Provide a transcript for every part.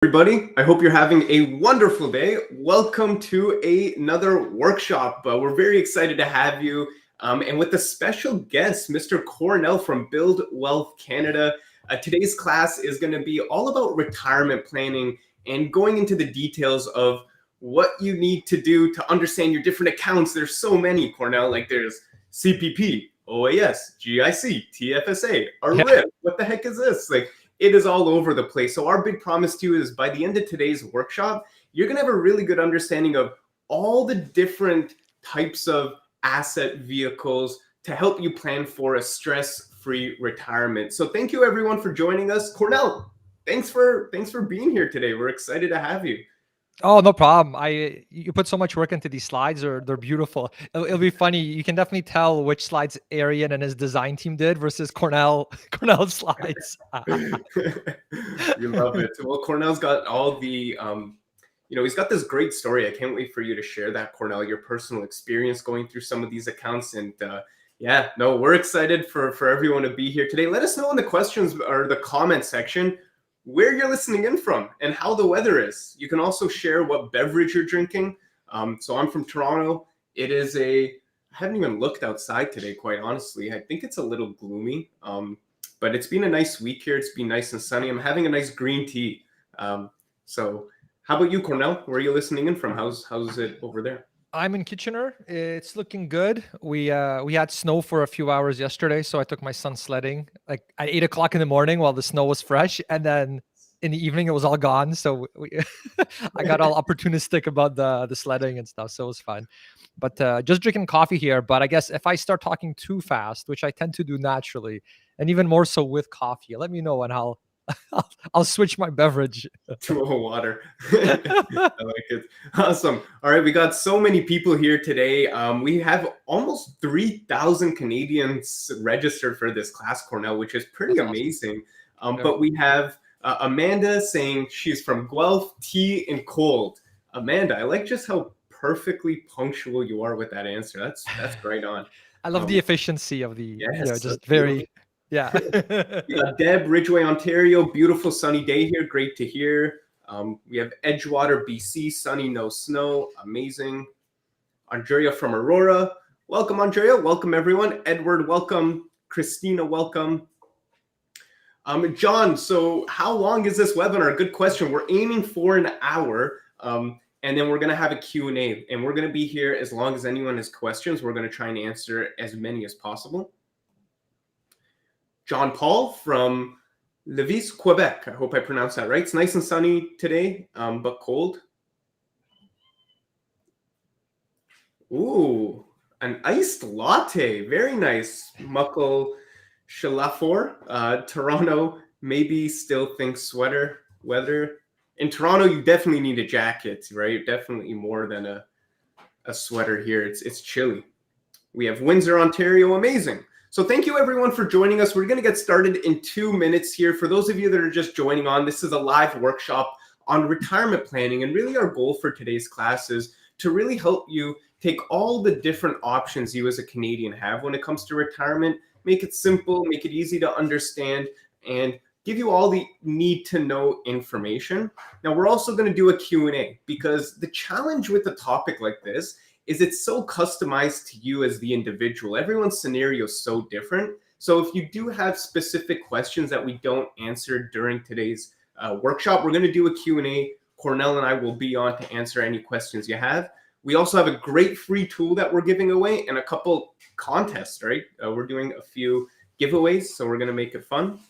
Everybody, I hope you're having a wonderful day. Welcome to another workshop. We're very excited to have you, and with a special guest, Mr. Kornel from Build Wealth Canada. Today's class is going to be all about retirement planning and going into the details of what you need to do to understand your different accounts. There's so many, Kornel, like there's CPP, OAS, GIC, TFSA, RRIF. What the heck is this? It is all over the place. So our big promise to you is by the end of today's workshop, you're going to have a really good understanding of all the different types of asset vehicles to help you plan for a stress-free retirement. So thank you everyone for joining us. Kornel, thanks for being here today. We're excited to have you. Oh, no problem. You put so much work into these slides, or they're beautiful. It'll be funny. You can definitely tell which slides Arian and his design team did versus Kornel's slides. You love it. Well, Kornel's got all the he's got this great story. I can't wait for you to share that, Kornel, your personal experience going through some of these accounts. And we're excited for everyone to be here today. Let us know in the questions or the comment section where you're listening in from and how the weather is. You can also share what beverage you're drinking. So I'm from Toronto. I haven't even looked outside today, quite honestly. I think it's a little gloomy, but it's been a nice week here. It's been nice and sunny. I'm having a nice green tea. So how about you, Kornel? Where are you listening in from? How's it over there? I'm in Kitchener. It's looking good. We had snow for a few hours yesterday, so I took my son sledding like at 8 o'clock in the morning while the snow was fresh, and then in the evening it was all gone. So I got all opportunistic about the sledding and stuff, so it was fun. But just drinking coffee here. But I guess if I start talking too fast, which I tend to do naturally, and even more so with coffee, let me know and I'll switch my beverage to a water. I like it. Awesome. All right, we got so many people here today. We have almost 3,000 Canadians registered for this class, Kornel, which is pretty amazing. Awesome. But we have Amanda saying she's from Guelph, tea and cold. Amanda, I like just how perfectly punctual you are with that answer. That's right on. I love the efficiency of the just very. Yeah. We got Deb, Ridgeway, Ontario. Beautiful sunny day here. Great to hear. We have Edgewater, BC. Sunny, no snow. Amazing. Andrea from Aurora. Welcome, Andrea. Welcome, everyone. Edward, welcome. Christina, welcome. John, so how long is this webinar? Good question. We're aiming for an hour. And then we're going to have a Q&A. And we're going to be here as long as anyone has questions. We're going to try and answer as many as possible. John Paul from Lévis, Quebec. I hope I pronounced that right. It's nice and sunny today, but cold. Ooh, an iced latte. Very nice. Muckle Shalafor. Toronto, maybe still thinks sweater weather. In Toronto, you definitely need a jacket, right? Definitely more than a sweater here. It's chilly. We have Windsor, Ontario. Amazing. So thank you everyone for joining us. We're going to get started in 2 minutes here. For those of you that are just joining on, this is a live workshop on retirement planning. And really our goal for today's class is to really help you take all the different options you as a Canadian have when it comes to retirement, make it simple, make it easy to understand, and give you all the need to know information. Now we're also going to do a Q&A because the challenge with a topic like this is it's so customized to you as the individual. Everyone's scenario is so different. So if you do have specific questions that we don't answer during today's workshop, we're going to do a Q&A. Kornel and I will be on to answer any questions you have. We also have a great free tool that we're giving away and a couple contests, right? We're doing a few giveaways, so we're going to make it fun.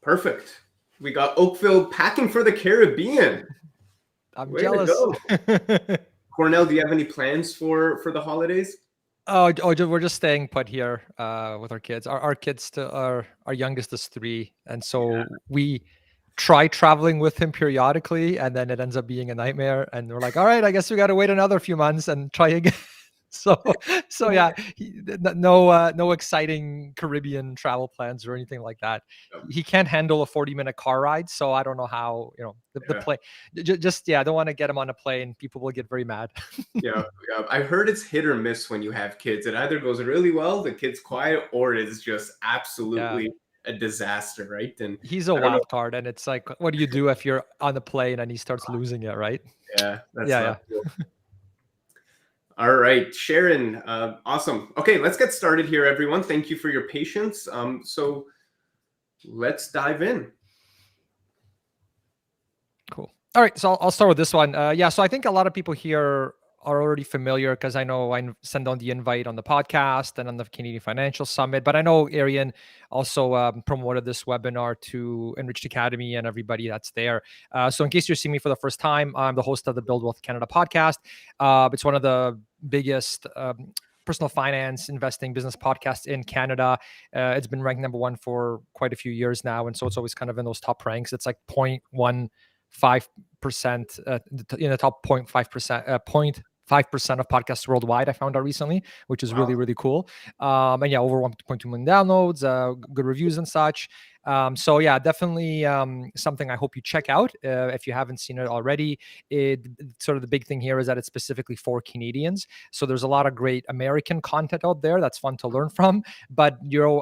Perfect. We got Oakville packing for the Caribbean. I'm jealous. Kornel, do you have any plans for the holidays? Oh, we're just staying put here with our kids. Our kids, our youngest is 3, and so we try traveling with him periodically, and then it ends up being a nightmare. And we're like, all right, I guess we got to wait another few months and try again. So yeah, no exciting Caribbean travel plans or anything like that. He can't handle a 40-minute car ride, so I don't know how, the plane. I don't want to get him on a plane. People will get very mad. Yeah. I heard it's hit or miss when you have kids. It either goes really well, the kid's quiet, or it is just absolutely a disaster, right? And He's a I don't know. wild card, and it's like, what do you do if you're on the plane and he starts losing it, right? Yeah, that's Yeah, not yeah. cool. All right, Sharon, awesome. Okay, let's get started here, everyone. Thank you for your patience. So let's dive in. Cool. All right, so I'll start with this one. Yeah, so I think a lot of people here are already familiar because I know I send on the invite on the podcast and on the Canadian Financial Summit. But I know Arian also promoted this webinar to Enriched Academy and everybody that's there. So in case you're seeing me for the first time, I'm the host of the Build Wealth Canada podcast. It's one of the biggest personal finance investing business podcasts in Canada. It's been ranked number one for quite a few years now, and so it's always kind of in those top ranks. It's like 0.15% in the top 0.5% of podcasts worldwide. I found out recently, which is really, really cool. And yeah, over 1.2 million downloads, good reviews and such. So yeah, definitely something I hope you check out if you haven't seen it already. Sort of the big thing here is that it's specifically for Canadians. So there's a lot of great American content out there that's fun to learn from. But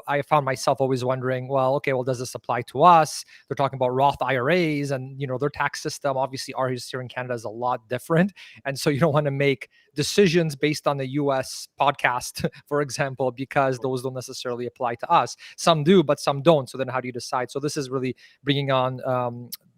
I found myself always wondering, well, okay, well, does this apply to us? They're talking about Roth IRAs and their tax system. Obviously, ours here in Canada is a lot different, and so you don't want to make decisions based on the US podcast, for example, because those don't necessarily apply to us. Some do, but some don't. So then how do you decide? So this is really bringing on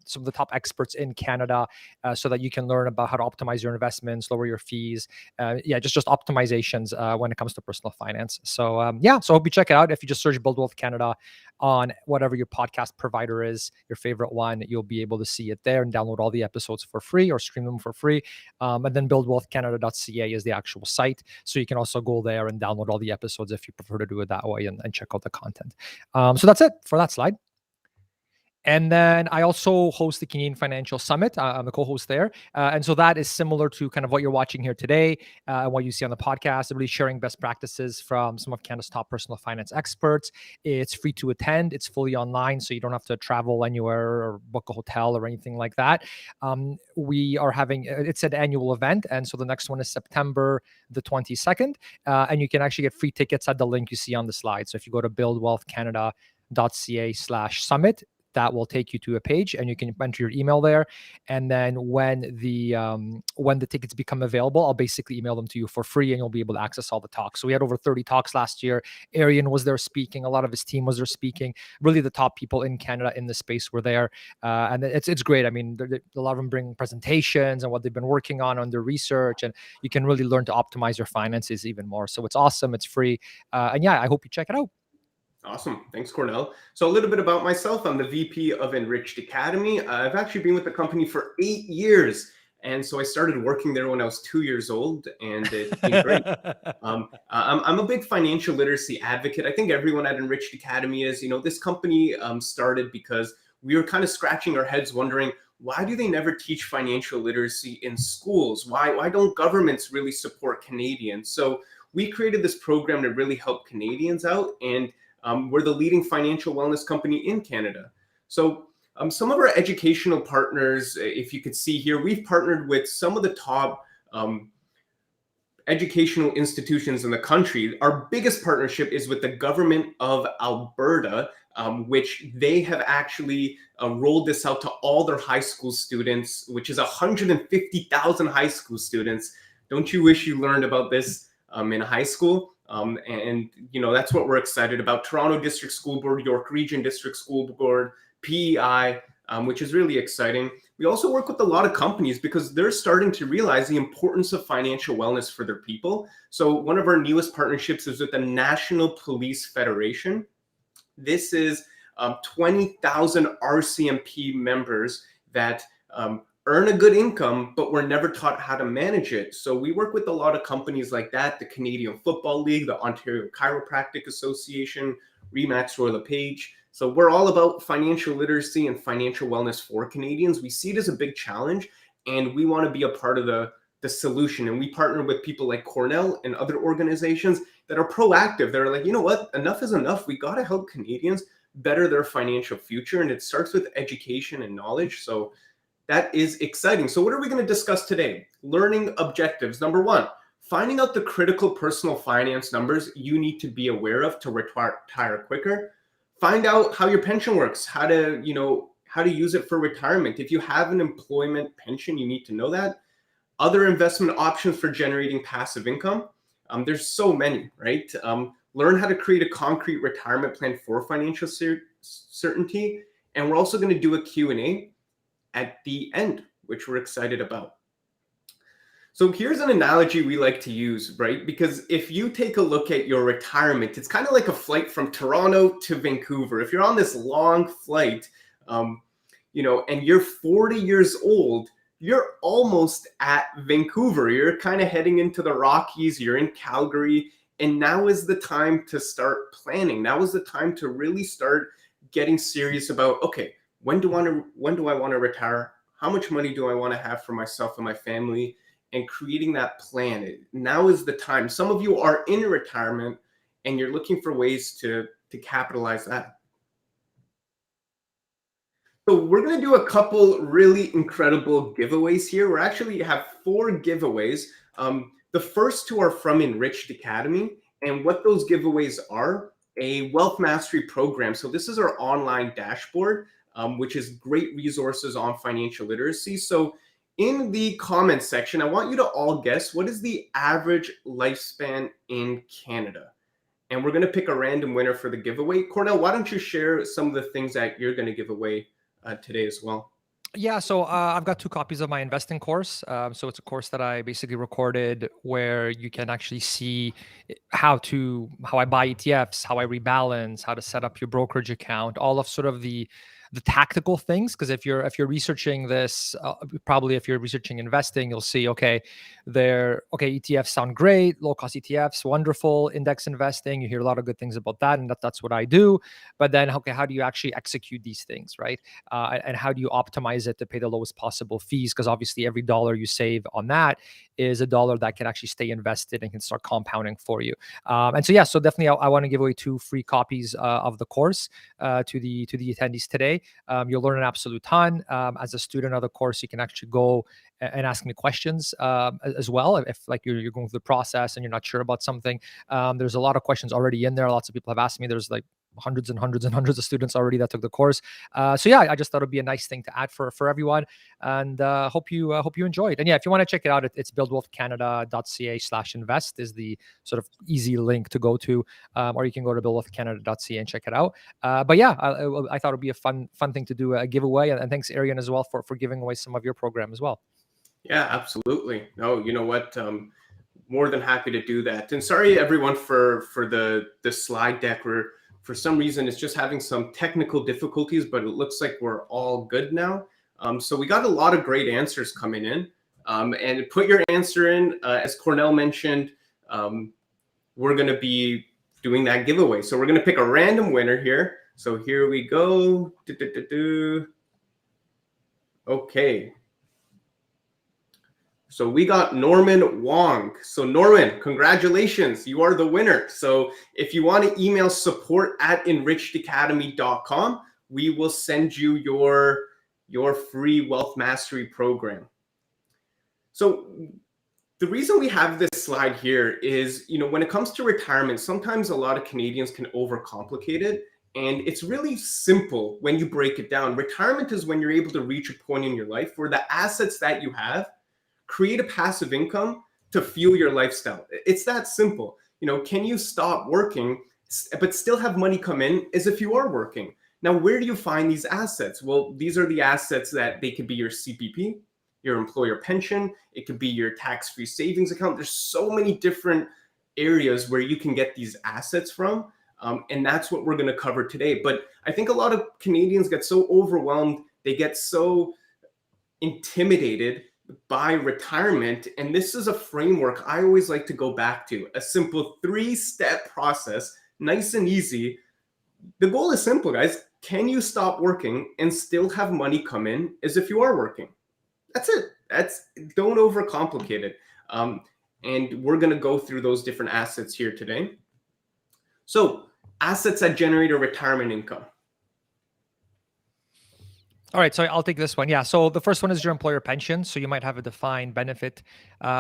some of the top experts in Canada so that you can learn about how to optimize your investments, lower your fees. Just optimizations when it comes to personal finance. So so I hope you check it out. If you just search Build Wealth Canada on whatever your podcast provider is, your favorite one, you'll be able to see it there and download all the episodes for free or stream them for free. And then buildwealthcanada.ca is the actual site. So you can also go there and download all the episodes if you prefer to do it that way and check out the content. So that's it for that slide. And then I also host the Canadian Financial Summit. I'm the co-host there. And so that is similar to kind of what you're watching here today and what you see on the podcast, really sharing best practices from some of Canada's top personal finance experts. It's free to attend. It's fully online, so you don't have to travel anywhere or book a hotel or anything like that. We are having, it's an annual event. And so the next one is September the 22nd. And you can actually get free tickets at the link you see on the slide. So if you go to buildwealthcanada.ca/summit, that will take you to a page and you can enter your email there. And then when the tickets become available, I'll basically email them to you for free and you'll be able to access all the talks. So we had over 30 talks last year. Arian was there speaking. A lot of his team was there speaking. Really the top people in Canada in the space were there. And it's great. I mean, a lot of them bring presentations and what they've been working on their research, and you can really learn to optimize your finances even more. So it's awesome. It's free. And yeah, I hope you check it out. Awesome. Thanks, Kornel. So a little bit about myself. I'm the VP of Enriched Academy. I've actually been with the company for 8 years. And so I started working there when I was 2 years old, and it's been great. I'm a big financial literacy advocate. I think everyone at Enriched Academy is. This company started because we were kind of scratching our heads wondering, why do they never teach financial literacy in schools? Why don't governments really support Canadians? So we created this program to really help Canadians out, and we're the leading financial wellness company in Canada. So some of our educational partners, if you could see here, we've partnered with some of the top educational institutions in the country. Our biggest partnership is with the government of Alberta, which they have actually rolled this out to all their high school students, which is 150,000 high school students. Don't you wish you learned about this in high school? And that's what we're excited about. Toronto District School Board, York Region District School Board, PEI, which is really exciting. We also work with a lot of companies because they're starting to realize the importance of financial wellness for their people. So one of our newest partnerships is with the National Police Federation. This is 20,000 RCMP members that earn a good income, but we're never taught how to manage it. So we work with a lot of companies like that, the Canadian Football League, the Ontario Chiropractic Association, Remax Royal LePage. So we're all about financial literacy and financial wellness for Canadians. We see it as a big challenge, and we want to be a part of the solution. And we partner with people like Kornel and other organizations that are proactive. They're like, you know what, enough is enough. We got to help Canadians better their financial future. And it starts with education and knowledge. So that is exciting. So what are we going to discuss today? Learning objectives. Number one, finding out the critical personal finance numbers you need to be aware of to retire quicker. Find out how your pension works, how to use it for retirement. If you have an employment pension, you need to know that. Other investment options for generating passive income. There's so many, right? Learn how to create a concrete retirement plan for financial certainty. And we're also going to do a Q&A at the end, which we're excited about. So here's an analogy we like to use, right? Because if you take a look at your retirement, it's kind of like a flight from Toronto to Vancouver. If you're on this long flight, and you're 40 years old, you're almost at Vancouver. You're kind of heading into the Rockies, you're in Calgary, and now is the time to start planning. Now is the time to really start getting serious about, okay, when do I want to retire? How much money do I want to have for myself and my family? And creating that plan. Now is the time. Some of you are in retirement and you're looking for ways to capitalize that. So we're going to do a couple really incredible giveaways here. We actually have 4 giveaways. The first 2 are from Enriched Academy. And what those giveaways are, a wealth mastery program. So this is our online dashboard, which is great resources on financial literacy. So in the comments section, I want you to all guess, what is the average lifespan in Canada? And we're going to pick a random winner for the giveaway. Kornel, why don't you share some of the things that you're going to give away today as well? Yeah, so I've got 2 copies of my investing course. So it's a course that I basically recorded where you can actually see how I buy ETFs, how I rebalance, how to set up your brokerage account, all of sort of the tactical things. Because if you're researching this, probably if you're researching investing, you'll see ETFs sound great, low cost ETFs, wonderful, index investing. You hear a lot of good things about that, and that's what I do. But then, okay, how do you actually execute these things, right? And how do you optimize it to pay the lowest possible fees? Because obviously, every dollar you save on that is a dollar that can actually stay invested and can start compounding for you. So definitely, I want to give away 2 free copies of the course to the attendees today. You'll learn an absolute ton. As a student of the course, you can actually go and ask me questions as well. If like you're going through the process and you're not sure about something, there's a lot of questions already in there. Lots of people have asked me. There's like hundreds and hundreds and hundreds of students already that took the course. I just thought it'd be a nice thing to add for everyone, and hope you enjoyed. And yeah, if you want to check it out, it's buildwealthcanada.ca/invest is the sort of easy link to go to, or you can go to buildwealthcanada.ca and check it out. I thought it'd be a fun thing to do, a giveaway, and thanks Arian as well for giving away some of your program as well. Yeah, absolutely. No, you know what? More than happy to do that. And sorry everyone for the slide deck. Where for some reason it's just having some technical difficulties, but it looks like we're all good now. So we got a lot of great answers coming in. And put your answer in. As Kornel mentioned, we're going to be doing that giveaway. So we're going to pick a random winner here. So here we go. Okay. So we got Norman Wong. So Norman, congratulations. You are the winner. So if you want to email support@enrichedacademy.com, we will send you your free wealth mastery program. So the reason we have this slide here is, when it comes to retirement, sometimes a lot of Canadians can overcomplicate it. And it's really simple when you break it down. Retirement is when you're able to reach a point in your life where the assets that you have create a passive income to fuel your lifestyle. It's that simple. Can you stop working but still have money come in as if you are working? Now, where do you find these assets? Well, these are the assets that they could be your CPP, your employer pension. It could be your tax-free savings account. There's so many different areas where you can get these assets from. And that's what we're going to cover today. But I think a lot of Canadians get so overwhelmed. They get so intimidated by retirement. And this is a framework I always like to go back to, a simple 3-step process, nice and easy. The goal is simple, guys. Can you stop working and still have money come in as if you are working? That's it. Don't overcomplicate it. And we're going to go through those different assets here today. So assets that generate a retirement income. All right, so I'll take this one. Yeah, so the first one is your employer pension. So you might have a defined benefit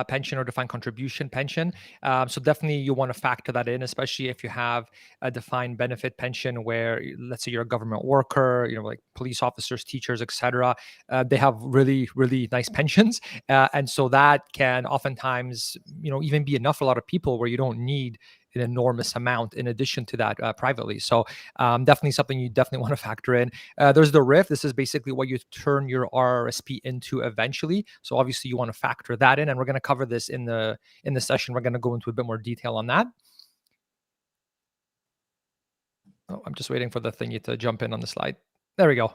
pension or defined contribution pension. So definitely you want to factor that in, especially if you have a defined benefit pension where, let's say, you're a government worker, like police officers, teachers, etc. They have really, really nice pensions, and so that can oftentimes, even be enough for a lot of people where you don't need an enormous amount in addition to that privately. So definitely something you definitely want to factor in. There's the RRIF. This is basically what you turn your RRSP into eventually. So obviously you want to factor that in, and we're going to cover this in the session. We're going to go into a bit more detail on that. Oh, I'm just waiting for the thingy to jump in on the slide. There we go.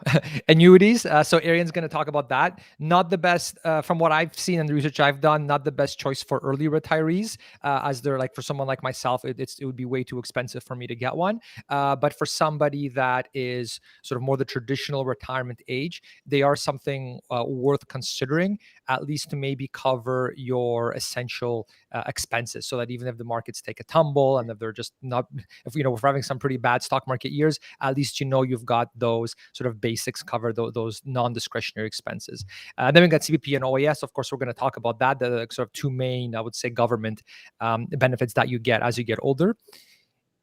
Annuities. So Arian's going to talk about that. Not the best, from what I've seen and the research I've done, not the best choice for early retirees, as they're like, for someone like myself, it would be way too expensive for me to get one. But for somebody that is sort of more the traditional retirement age, they are something worth considering, at least to maybe cover your essential expenses, so that even if the markets take a tumble and if they're just not, if we're having some pretty bad stock market years, at least you've got those sort of basics covered, those non-discretionary expenses. Then we got CPP and OAS. Of course, we're going to talk about that. The sort of two main, I would say, government benefits that you get as you get older.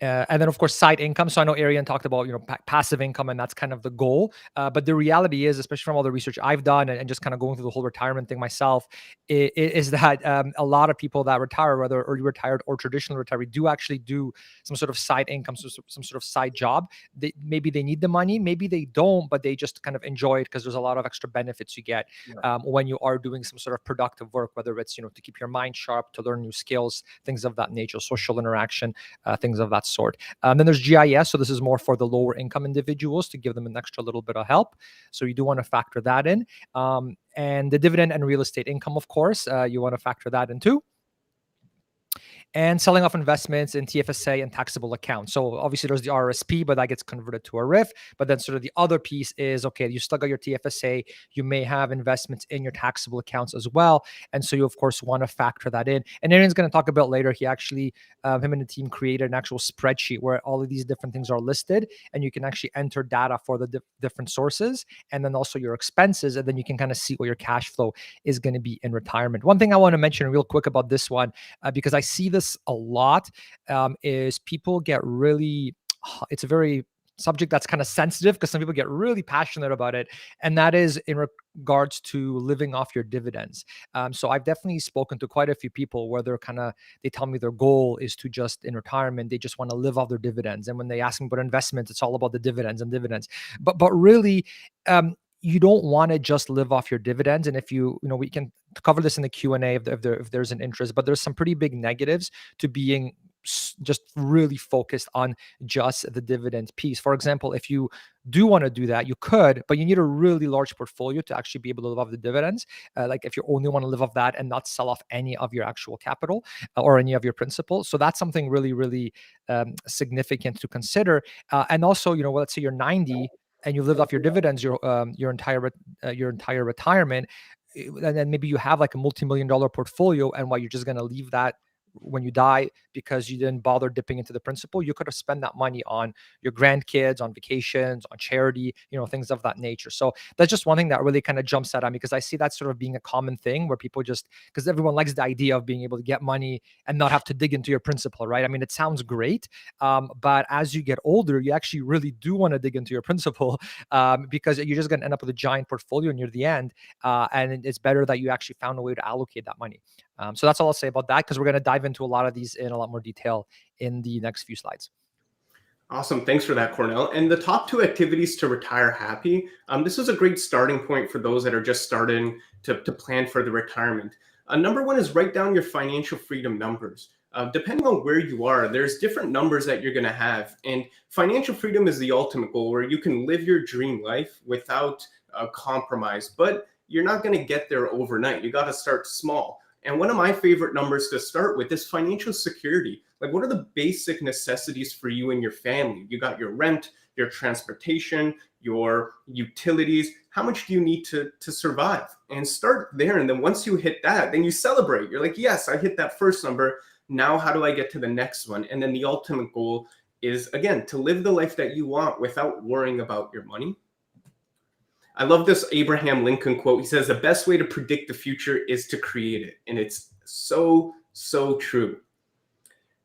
And then, of course, side income. So I know Arian talked about, passive income, and that's kind of the goal. But the reality is, especially from all the research I've done and just kind of going through the whole retirement thing myself, is that a lot of people that retire, whether early retired or traditional retiree, do actually do some sort of side income, so some sort of side job. Maybe they need the money, maybe they don't, but they just kind of enjoy it because there's a lot of extra benefits you get when you are doing some sort of productive work, whether it's, to keep your mind sharp, to learn new skills, things of that nature, social interaction, things of that sort. Then there's GIS. So this is more for the lower income individuals to give them an extra little bit of help. So you do want to factor that in. And the dividend and real estate income, of course, you want to factor that in too. And selling off investments in TFSA and taxable accounts. So obviously there's the RRSP, but that gets converted to a RRIF. But then sort of the other piece is, okay, you still got your TFSA, you may have investments in your taxable accounts as well. And so you, of course, want to factor that in. And Arian's going to talk about later, he actually, him and the team created an actual spreadsheet where all of these different things are listed, and you can actually enter data for the different sources, and then also your expenses, and then you can kind of see what your cash flow is going to be in retirement. One thing I want to mention real quick about this one, because I see this a lot, is people get really, it's a very subject that's kind of sensitive because some people get really passionate about it, and that is in regards to living off your dividends. So I've definitely spoken to quite a few people where they tell me their goal is to just, in retirement, they just want to live off their dividends. And when they ask me about investments, it's all about the dividends and dividends. But really, you don't want to just live off your dividends. And if we can cover this in the Q&A if there's an interest, but there's some pretty big negatives to being just really focused on just the dividend piece. For example, if you do want to do that, you could, but you need a really large portfolio to actually be able to live off the dividends. Like if you only want to live off that and not sell off any of your actual capital or any of your principal. So that's something really, really significant to consider. And also, let's say you're 90 and you lived off your dividends your entire retirement, and then maybe you have like a multi-million-dollar portfolio, and you're just going to leave that when you die because you didn't bother dipping into the principal. You could have spent that money on your grandkids, on vacations, on charity, things of that nature. So that's just one thing that really kind of jumps out at me, because I see that sort of being a common thing where people just, because everyone likes the idea of being able to get money and not have to dig into your principal, right? I mean, it sounds great, but as you get older, you actually really do want to dig into your principal, because you're just going to end up with a giant portfolio near the end, and it's better that you actually found a way to allocate that money. So that's all I'll say about that, because we're going to dive into a lot of these in a lot more detail in the next few slides. Awesome. Thanks for that, Kornel. And the top 2 activities to retire happy. This is a great starting point for those that are just starting to plan for the retirement. Number 1 is write down your financial freedom numbers. Depending on where you are, there's different numbers that you're going to have. And financial freedom is the ultimate goal, where you can live your dream life without compromise. But you're not going to get there overnight. You got to start small. And one of my favorite numbers to start with is financial security. Like, what are the basic necessities for you and your family? You got your rent, your transportation, your utilities. How much do you need to survive? And start there. And then once you hit that, then you celebrate. You're like, yes, I hit that first number. Now, how do I get to the next one? And then the ultimate goal is, again, to live the life that you want without worrying about your money. I love this Abraham Lincoln quote. He says, the best way to predict the future is to create it. And it's so, so true.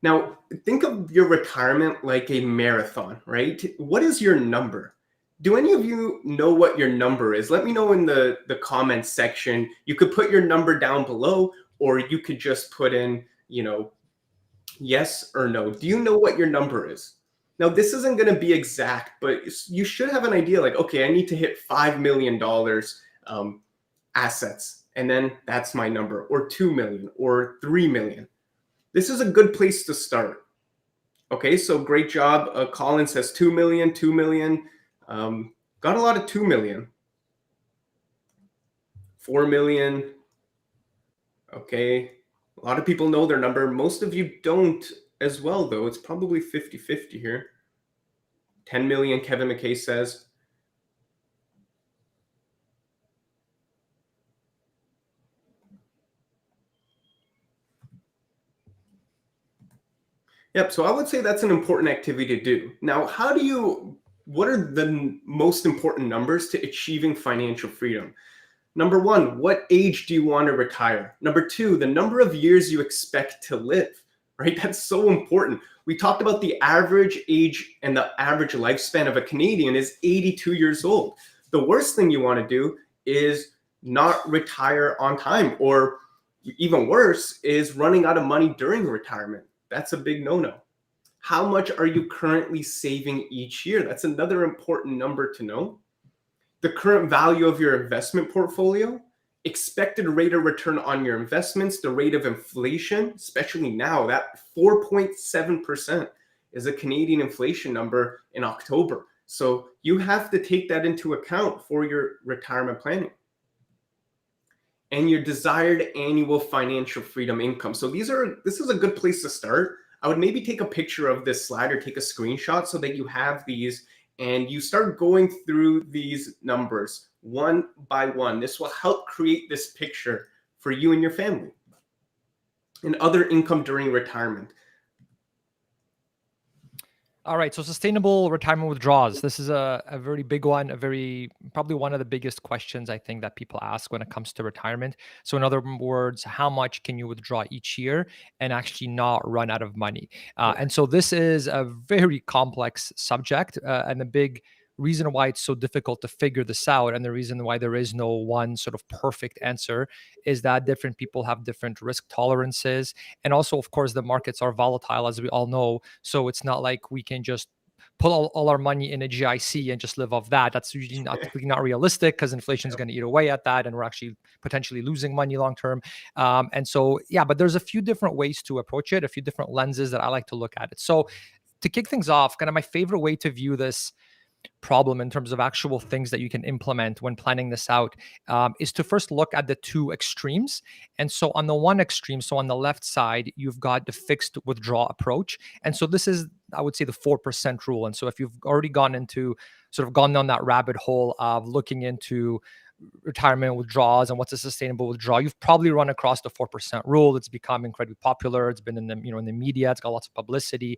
Now, think of your retirement like a marathon, right? What is your number? Do any of you know what your number is? Let me know in the comments section. You could put your number down below, or you could just put in, yes or no. Do you know what your number is? Now, this isn't going to be exact, but you should have an idea like, okay, I need to hit $5 million assets, and then that's my number, or 2 million, or 3 million. This is a good place to start. Okay, so great job. Colin says 2 million, 2 million. Got a lot of 2 million. 4 million. Okay, a lot of people know their number. Most of you don't as well, though. It's probably 50-50 here. 10 million, Kevin McKay says. Yep, so I would say that's an important activity to do. Now, what are the most important numbers to achieving financial freedom? Number one, what age do you want to retire? Number two, the number of years you expect to live, right? That's so important. We talked about the average age and the average lifespan of a Canadian is 82 years old. The worst thing you want to do is not retire on time, or even worse is running out of money during retirement. That's a big no-no. How much are you currently saving each year? That's another important number to know. The current value of your investment portfolio, expected rate of return on your investments, the rate of inflation, especially now, that 4.7% is a Canadian inflation number in October. So you have to take that into account for your retirement planning. And your desired annual financial freedom income. So this is a good place to start. I would maybe take a picture of this slide or take a screenshot so that you have these and you start going through these numbers one by one. This will help create this picture for you and your family. And other income during retirement. All right, so sustainable retirement withdrawals. This is a very big one, probably one of the biggest questions I think that people ask when it comes to retirement. So in other words, how much can you withdraw each year and actually not run out of money? And so this is a very complex subject, and a big reason why it's so difficult to figure this out, and the reason why there is no one sort of perfect answer, is that different people have different risk tolerances. And also, of course, the markets are volatile, as we all know. So it's not like we can just put all our money in a GIC and just live off that. That's usually not realistic, because inflation is going to eat away at that, and we're actually potentially losing money long term. And so, yeah, but there's a few different ways to approach it, a few different lenses that I like to look at it. So to kick things off, kind of my favorite way to view this problem in terms of actual things that you can implement when planning this out, is to first look at the two extremes. And so on the one extreme, so on the left side, you've got the fixed withdrawal approach. And so this is, I would say, the 4% rule. And so if you've already gone down that rabbit hole of looking into retirement withdrawals and what's a sustainable withdrawal, you've probably run across the 4% rule. It's become incredibly popular. It's been in the media. It's got lots of publicity.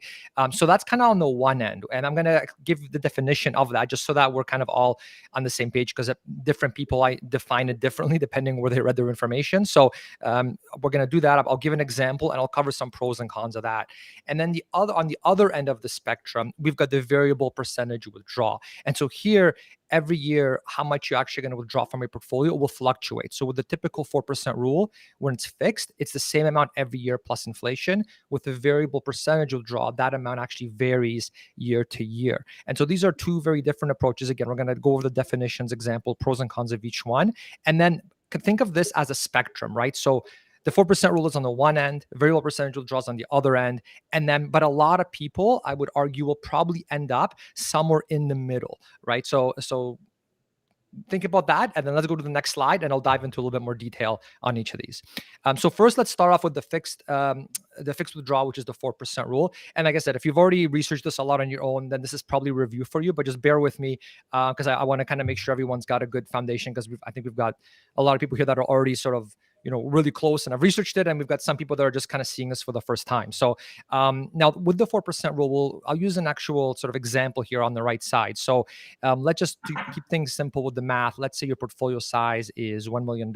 So that's kind of on the one end. And I'm going to give the definition of that just so that we're kind of all on the same page, because different people, I define it differently depending where they read their information. So we're going to do that. I'll give an example and I'll cover some pros and cons of that. And then on the other end of the spectrum, we've got the variable percentage withdrawal. And so here, every year, how much you're actually going to withdraw from your portfolio will fluctuate. So with the typical 4% rule, when it's fixed, it's the same amount every year plus inflation. With the variable percentage withdrawal, that amount actually varies year to year. And so these are two very different approaches. Again, we're going to go over the definitions, example, pros and cons of each one. And then think of this as a spectrum, right? So the 4% rule is on the one end, variable percentage withdrawals on the other end. But a lot of people, I would argue, will probably end up somewhere in the middle, right? So think about that, and then let's go to the next slide, and I'll dive into a little bit more detail on each of these. So first, let's start off with the fixed withdrawal, which is the 4% rule. And like I said, if you've already researched this a lot on your own, then this is probably a review for you. But just bear with me, because I want to kind of make sure everyone's got a good foundation, because I think we've got a lot of people here that are already sort of really close, and I've researched it, and we've got some people that are just kind of seeing this for the first time. So now with the 4% rule, I'll use an actual sort of example here on the right side. So let's just keep things simple with the math. Let's say your portfolio size is $1 million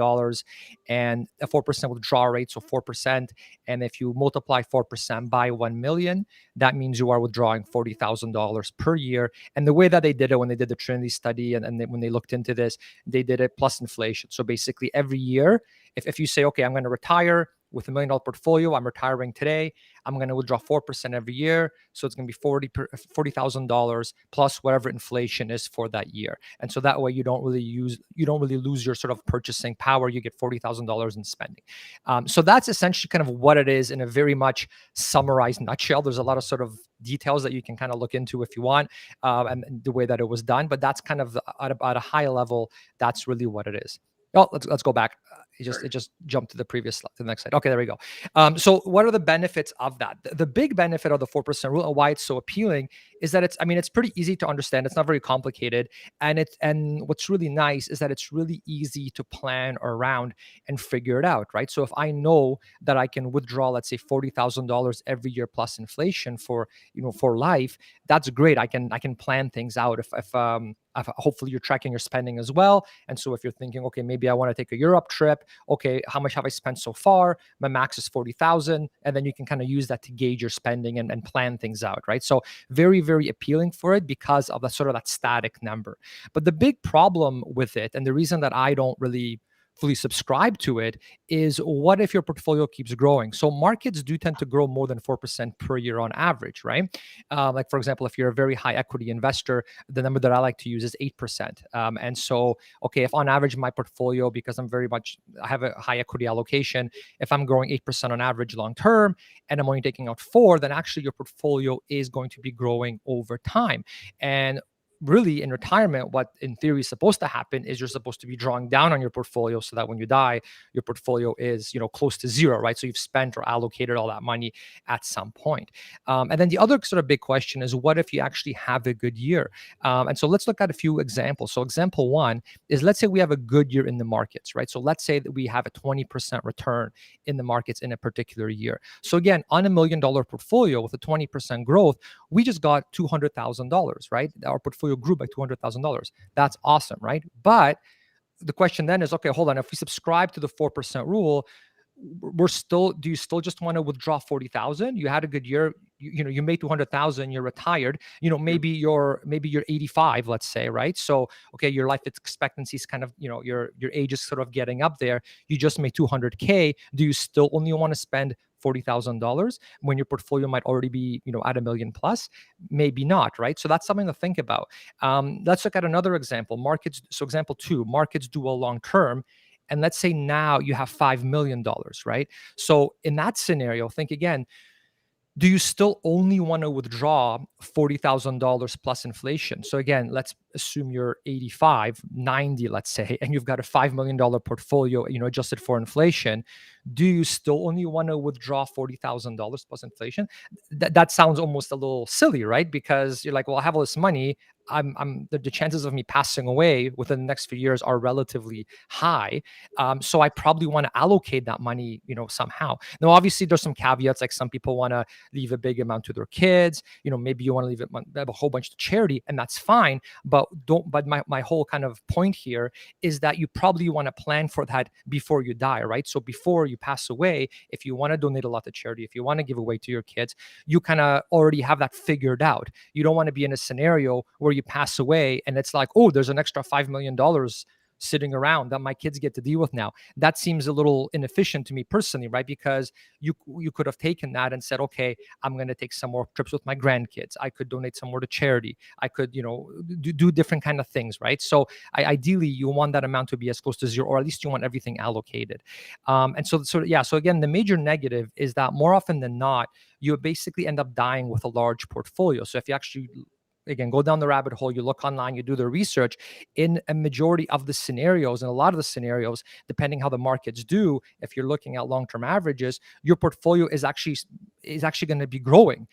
and a 4% withdrawal rate, so 4%. And if you multiply 4% by 1 million, that means you are withdrawing $40,000 per year. And the way that they did it when they did the Trinity study and when they looked into this, they did it plus inflation. So basically every year, if you say, okay, I'm going to retire with $1 million portfolio, I'm retiring today, I'm going to withdraw 4% every year. So it's going to be $40,000 plus whatever inflation is for that year. And so that way you don't really lose your sort of purchasing power. You get $40,000 in spending. So that's essentially kind of what it is in a very much summarized nutshell. There's a lot of sort of details that you can kind of look into if you want, and the way that it was done. But that's kind of at a high level, that's really what it is. Oh, let's go back. It just jumped to the previous slide, to the next slide. Okay, there we go. So what are the benefits of that? The big benefit of the 4% rule and why it's so appealing is that it's pretty easy to understand. It's not very complicated. And what's really nice is that it's really easy to plan around and figure it out, right? So if I know that I can withdraw, let's say $40,000 every year plus inflation for life, that's great. I can plan things out. If hopefully you're tracking your spending as well. And so if you're thinking, okay, maybe I want to take a Europe trip. Okay, how much have I spent so far? My max is 40,000. And then you can kind of use that to gauge your spending and plan things out, right? So very, very appealing for it because of the sort of that static number. But the big problem with it, and the reason that I don't really fully subscribe to it, is what if your portfolio keeps growing? So markets do tend to grow more than 4% per year on average, right? Like for example, if you're a very high equity investor, the number that I like to use is 8%. And so, okay, if on average my portfolio, because I have a high equity allocation, if I'm growing 8% on average long term, and I'm only taking out 4, then actually your portfolio is going to be growing over time. And really in retirement, what in theory is supposed to happen is you're supposed to be drawing down on your portfolio so that when you die, your portfolio is, close to zero, right? So you've spent or allocated all that money at some point. And then the other sort of big question is, what if you actually have a good year? And so let's look at a few examples. So example one is, let's say we have a good year in the markets, right? So let's say that we have a 20% return in the markets in a particular year. So again, on $1 million portfolio with a 20% growth, we just got $200,000, right? Our portfolio grew by $200,000. That's awesome, right? But the question then is, okay, hold on. If we subscribe to the 4% rule, do you still just want to withdraw 40,000? You had a good year, you made 200,000, you're retired, maybe you're 85, let's say, right? So, okay, your life expectancy is kind of, your age is sort of getting up there. You just made 200K. Do you still only want to spend $40,000 when your portfolio might already be, at $1 million plus? Maybe not, right? So that's something to think about. Let's look at another example. Markets. So example 2, markets do a long term. And let's say now you have $5 million, right? So in that scenario, think again, do you still only want to withdraw $40,000 plus inflation? So again, let's assume you're 85, 90, let's say, and you've got a $5 million portfolio, adjusted for inflation. Do you still only want to withdraw $40,000 plus inflation? That sounds almost a little silly, right? Because you're like, well, I have all this money. The chances of me passing away within the next few years are relatively high. So I probably want to allocate that money, somehow. Now, obviously, there's some caveats. Like some people want to leave a big amount to their kids. Maybe you want to leave a whole bunch to charity, and that's fine. But my whole kind of point here is that you probably want to plan for that before you die, right? So before you pass away, if you want to donate a lot to charity, if you want to give away to your kids, you kind of already have that figured out. You don't want to be in a scenario where you pass away and it's like, oh, there's an extra $5 million sitting around that my kids get to deal with now. That seems a little inefficient to me personally, right? Because you could have taken that and said, okay, I'm going to take some more trips with my grandkids. I could donate some more to charity. I could, do different kind of things, right? So ideally, you want that amount to be as close to zero, or at least you want everything allocated. And so again, the major negative is that more often than not, you basically end up dying with a large portfolio. So if you actually again, go down the rabbit hole, you look online, you do the research. In a majority of the scenarios, and a lot of the scenarios, depending how the markets do, if you're looking at long-term averages, your portfolio is actually going to be growing.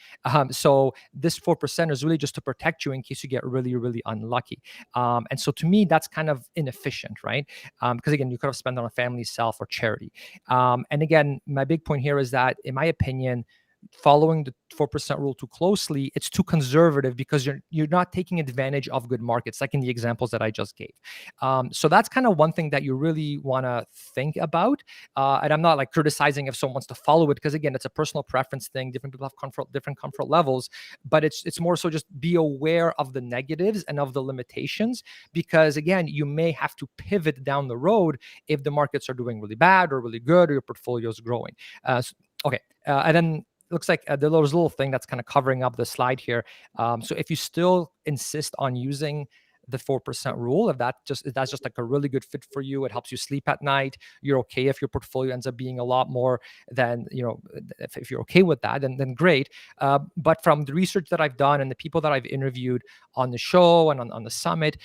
So this 4% is really just to protect you in case you get really, really unlucky. And so to me, that's kind of inefficient, right? Because again, you could have spent on a family, self, or charity. And again, my big point here is that, in my opinion, following the 4% rule too closely, it's too conservative because you're not taking advantage of good markets, like in the examples that I just gave. So that's kind of one thing that you really want to think about. And I'm not like criticizing if someone wants to follow it, because again, it's a personal preference thing. Different people have different comfort levels, but it's more so just be aware of the negatives and of the limitations, because again, you may have to pivot down the road if the markets are doing really bad or really good, or your portfolio is growing. Okay, and then looks like there's a little thing that's kind of covering up the slide here. So if you still insist on using the 4% rule, if that's just like a really good fit for you, it helps you sleep at night, you're okay if your portfolio ends up being a lot more than, if you're okay with that, then great. But from the research that I've done and the people that I've interviewed on the show and on the summit,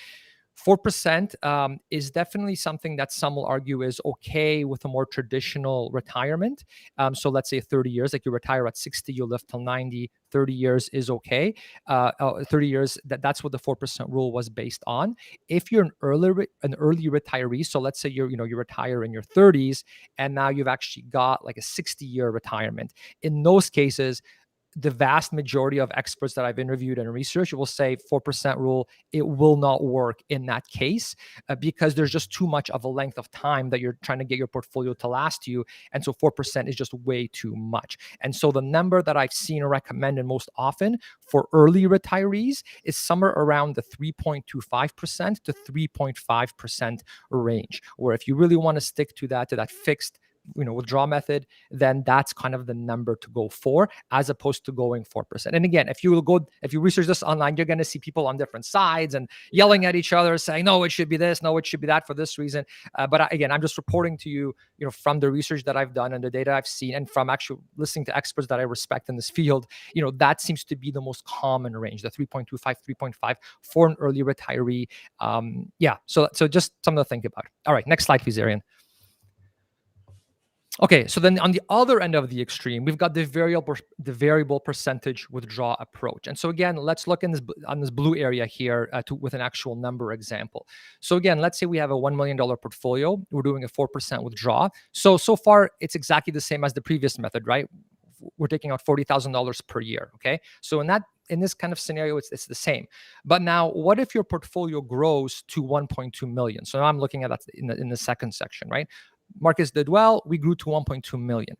4% is definitely something that some will argue is okay with a more traditional retirement. So let's say 30 years, like you retire at 60, you live till 90, 30 years is okay. 30 years, that's what the 4% rule was based on. If you're an early retiree, so let's say you retire in your 30s and now you've actually got like a 60-year retirement. In those cases, the vast majority of experts that I've interviewed and researched will say 4% rule, it will not work in that case because there's just too much of a length of time that you're trying to get your portfolio to last you. And so 4% is just way too much. And so the number that I've seen recommended most often for early retirees is somewhere around the 3.25% to 3.5% range, where if you really want to stick to that fixed withdrawal method, then that's kind of the number to go for, as opposed to going 4%. And again, if you research this online, you're going to see people on different sides and yelling at each other, saying, no, it should be this, no, it should be that for this reason. But again, I'm just reporting to you, from the research that I've done and the data I've seen, and from actually listening to experts that I respect in this field, that seems to be the most common range, the 3.25, 3.5 for an early retiree. So just something to think about. All right, next slide, please, Arian. Okay, so then on the other end of the extreme, we've got the variable percentage withdrawal approach. And so again, let's look on this blue area here with an actual number example. So again, let's say we have a $1 million portfolio. We're doing a 4% withdrawal. So far, it's exactly the same as the previous method, right? We're taking out $40,000 per year, okay? So in this kind of scenario, it's the same. But now, what if your portfolio grows to 1.2 million? So now I'm looking at that in the second section, right? Markets did well, we grew to 1.2 million.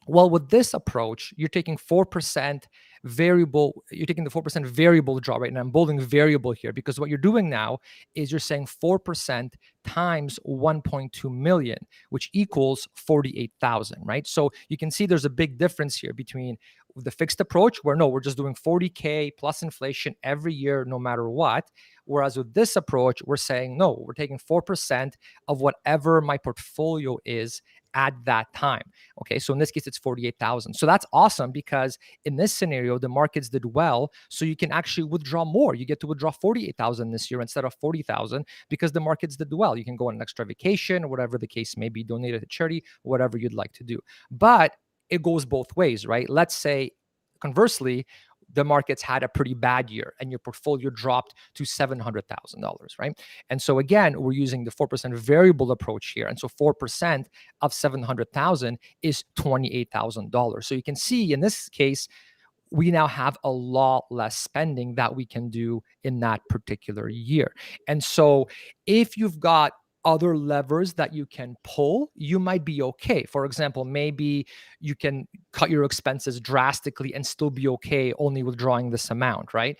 Well, with this approach, you're taking 4% variable, you're taking the 4% variable withdrawal rate. And I'm bolding variable here because what you're doing now is you're saying 4% times 1.2 million, which equals 48,000, right? So you can see there's a big difference here between the fixed approach, where we're just doing 40K plus inflation every year, no matter what. Whereas with this approach, we're saying, no, we're taking 4% of whatever my portfolio is at that time. Okay, so in this case, it's 48,000. So that's awesome because in this scenario, the markets did well. So you can actually withdraw more. You get to withdraw 48,000 this year instead of 40,000 because the markets did well. You can go on an extra vacation, whatever the case may be, donate it to charity, whatever you'd like to do. But it goes both ways, right? Let's say, conversely, the markets had a pretty bad year and your portfolio dropped to $700,000, right? And so again, we're using the 4% variable approach here. And so 4% of 700,000 is $28,000. So you can see in this case, we now have a lot less spending that we can do in that particular year. And so if you've got other levers that you can pull, you might be okay. For example, maybe you can cut your expenses drastically and still be okay only withdrawing this amount, right?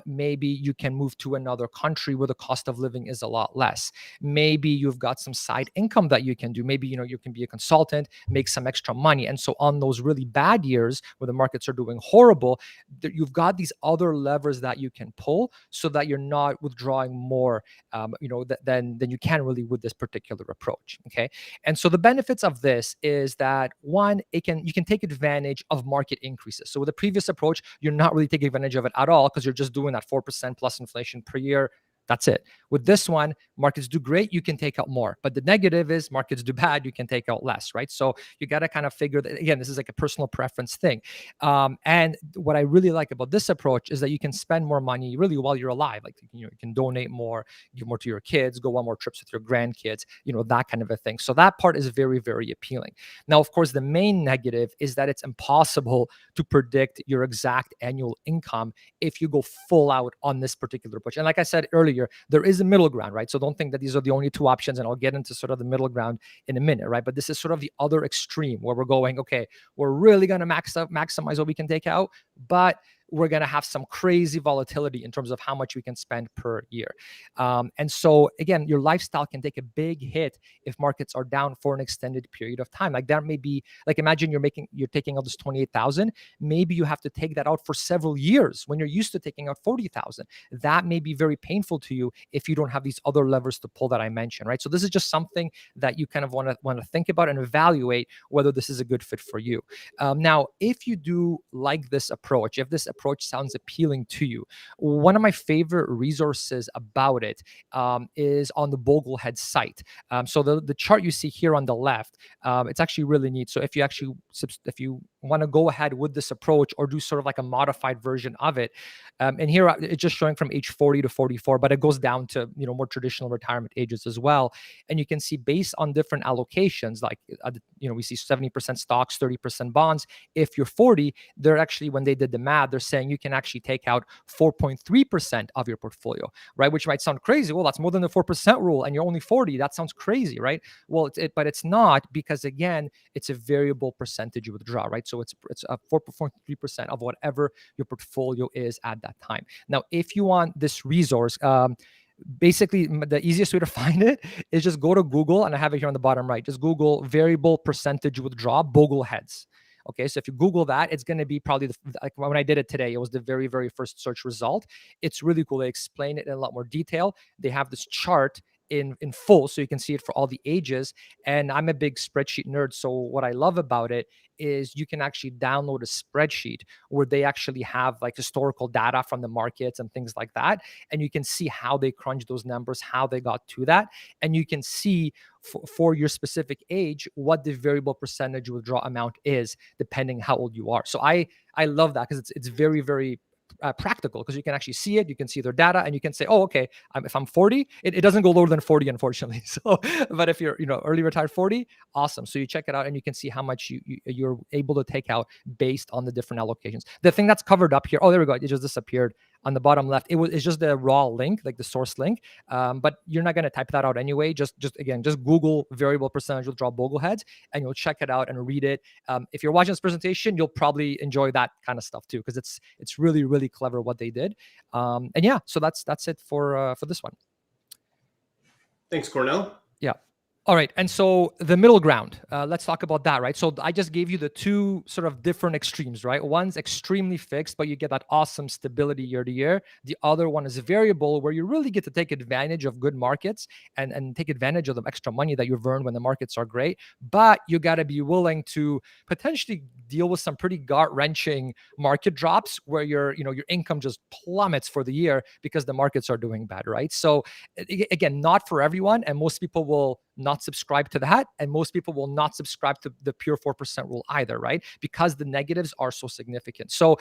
Maybe you can move to another country where the cost of living is a lot less. Maybe you've got some side income that you can do. Maybe, you can be a consultant, make some extra money. And so on those really bad years where the markets are doing horrible, you've got these other levers that you can pull so that you're not withdrawing more, than you can really with this particular approach. Okay. And so the benefits of this is that one, you can take take advantage of market increases. So with the previous approach, you're not really taking advantage of it at all because you're just doing that 4% plus inflation per year. That's it. With this one, markets do great, you can take out more. But the negative is markets do bad, you can take out less, right? So you got to kind of figure that, again, this is like a personal preference thing. And what I really like about this approach is that you can spend more money really while you're alive. Like, you can donate more, give more to your kids, go on more trips with your grandkids, that kind of a thing. So that part is very, very appealing. Now, of course, the main negative is that it's impossible to predict your exact annual income if you go full out on this particular approach. And like I said earlier, there is a middle ground, right? So don't think that these are the only two options, and I'll get into sort of the middle ground in a minute, right? But this is sort of the other extreme where we're going, okay, we're really going to maximize what we can take out, but we're going to have some crazy volatility in terms of how much we can spend per year. And so again, your lifestyle can take a big hit if markets are down for an extended period of time. Like that may be, like imagine you're taking out this 28,000. Maybe you have to take that out for several years when you're used to taking out 40,000. That may be very painful to you if you don't have these other levers to pull that I mentioned, right? So this is just something that you kind of want to think about and evaluate whether this is a good fit for you. Now, if you do like this approach, if this approach sounds appealing to you, one of my favorite resources about it is on the Boglehead site. So the chart you see here on the left, it's actually really neat. So if you want to go ahead with this approach or do sort of like a modified version of it, and here it's just showing from age 40 to 44, but it goes down to more traditional retirement ages as well. And you can see based on different allocations, like we see 70% stocks, 30% bonds. If you're 40, they're actually, when they did the math, they're saying you can actually take out 4.3% of your portfolio, right? Which might sound crazy. Well, that's more than the 4% rule, and you're only 40. That sounds crazy, right? Well, but it's not, because again, it's a variable percentage withdrawal, right? So it's a 4.3% of whatever your portfolio is at that time. Now, if you want this resource, basically the easiest way to find it is just go to Google, and I have it here on the bottom right. Just Google variable percentage withdrawal Bogleheads. Okay, so if you Google that, it's going to be probably like when I did it today, it was the very, very first search result. It's really cool. They explain it in a lot more detail. They have this chart in full, so you can see it for all the ages. And I'm a big spreadsheet nerd, so what I love about it is you can actually download a spreadsheet where they actually have like historical data from the markets and things like that, and you can see how they crunch those numbers, how they got to that, and you can see for your specific age what the variable percentage withdrawal amount is depending how old you are. So I love that because it's very, very practical, because you can actually see it, you can see their data, and you can say, oh, okay, if I'm 40, it doesn't go lower than 40, unfortunately. So, but if you're early retired 40, awesome. So you check it out, and you can see how much you're able to take out based on the different allocations. The thing that's covered up here, oh, there we go, it just disappeared on the bottom left. It's just the raw link, like the source link, but you're not going to type that out anyway. Just Google variable percentage withdrawal Bogleheads, and you'll check it out and read it. If you're watching this presentation, you'll probably enjoy that kind of stuff too, because it's really, really clever what they did. And yeah, so that's it for this one. Thanks, Kornel. Yeah. All right. And so the middle ground, let's talk about that, right? So I just gave you the two sort of different extremes, right? One's extremely fixed, but you get that awesome stability year to year. The other one is a variable where you really get to take advantage of good markets and take advantage of the extra money that you've earned when the markets are great. But you got to be willing to potentially deal with some pretty gut-wrenching market drops where your income just plummets for the year because the markets are doing bad, right? So again, not for everyone, and most people will not subscribe to that, and most people will not subscribe to the pure 4% rule either, right? Because the negatives are so significant. So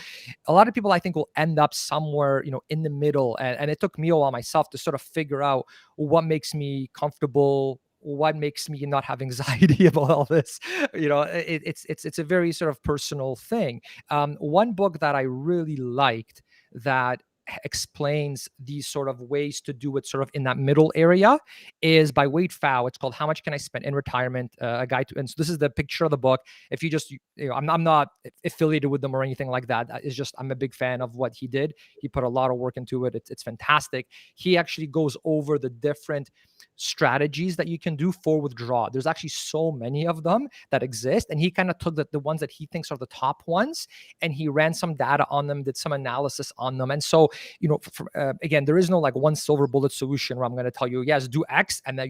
a lot of people, I think, will end up somewhere in the middle, and it took me a while myself to sort of figure out what makes me comfortable, what makes me not have anxiety about all this. It's a very sort of personal thing. One book that I really liked that explains these sort of ways to do it sort of in that middle area is by Wade Pfau. It's called How Much Can I Spend in Retirement? A Guide to, and so this is the picture of the book. If you just, I'm not affiliated with them or anything like that. It's just, I'm a big fan of what he did. He put a lot of work into it. It's fantastic. He actually goes over the different strategies that you can do for withdrawal. There's actually so many of them that exist. And he kind of took the ones that he thinks are the top ones, and he ran some data on them, did some analysis on them. And so again, there is no like one silver bullet solution where I'm going to tell you, yes, do X and that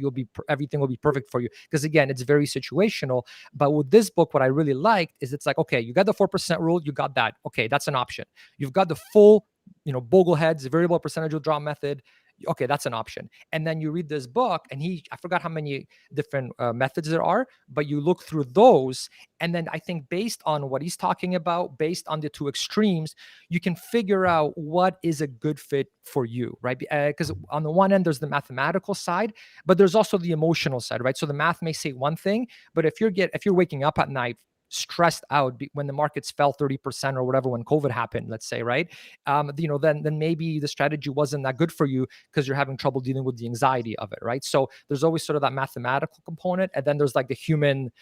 everything will be perfect for you. Because again, it's very situational. But with this book, what I really liked is it's like, okay, you got the 4% rule, you got that. Okay, that's an option. You've got the full, Bogleheads, variable percentage withdrawal method. Okay, that's an option. And then you read this book, and I forgot how many different methods there are, but you look through those, and then I think based on what he's talking about, based on the two extremes, you can figure out what is a good fit for you, right? Because on the one end, there's the mathematical side, but there's also the emotional side, right? So the math may say one thing, but if you're waking up at night stressed out when the markets fell 30% or whatever when COVID happened, let's say, right? Then maybe the strategy wasn't that good for you because you're having trouble dealing with the anxiety of it, right? So there's always sort of that mathematical component, and then there's like the human,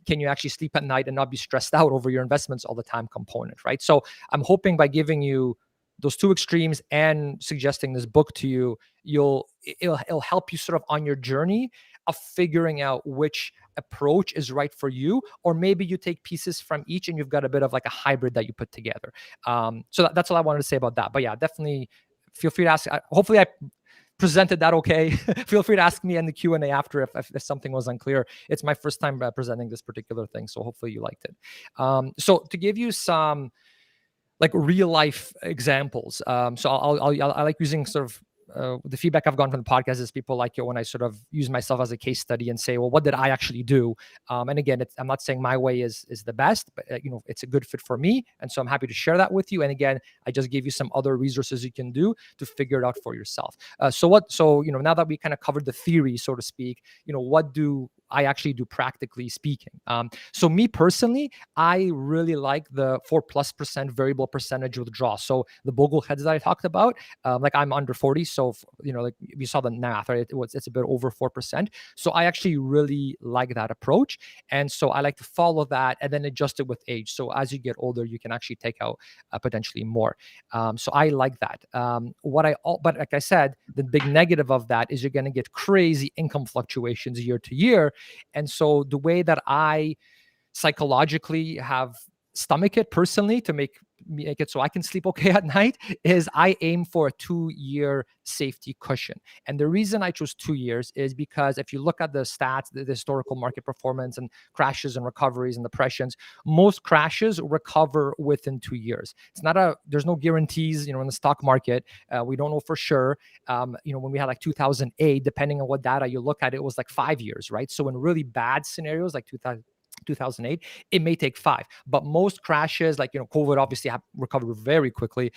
can you actually sleep at night and not be stressed out over your investments all the time component, right? So I'm hoping by giving you those two extremes and suggesting this book to you, it'll help you sort of on your journey of figuring out which approach is right for you, or maybe you take pieces from each and you've got a bit of like a hybrid that you put together. So that's all I wanted to say about that. But yeah, definitely feel free to ask. Hopefully I presented that okay. Feel free to ask me in the Q&A after if something was unclear. It's my first time presenting this particular thing, so hopefully you liked it. So to give you some like real life examples, so I like using sort of the feedback I've gotten from the podcast is people like it when I sort of use myself as a case study and say, well, what did I actually do? And again, I'm not saying my way is the best, but it's a good fit for me. And so I'm happy to share that with you. And again, I just gave you some other resources you can do to figure it out for yourself. So now that we kind of covered the theory, so to speak, what do I actually do practically speaking? So me personally, I really like the 4+% variable percentage withdrawal. So the Bogleheads that I talked about, like I'm under 40. So, like we saw the math, right? It's a bit over 4%. So I actually really like that approach. And so I like to follow that and then adjust it with age. So as you get older, you can actually take out potentially more. So I like that. But like I said, the big negative of that is you're going to get crazy income fluctuations year to year. And so the way that I psychologically have stomach it personally to make it so I can sleep okay at night is I aim for a 2-year safety cushion. And the reason I chose 2 years is because if you look at the stats, the historical market performance and crashes and recoveries and depressions, most crashes recover within 2 years. There's no guarantees, in the stock market. We don't know for sure. When we had like 2008, depending on what data you look at, it was like 5 years, right? So in really bad scenarios like 2008, it may take 5, but most crashes like COVID obviously have recovered very quickly,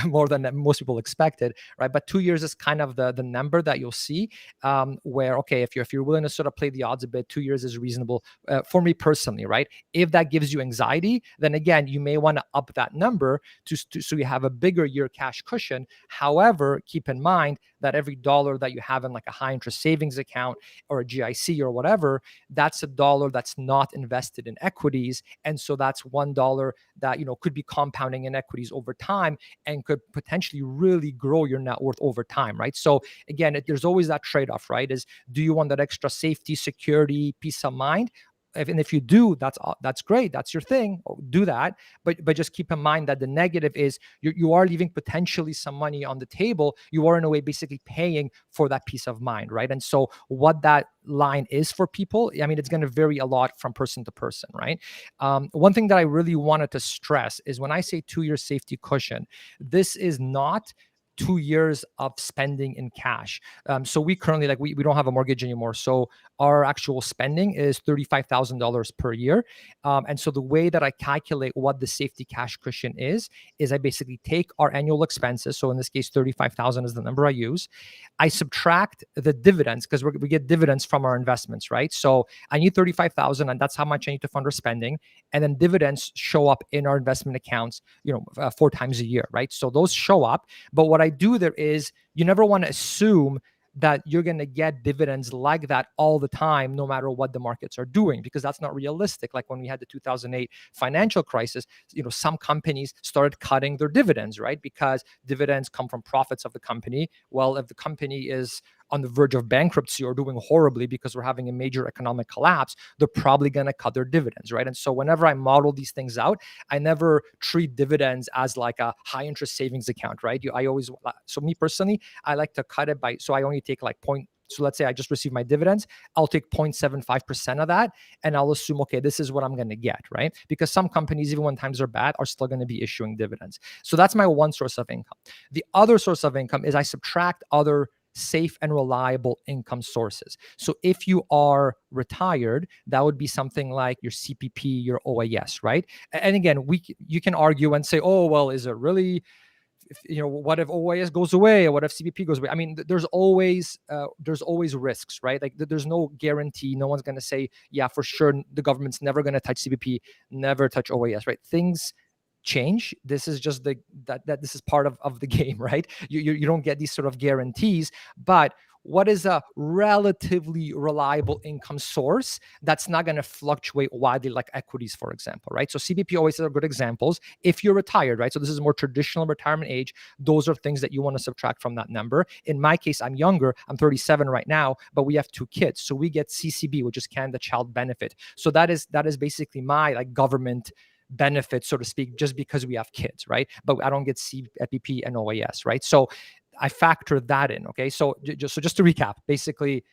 more than most people expected, right? But 2 years is kind of the number that you'll see, where okay, if you're willing to sort of play the odds a bit, 2 years is reasonable for me personally, right? If that gives you anxiety, then again you may want to up that number so you have a bigger year cash cushion. However, keep in mind that every dollar that you have in like a high interest savings account or a GIC or whatever, that's a dollar that's not invested in equities. And so that's $1 that, could be compounding in equities over time and could potentially really grow your net worth over time, right? So again, there's always that trade-off, right? Is do you want that extra safety, security, peace of mind? If you do, that's great. That's your thing. Do that. But just keep in mind that the negative is you are leaving potentially some money on the table. You are in a way basically paying for that peace of mind, right? And so what that line is for people, it's going to vary a lot from person to person, right? One thing that I really wanted to stress is when I say 2-year safety cushion, this is not 2 years of spending in cash. So we currently, we don't have a mortgage anymore. So our actual spending is $35,000 per year. And so the way that I calculate what the safety cash cushion is I basically take our annual expenses. So in this case, 35,000 is the number I use. I subtract the dividends because we get dividends from our investments, right? So I need 35,000 and that's how much I need to fund our spending. And then dividends show up in our investment accounts, 4 times a year, right? So those show up. But what I do there is you never want to assume that you're going to get dividends like that all the time, no matter what the markets are doing, because that's not realistic. Like when we had the 2008 financial crisis, some companies started cutting their dividends, right? Because dividends come from profits of the company. Well, if the company is on the verge of bankruptcy or doing horribly because we're having a major economic collapse, they're probably going to cut their dividends, right? And so whenever I model these things out, I never treat dividends as like a high interest savings account, right? So me personally, I like to cut it by, so I only take like point. So let's say I just received my dividends, I'll take 0.75% of that, and I'll assume, okay, this is what I'm going to get, right? Because some companies, even when times are bad, are still going to be issuing dividends. So that's my one source of income. The other source of income is I subtract other safe and reliable income sources. So if you are retired, that would be something like your CPP, your OAS, right? And again, you can argue and say, oh, well, is it really, what if OAS goes away, or what if CPP goes away? I mean, there's always risks, right? Like there's no guarantee. No one's going to say, yeah, for sure, the government's never going to touch CPP, never touch OAS, right? Things change. This is just that this is part of the game, right? You don't get these sort of guarantees, but what is a relatively reliable income source that's not going to fluctuate widely, like equities, for example, right? So CPP always are good examples. If you're retired, right? So this is more traditional retirement age. Those are things that you want to subtract from that number. In my case, I'm younger. I'm 37 right now, but we have 2 kids. So we get CCB, which is Canada Child Benefit. So that is basically my like government benefit, so to speak, just because we have kids, right? But I don't get CPP and OAS, right? So I factor that in, okay? So just to recap, basically,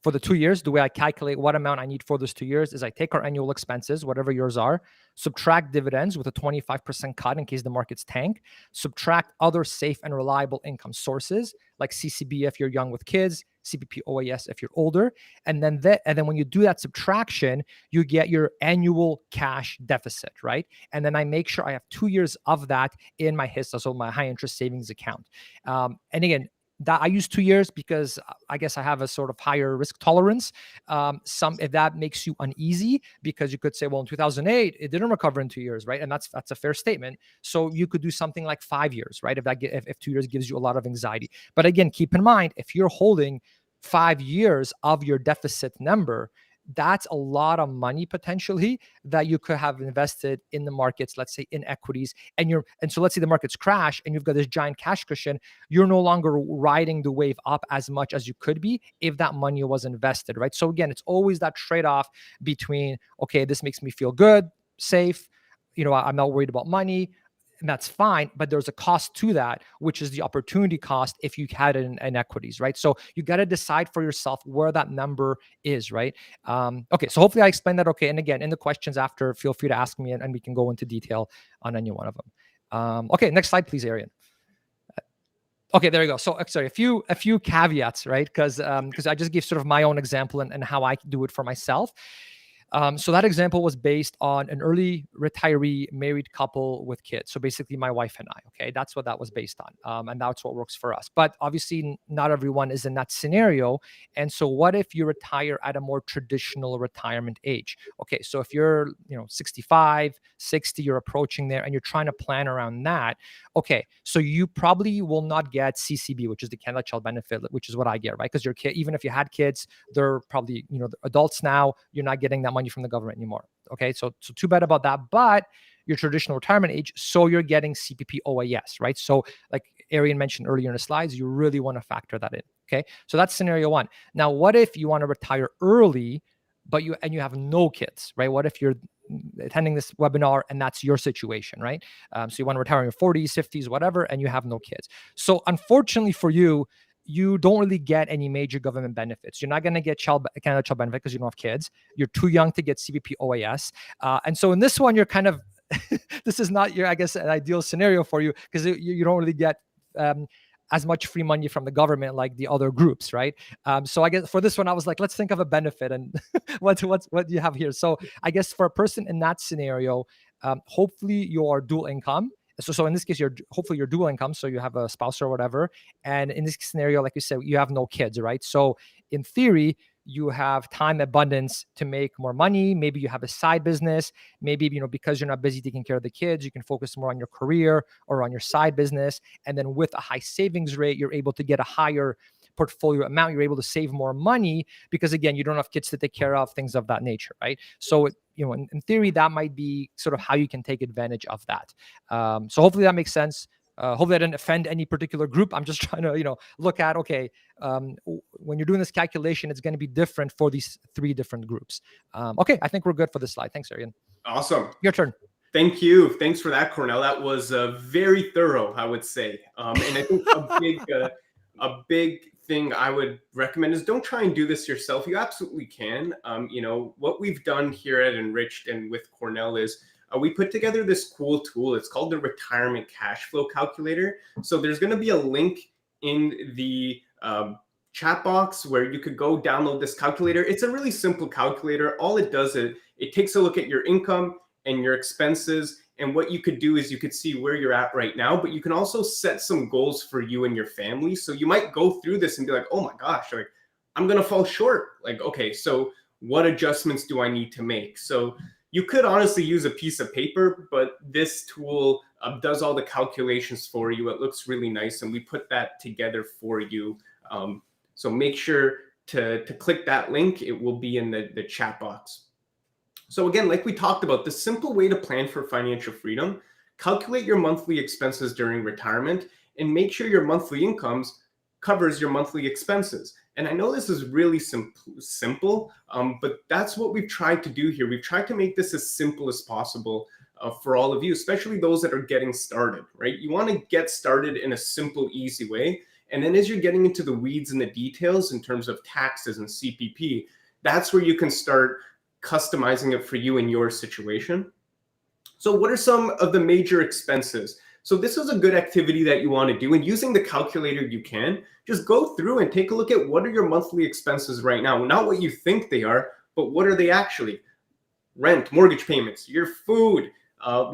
for the 2 years, the way I calculate what amount I need for those 2 years is I take our annual expenses, whatever yours are, subtract dividends with a 25% cut in case the markets tank, subtract other safe and reliable income sources like CCB if you're young with kids, CPP OAS if you're older, and then when you do that subtraction, you get your annual cash deficit, right? And then I make sure I have 2 years of that in my HISA, so my high interest savings account. And again, that I use 2 years because I guess I have a sort of higher risk tolerance. If that makes you uneasy, because you could say, well, in 2008, it didn't recover in 2 years, right? And that's a fair statement. So you could do something like 5 years, right? If 2 years gives you a lot of anxiety. But again, keep in mind, if you're holding 5 years of your deficit number, that's a lot of money potentially that you could have invested in the markets, let's say in equities, and so let's say the markets crash and you've got this giant cash cushion, you're no longer riding the wave up as much as you could be if that money was invested, right? So again, it's always that trade-off between, okay, this makes me feel good, safe, I'm not worried about money, and that's fine, but there's a cost to that, which is the opportunity cost if you had it in equities, right? So you got to decide for yourself where that number is, right? Okay, so hopefully I explained that okay. And again, in the questions after, feel free to ask me and we can go into detail on any one of them. Okay, next slide, please, Arian. Okay, there you go. So sorry, a few caveats, right? Because I just gave sort of my own example and how I do it for myself. So that example was based on an early retiree married couple with kids. So basically my wife and I, okay, that's what that was based on. And that's what works for us. But obviously not everyone is in that scenario. And so what if you retire at a more traditional retirement age? Okay, so if you're, 65, 60, you're approaching there and you're trying to plan around that. Okay, so you probably will not get CCB, which is the Canada Child Benefit, which is what I get, right? Because your kid, even if you had kids, they're probably, adults now, you're not getting that money from the government anymore. Okay, so too bad about that. But your traditional retirement age, so you're getting CPP OAS, right? So like Arian mentioned earlier in the slides, you really want to factor that in. Okay, so that's scenario one. Now, what if you want to retire early, but you have no kids, right? What if you're attending this webinar and that's your situation, right? So you want to retire in your 40s, 50s, whatever, and you have no kids. So unfortunately for you, you don't really get any major government benefits. You're not going to get Canada Child Benefit because you don't have kids. You're too young to get CPP OAS. And so in this one, you're kind of, this is not your, I guess, an ideal scenario for you because you don't really get as much free money from the government like the other groups, right? So I guess for this one, I was like, let's think of a benefit and what do you have here? So I guess for a person in that scenario, hopefully you are dual income. So in this case, hopefully you're dual income, so you have a spouse or whatever. And in this scenario, like you said, you have no kids, right? So in theory, you have time abundance to make more money. Maybe you have a side business. Maybe, because you're not busy taking care of the kids, you can focus more on your career or on your side business. And then with a high savings rate, you're able to get a higher portfolio amount. You're able to save more money because, again, you don't have kids to take care of, things of that nature, right? So, in theory, that might be sort of how you can take advantage of that. So hopefully that makes sense. Hopefully I didn't offend any particular group. I'm just trying to, look at, okay, when you're doing this calculation, it's going to be different for these 3 different groups. Okay, I think we're good for this slide. Thanks, Arian. Awesome. Your turn. Thank you. Thanks for that, Kornel. That was very thorough, I would say. And I think a big thing I would recommend is don't try and do this yourself. You absolutely can. What we've done here at Enriched and with Kornel is we put together this cool tool. It's called the Retirement Cash Flow Calculator. So there's going to be a link in the chat box where you could go download this calculator. It's a really simple calculator. All it does is it takes a look at your income and your expenses. And what you could do is you could see where you're at right now, but you can also set some goals for you and your family. So you might go through this and be like, oh my gosh, like I'm going to fall short. Like, okay, so what adjustments do I need to make? So you could honestly use a piece of paper, but this tool does all the calculations for you. It looks really nice, and we put that together for you. So make sure to click that link. It will be in the chat box. So again, like we talked about, the simple way to plan for financial freedom: calculate your monthly expenses during retirement and make sure your monthly incomes covers your monthly expenses. And I know this is really simple, but that's what we've tried to do here. We've tried to make this as simple as possible for all of you, especially those that are getting started, right? You want to get started in a simple, easy way. And then as you're getting into the weeds and the details in terms of taxes and CPP, that's where you can start customizing it for you in your situation. So what are some of the major expenses? So this is a good activity that you want to do, and using the calculator you can just go through and take a look at what are your monthly expenses right now. Not what you think they are, but what are they actually? Rent, mortgage payments, your food,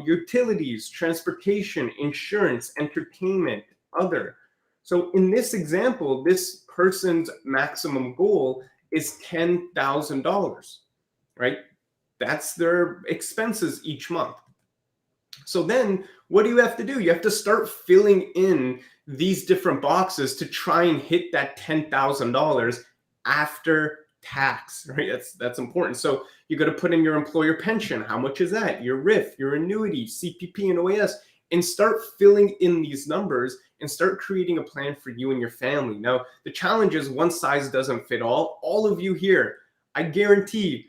utilities, transportation, insurance, entertainment, other. So in this example, this person's maximum goal is $10,000, right? That's their expenses each month. So then what do you have to do? You have to start filling in these different boxes to try and hit that $10,000 after tax, right? That's important. So you got to put in your employer pension. How much is that? Your RRIF, your annuity, CPP, and OAS, and start filling in these numbers and start creating a plan for you and your family. Now, the challenge is one size doesn't fit all. All of you here, I guarantee,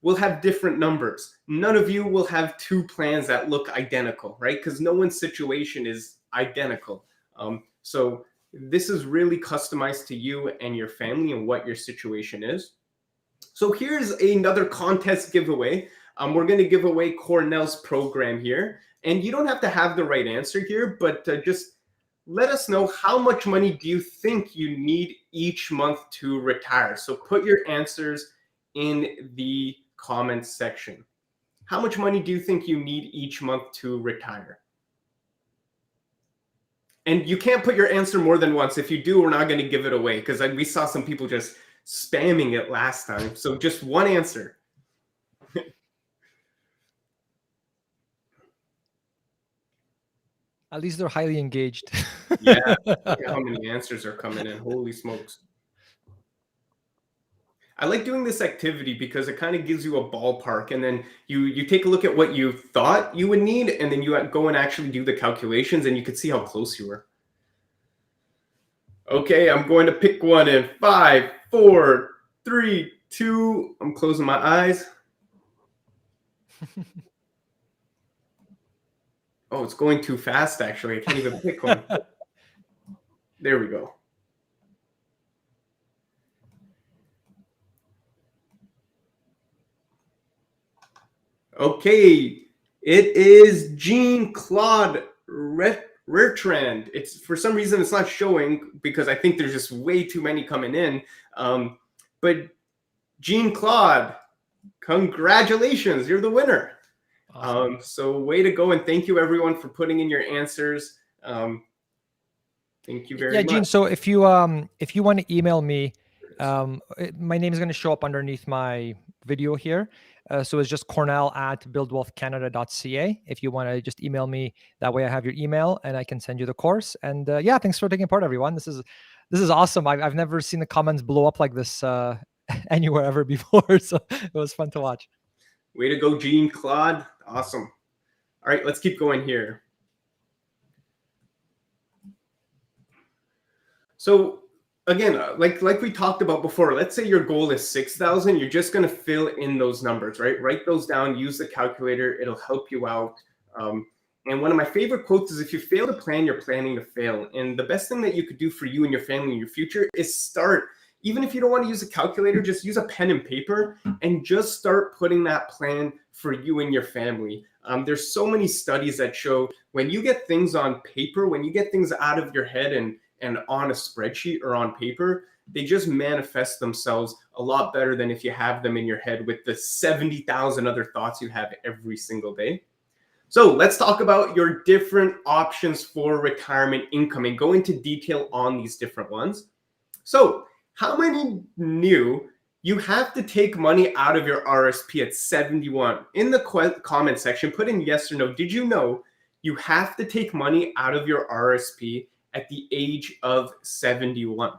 will have different numbers. None of you will have 2 plans that look identical, right? Because no one's situation is identical. So this is really customized to you and your family and what your situation is. So here's another contest giveaway. We're going to give away Kornel's program here. And you don't have to have the right answer here, but just let us know how much money do you think you need each month to retire. So put your answers in the comments section. How much money do you think you need each month to retire? And you can't put your answer more than once. If you do, we're not going to give it away, because we saw some people just spamming it last time. So just one answer. At least they're highly engaged. Yeah, look at how many answers are coming in. Holy smokes. I like doing this activity because it kind of gives you a ballpark, and then you take a look at what you thought you would need, and then you go and actually do the calculations, and you can see how close you were. Okay, I'm going to pick one in 5, 4, 3, 2. I'm closing my eyes. Oh, it's going too fast, actually. I can't even pick one. There we go. Okay, it is Jean-Claude Bertrand. It's for some reason it's not showing because I think there's just way too many coming in. But Jean-Claude, congratulations, you're the winner. Awesome. So way to go, and thank you everyone for putting in your answers. Thank you very much. Gene, so if you want to email me, my name is going to show up underneath my video here. So it's just kornel@buildwealthcanada.ca. If you want to just email me, that way I have your email and I can send you the course. And yeah, thanks for taking part, everyone. This is awesome. I've never seen the comments blow up like this anywhere ever before. So it was fun to watch. Way to go, Jean-Claude. Awesome. All right, let's keep going here. So again, like we talked about before, let's say your goal is 6,000. You're just going to fill in those numbers, right? Write those down. Use the calculator. It'll help you out. And one of my favorite quotes is, if you fail to plan, you're planning to fail. And the best thing that you could do for you and your family in your future is start. Even if you don't want to use a calculator, just use a pen and paper and just start putting that plan for you and your family. There's so many studies that show when you get things on paper, when you get things out of your head and on a spreadsheet or on paper, they just manifest themselves a lot better than if you have them in your head with the 70,000 other thoughts you have every single day. So let's talk about your different options for retirement income and go into detail on these different ones. So how many knew you have to take money out of your RSP at 71? In the comment section, put in yes or no. Did you know you have to take money out of your RSP at the age of 71?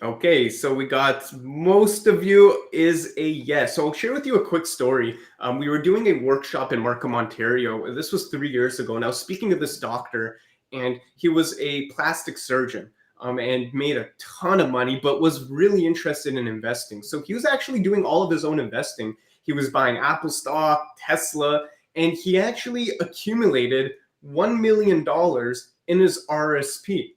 Okay, so we got most of you is a yes. So I'll share with you a quick story. We were doing a workshop in Markham, Ontario. This was 3 years ago, and I was speaking to this doctor, and he was a plastic surgeon and made a ton of money, but was really interested in investing. So he was actually doing all of his own investing. He was buying Apple stock, Tesla, and he actually accumulated $1 million in his RSP.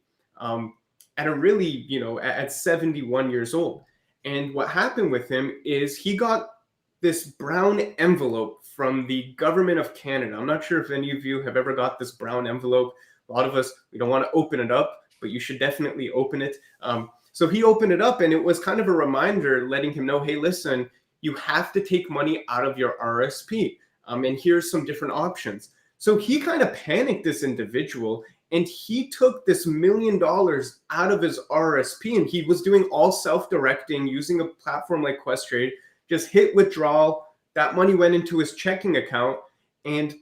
At a really, at 71 years old. And what happened with him is he got this brown envelope from the government of Canada. I'm not sure if any of you have ever got this brown envelope. A lot of us, we don't want to open it up, but you should definitely open it. So he opened it up, and it was kind of a reminder letting him know, hey, listen, you have to take money out of your RSP. And here's some different options. So he kind of panicked, this individual, and he took this $1 million out of his RSP, and he was doing all self-directing using a platform like Questrade, just hit withdrawal. That money went into his checking account. And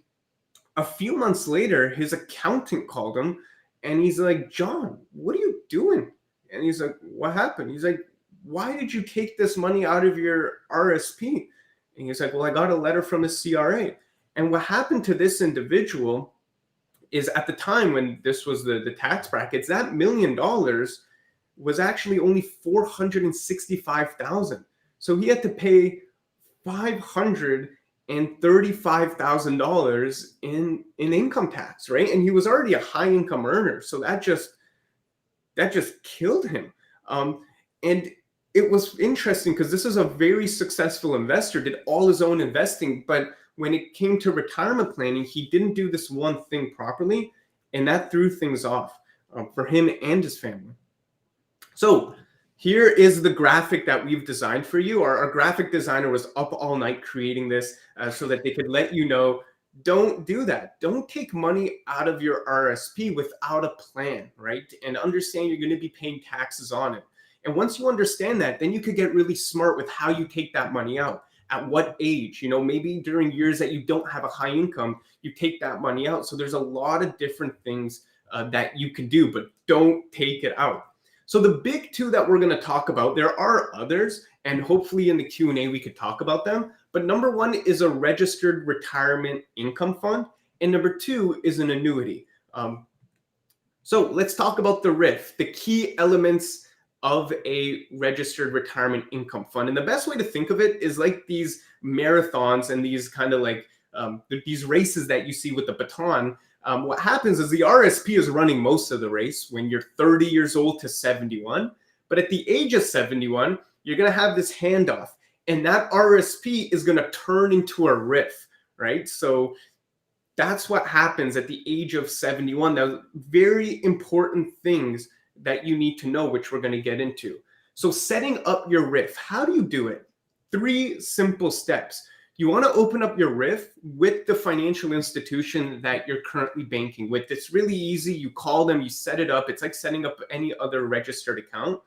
a few months later, his accountant called him and he's like, John, what are you doing? And he's like, what happened? He's like, why did you take this money out of your RSP? And he's like, well, I got a letter from the CRA. And what happened to this individual is, at the time when this was the tax brackets, that $1 million was actually only $465,000. So he had to pay $535,000 in income tax, right? And he was already a high income earner, so that just killed him. And it was interesting because this is a very successful investor, did all his own investing, but when it came to retirement planning, he didn't do this one thing properly, and that threw things off for him and his family. So here is the graphic that we've designed for you. Our graphic designer was up all night creating this so that they could let you know, don't do that. Don't take money out of your RSP without a plan, right? And understand you're going to be paying taxes on it. And once you understand that, then you could get really smart with how you take that money out. At what age, maybe during years that you don't have a high income, you take that money out. So there's a lot of different things that you can do, but don't take it out. So the big two that we're going to talk about, there are others, and hopefully in the Q&A we could talk about them. But number one is a registered retirement income fund, and number two is an annuity. So let's talk about the RRIF, the key elements of a registered retirement income fund. And the best way to think of it is like these marathons and these kind of like these races that you see with the baton. What happens is the RSP is running most of the race when you're 30 years old to 71. But at the age of 71, you're going to have this handoff. And that RSP is going to turn into a RRIF, right? So that's what happens at the age of 71. Those very important things that you need to know, which we're going to get into. So setting up your RRIF, how do you do it? 3 simple steps. You want to open up your RRIF with the financial institution that you're currently banking with. It's really easy. You call them, you set it up. It's like setting up any other registered account,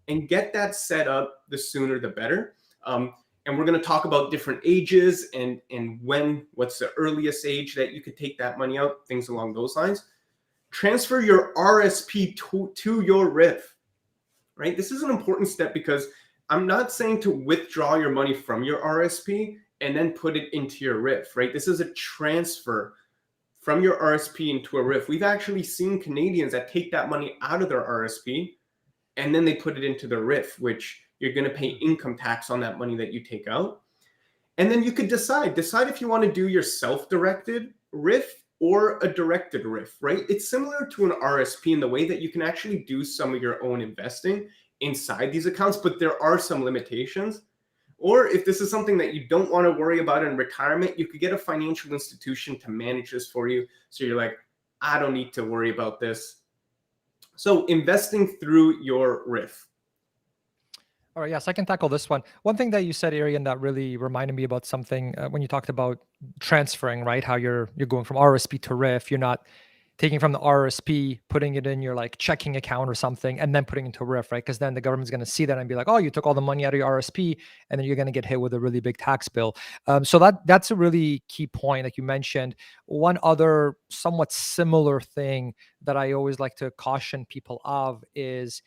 and get that set up the sooner the better. And we're going to talk about different ages and what's the earliest age that you could take that money out, things along those lines. Transfer your RSP to your RRIF, right? This is an important step because I'm not saying to withdraw your money from your RSP and then put it into your RRIF, right? This is a transfer from your RSP into a RRIF. We've actually seen Canadians that take that money out of their RSP and then they put it into the RRIF, which you're going to pay income tax on that money that you take out. And then you could decide if you want to do your self-directed RRIF or a directed RRIF, right? It's similar to an RSP in the way that you can actually do some of your own investing inside these accounts, but there are some limitations. Or if this is something that you don't want to worry about in retirement, you could get a financial institution to manage this for you. So you're like, I don't need to worry about this. So investing through your RRIF. All right, yes, I can tackle this one. One thing that you said, Arian, that really reminded me about something when you talked about transferring, right? How you're going from RSP to RRIF. You're not taking from the RSP, putting it in your like checking account or something, and then putting it into RRIF, right? Because then the government's going to see that and be like, oh, you took all the money out of your RSP, and then you're going to get hit with a really big tax bill. So that's a really key point, like you mentioned. One other somewhat similar thing that I always like to caution people of is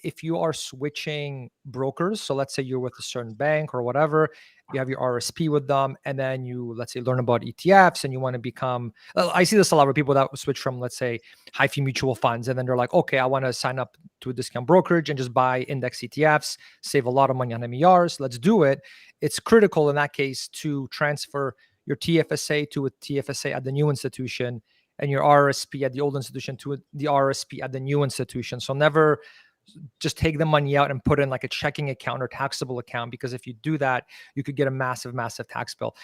if you are switching brokers, so let's say you're with a certain bank or whatever, you have your RSP with them, and then you, let's say, learn about ETFs and you want to become, I see this a lot with people that switch from, let's say, high fee mutual funds, and then they're like, okay, I want to sign up to a discount brokerage and just buy index ETFs, save a lot of money on MERs, let's do it. It's critical in that case to transfer your TFSA to a TFSA at the new institution and your RRSP at the old institution to the RRSP at the new institution. So never just take the money out and put in like a checking account or taxable account, because if you do that, you could get a massive tax bill.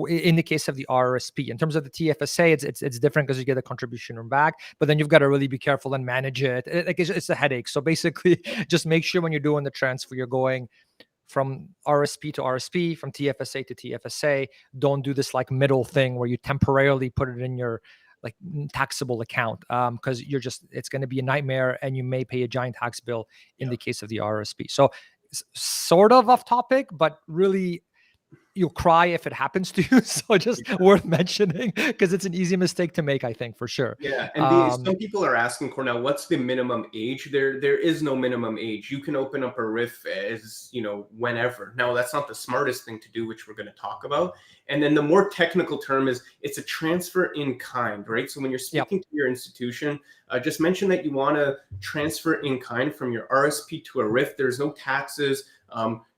In the case of the RRSP, in terms of the TFSA, it's different because you get a contribution from back, but then you've got to really be careful and manage it. It's a headache. So basically, just make sure when you're doing the transfer, you're going from RSP to RSP, from TFSA to TFSA. Don't do this like middle thing where you temporarily put it in your like taxable account, because it's going to be a nightmare and you may pay a giant tax bill in the case of the RRSP. So sort of off topic, but really you'll cry if it happens to you. So just worth mentioning, because it's an easy mistake to make, I think, for sure. Yeah, and some people are asking, Kornel, what's the minimum age? There is no minimum age. You can open up a RRIF as, whenever. Now, that's not the smartest thing to do, which we're going to talk about. And then the more technical term is it's a transfer in kind, right? So when you're speaking to your institution, just mention that you want to transfer in kind from your RSP to a RRIF. There's no taxes.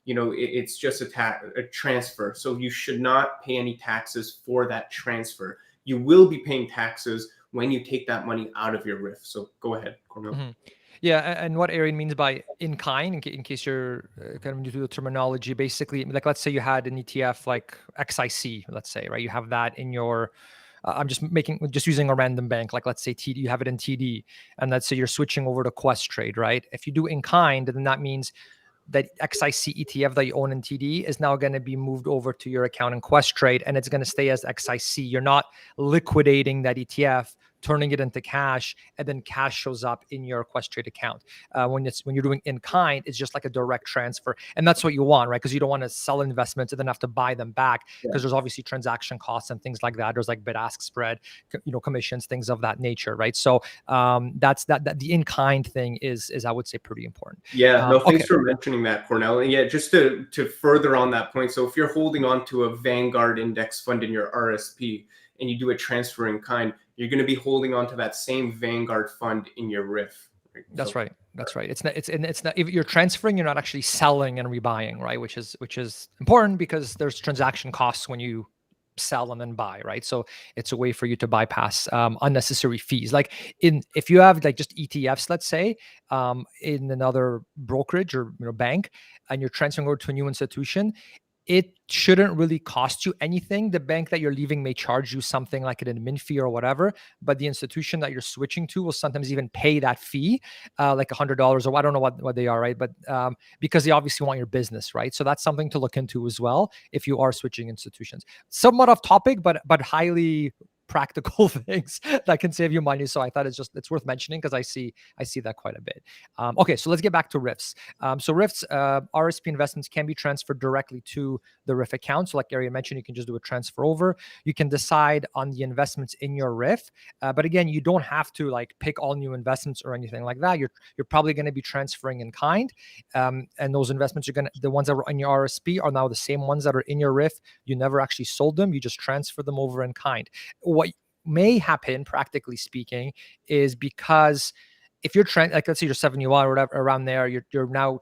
It's just a transfer. So you should not pay any taxes for that transfer. You will be paying taxes when you take that money out of your RRIF. So go ahead, Kornel. Mm-hmm. Yeah, and what Arian means by in kind, in case you're kind of new to the terminology, basically, like let's say you had an ETF like XIC, let's say, right? You have that in your, I'm just using a random bank, like let's say TD, you have it in TD, and let's say you're switching over to Questrade, right? If you do in kind, then that means that XIC ETF that you own in TD is now going to be moved over to your account in Questrade, and it's going to stay as XIC. You're not liquidating that ETF, turning it into cash, and then cash shows up in your Questrade account. When you're doing in kind, it's just like a direct transfer, and that's what you want, right? Because you don't want to sell investments and then have to buy them back, because there's obviously transaction costs and things like that. There's like bid-ask spread, commissions, things of that nature, right? So that's the in kind thing is I would say pretty important. Yeah, no, thanks for mentioning that, Kornel. And yeah, just to further on that point, so if you're holding on to a Vanguard index fund in your RSP and you do a transfer in kind, you're going to be holding on to that same Vanguard fund in your RRIF. Right? That's right. It's not if you're transferring, you're not actually selling and rebuying, right? Which is important because there's transaction costs when you sell and then buy, right? So it's a way for you to bypass unnecessary fees. Like if you have like just ETFs, let's say, in another brokerage or bank, and you're transferring over to a new institution, it shouldn't really cost you anything. The bank that you're leaving may charge you something like an admin fee or whatever, but the institution that you're switching to will sometimes even pay that fee, like $100 or I don't know what they are, right? But because they obviously want your business, right? So that's something to look into as well if you are switching institutions. Somewhat off topic, but highly practical things that can save you money. So I thought it's worth mentioning because I see that quite a bit. Okay, so let's get back to RRIFs. So RRIFs, RRSP investments can be transferred directly to the RRIF account. So like Arian mentioned, you can just do a transfer over. You can decide on the investments in your RRIF, but again, you don't have to like pick all new investments or anything like that. You're probably going to be transferring in kind, and those investments the ones that were in your RRSP are now the same ones that are in your RRIF. You never actually sold them. You just transfer them over in kind. What may happen, practically speaking, is because if you're like let's say you're 71 or whatever around there, you're now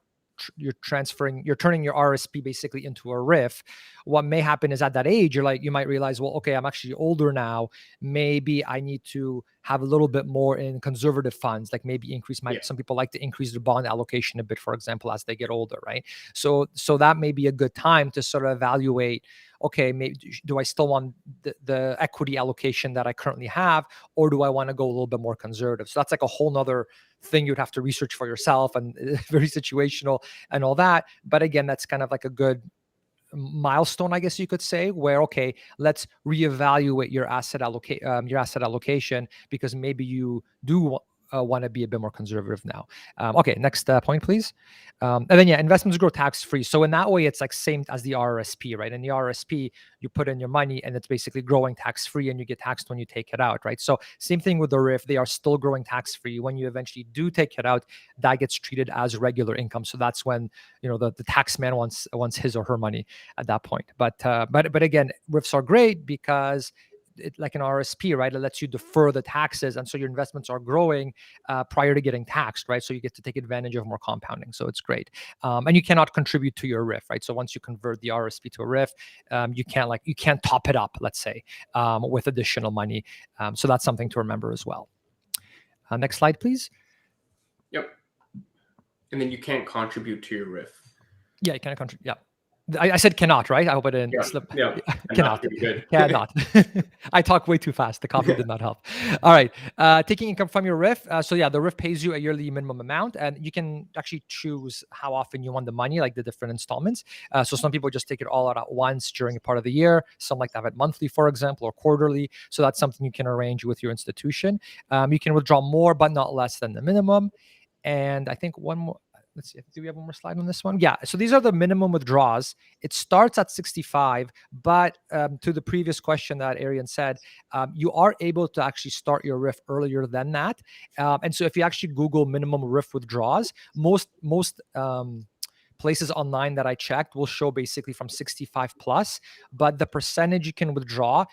you're turning your RRSP basically into a RRIF. What may happen is at that age, you might realize, well, okay, I'm actually older now. Maybe I need to have a little bit more in conservative funds, like maybe some people like to increase their bond allocation a bit, for example, as they get older, right? So that may be a good time to sort of evaluate, okay, maybe do I still want the equity allocation that I currently have, or do I want to go a little bit more conservative? So that's like a whole nother thing you'd have to research for yourself, and very situational and all that. But again, that's kind of like a good milestone, I guess you could say, where, okay, let's reevaluate your asset allocation, because maybe you do want to be a bit more conservative now. Okay, next point, please. And then investments grow tax-free. So in that way, it's like same as the RRSP, right? In the RRSP, you put in your money and it's basically growing tax-free, and you get taxed when you take it out, right? So same thing with the RRIF. They are still growing tax-free. When you eventually do take it out, that gets treated as regular income. So that's when the tax man wants his or her money at that point. But again, RRIFs are great because like an RRSP, right? It lets you defer the taxes, and so your investments are growing prior to getting taxed, right? So you get to take advantage of more compounding. So it's great, and you cannot contribute to your RRIF, right? So once you convert the RRSP to a RRIF, you can't top it up, let's say, with additional money. So that's something to remember as well. Next slide, please. Yep. And then you can't contribute to your RRIF. Yeah, you can't contribute. Yeah. I said cannot, right? I hope I didn't slip. Yeah, cannot. Good. Cannot. I talk way too fast. The coffee did not help. All right. Taking income from your RRIF. The RRIF pays you a yearly minimum amount, and you can actually choose how often you want the money, like the different installments. So some people just take it all out at once during a part of the year. Some like to have it monthly, for example, or quarterly. So that's something you can arrange with your institution. You can withdraw more, but not less than the minimum. And I think one more. Let's see. Do we have one more slide on this one? Yeah. So these are the minimum withdrawals. It starts at 65, but to the previous question that Arian said, you are able to actually start your RRIF earlier than that. And so if you actually Google minimum RRIF withdrawals, most places online that I checked will show basically from 65 plus, but the percentage you can withdraw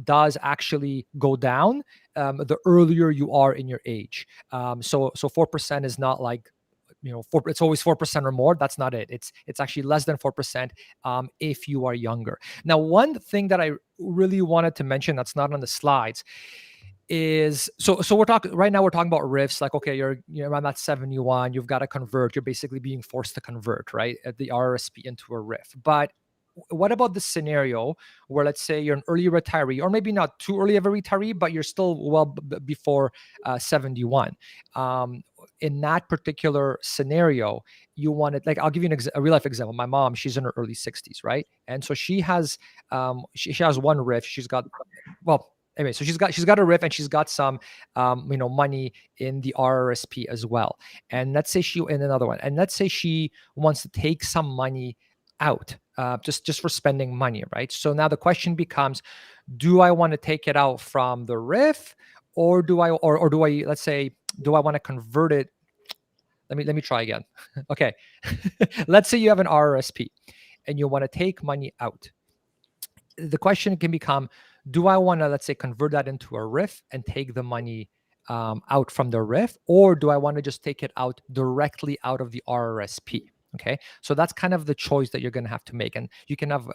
does actually go down the earlier you are in your age. So 4% is not like, it's always 4% or more. That's not it. It's actually less than 4% if you are younger. Now, one thing that I really wanted to mention that's not on the slides is so we're talking right now. We're talking about RRIFs. Like, okay, you're around that 71. You've got to convert. You're basically being forced to convert, right, at the RRSP into a RRIF. But what about the scenario where, let's say, you're an early retiree, or maybe not too early of a retiree, but you're still well before 71? In that particular scenario, you want it, like, I'll give you a real life example. My mom, she's in her early 60s, right? And so she has she has one RRIF. She's got, well, anyway, so she's got a RRIF, and she's got some money in the RRSP as well. And let's say in another one, and let's say she wants to take some money out just for spending money, right? So now the question becomes, do I want to take it out from the RRIF, or do I let's say, do I want to convert it? Let me try again. Okay. Let's say you have an RRSP and you want to take money out. The question can become, do I want to, let's say, convert that into a RRIF and take the money out from the RRIF, or do I want to just take it out directly out of the RRSP? Okay. So that's kind of the choice that you're going to have to make. And you can have,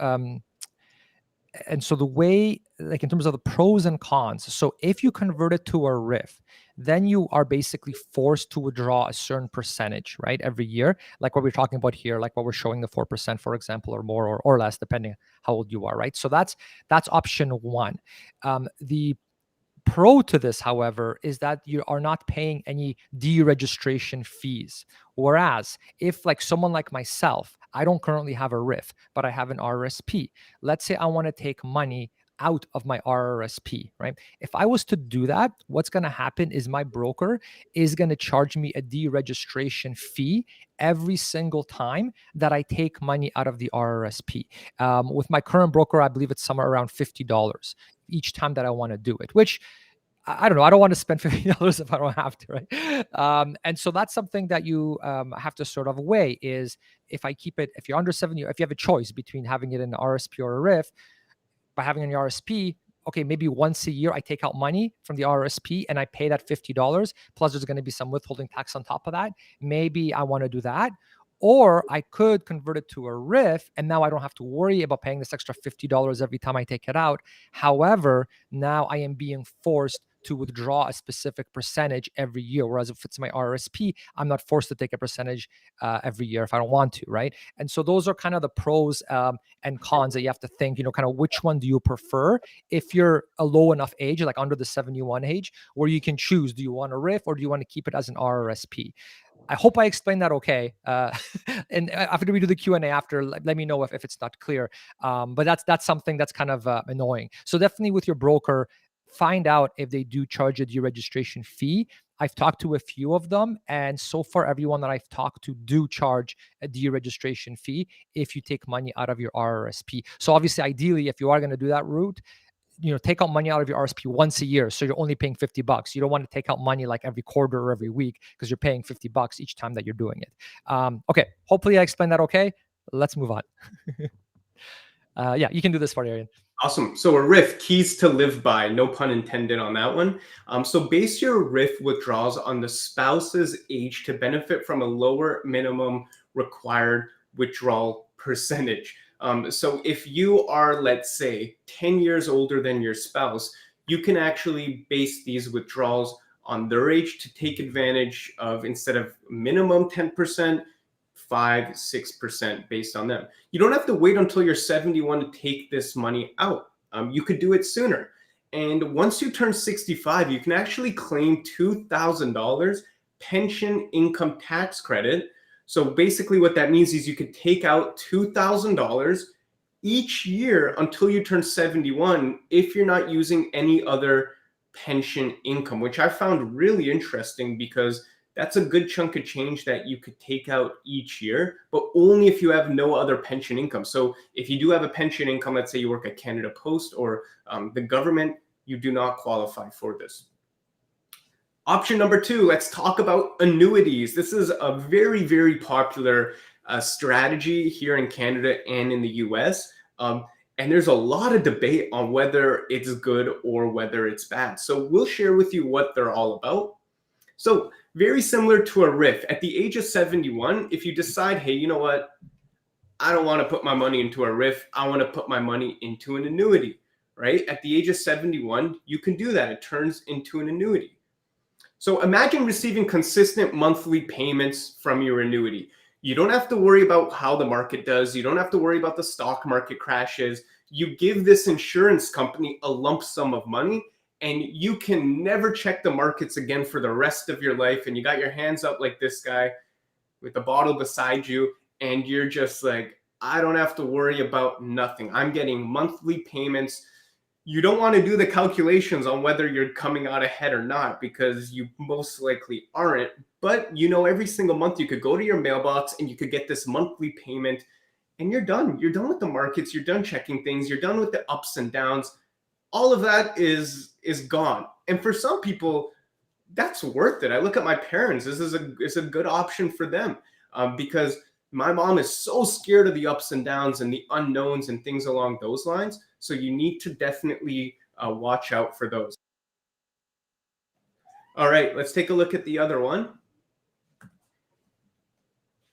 and so the way, like in terms of the pros and cons, so if you convert it to a RRIF, then you are basically forced to withdraw a certain percentage, right, every year, like what we're talking about here, like what we're showing, the 4%, for example, or more or less, depending how old you are, right? So that's option one. The pro to this, however, is that you are not paying any deregistration fees. Whereas if, like, someone like myself, I don't currently have a RRIF, but I have an RRSP. Let's say I want to take money out of my RRSP, right? If I was to do that, what's going to happen is my broker is going to charge me a deregistration fee every single time that I take money out of the RRSP. With my current broker, I believe it's somewhere around $50 each time that I want to do it, which I don't know. I don't want to spend $50 if I don't have to, right? And so that's something that you have to sort of weigh is if I keep it, if you're under 70, if you have a choice between having it in an RSP or a RIF, by having an RSP, okay, maybe once a year I take out money from the RSP and I pay that $50, plus there's going to be some withholding tax on top of that. Maybe I want to do that. Or I could convert it to a RIF, and now I don't have to worry about paying this extra $50 every time I take it out. However, now I am being forced to withdraw a specific percentage every year. Whereas if it's my RSP, I'm not forced to take a percentage every year if I don't want to, right? And so those are kind of the pros and cons that you have to think, kind of which one do you prefer if you're a low enough age, like under the 71 age, where you can choose, do you want a RIF or do you want to keep it as an RRSP? I hope I explained that okay. And after we do the Q&A after, let me know if it's not clear. But that's something that's kind of annoying. So definitely with your broker, find out if they do charge a deregistration fee. I've talked to a few of them, and so far everyone that I've talked to do charge a deregistration fee if you take money out of your RRSP. So obviously, ideally, if you are going to do that route, take out money out of your RSP once a year. So you're only paying $50. You don't want to take out money like every quarter or every week because you're paying $50 each time that you're doing it. Okay. Hopefully I explained that okay. Let's move on. Yeah, you can do this part, Arian. Awesome. So a RRIF, keys to live by, no pun intended on that one. So base your RRIF withdrawals on the spouse's age to benefit from a lower minimum required withdrawal percentage. So if you are, let's say, 10 years older than your spouse, you can actually base these withdrawals on their age to take advantage of, instead of minimum 10%, 5-6% based on them. You don't have to wait until you're 71 to take this money out. You could do it sooner. And once you turn 65, you can actually claim $2,000 pension income tax credit. So basically what that means is you could take out $2,000 each year until you turn 71 if you're not using any other pension income, which I found really interesting because that's a good chunk of change that you could take out each year, but only if you have no other pension income. So if you do have a pension income, let's say you work at Canada Post or the government, you do not qualify for this. Option number 2, let's talk about annuities. This is a very, very popular strategy here in Canada and in the US. And there's a lot of debate on whether it's good or whether it's bad. So we'll share with you what they're all about. So very similar to a RRIF, at the age of 71, if you decide, hey, you know what? I don't want to put my money into a RRIF. I want to put my money into an annuity, right? At the age of 71, you can do that. It turns into an annuity. So imagine receiving consistent monthly payments from your annuity. You don't have to worry about how the market does. You don't have to worry about the stock market crashes. You give this insurance company a lump sum of money, and you can never check the markets again for the rest of your life. And you got your hands up like this guy with a bottle beside you, and you're just like, I don't have to worry about nothing. I'm getting monthly payments. You don't want to do the calculations on whether you're coming out ahead or not, because you most likely aren't. But every single month you could go to your mailbox and you could get this monthly payment, and you're done. You're done with the markets. You're done checking things. You're done with the ups and downs. All of that is gone. And for some people, that's worth it. I look at my parents. This is a good option for them because my mom is so scared of the ups and downs and the unknowns and things along those lines. So you need to definitely watch out for those. All right, let's take a look at the other one.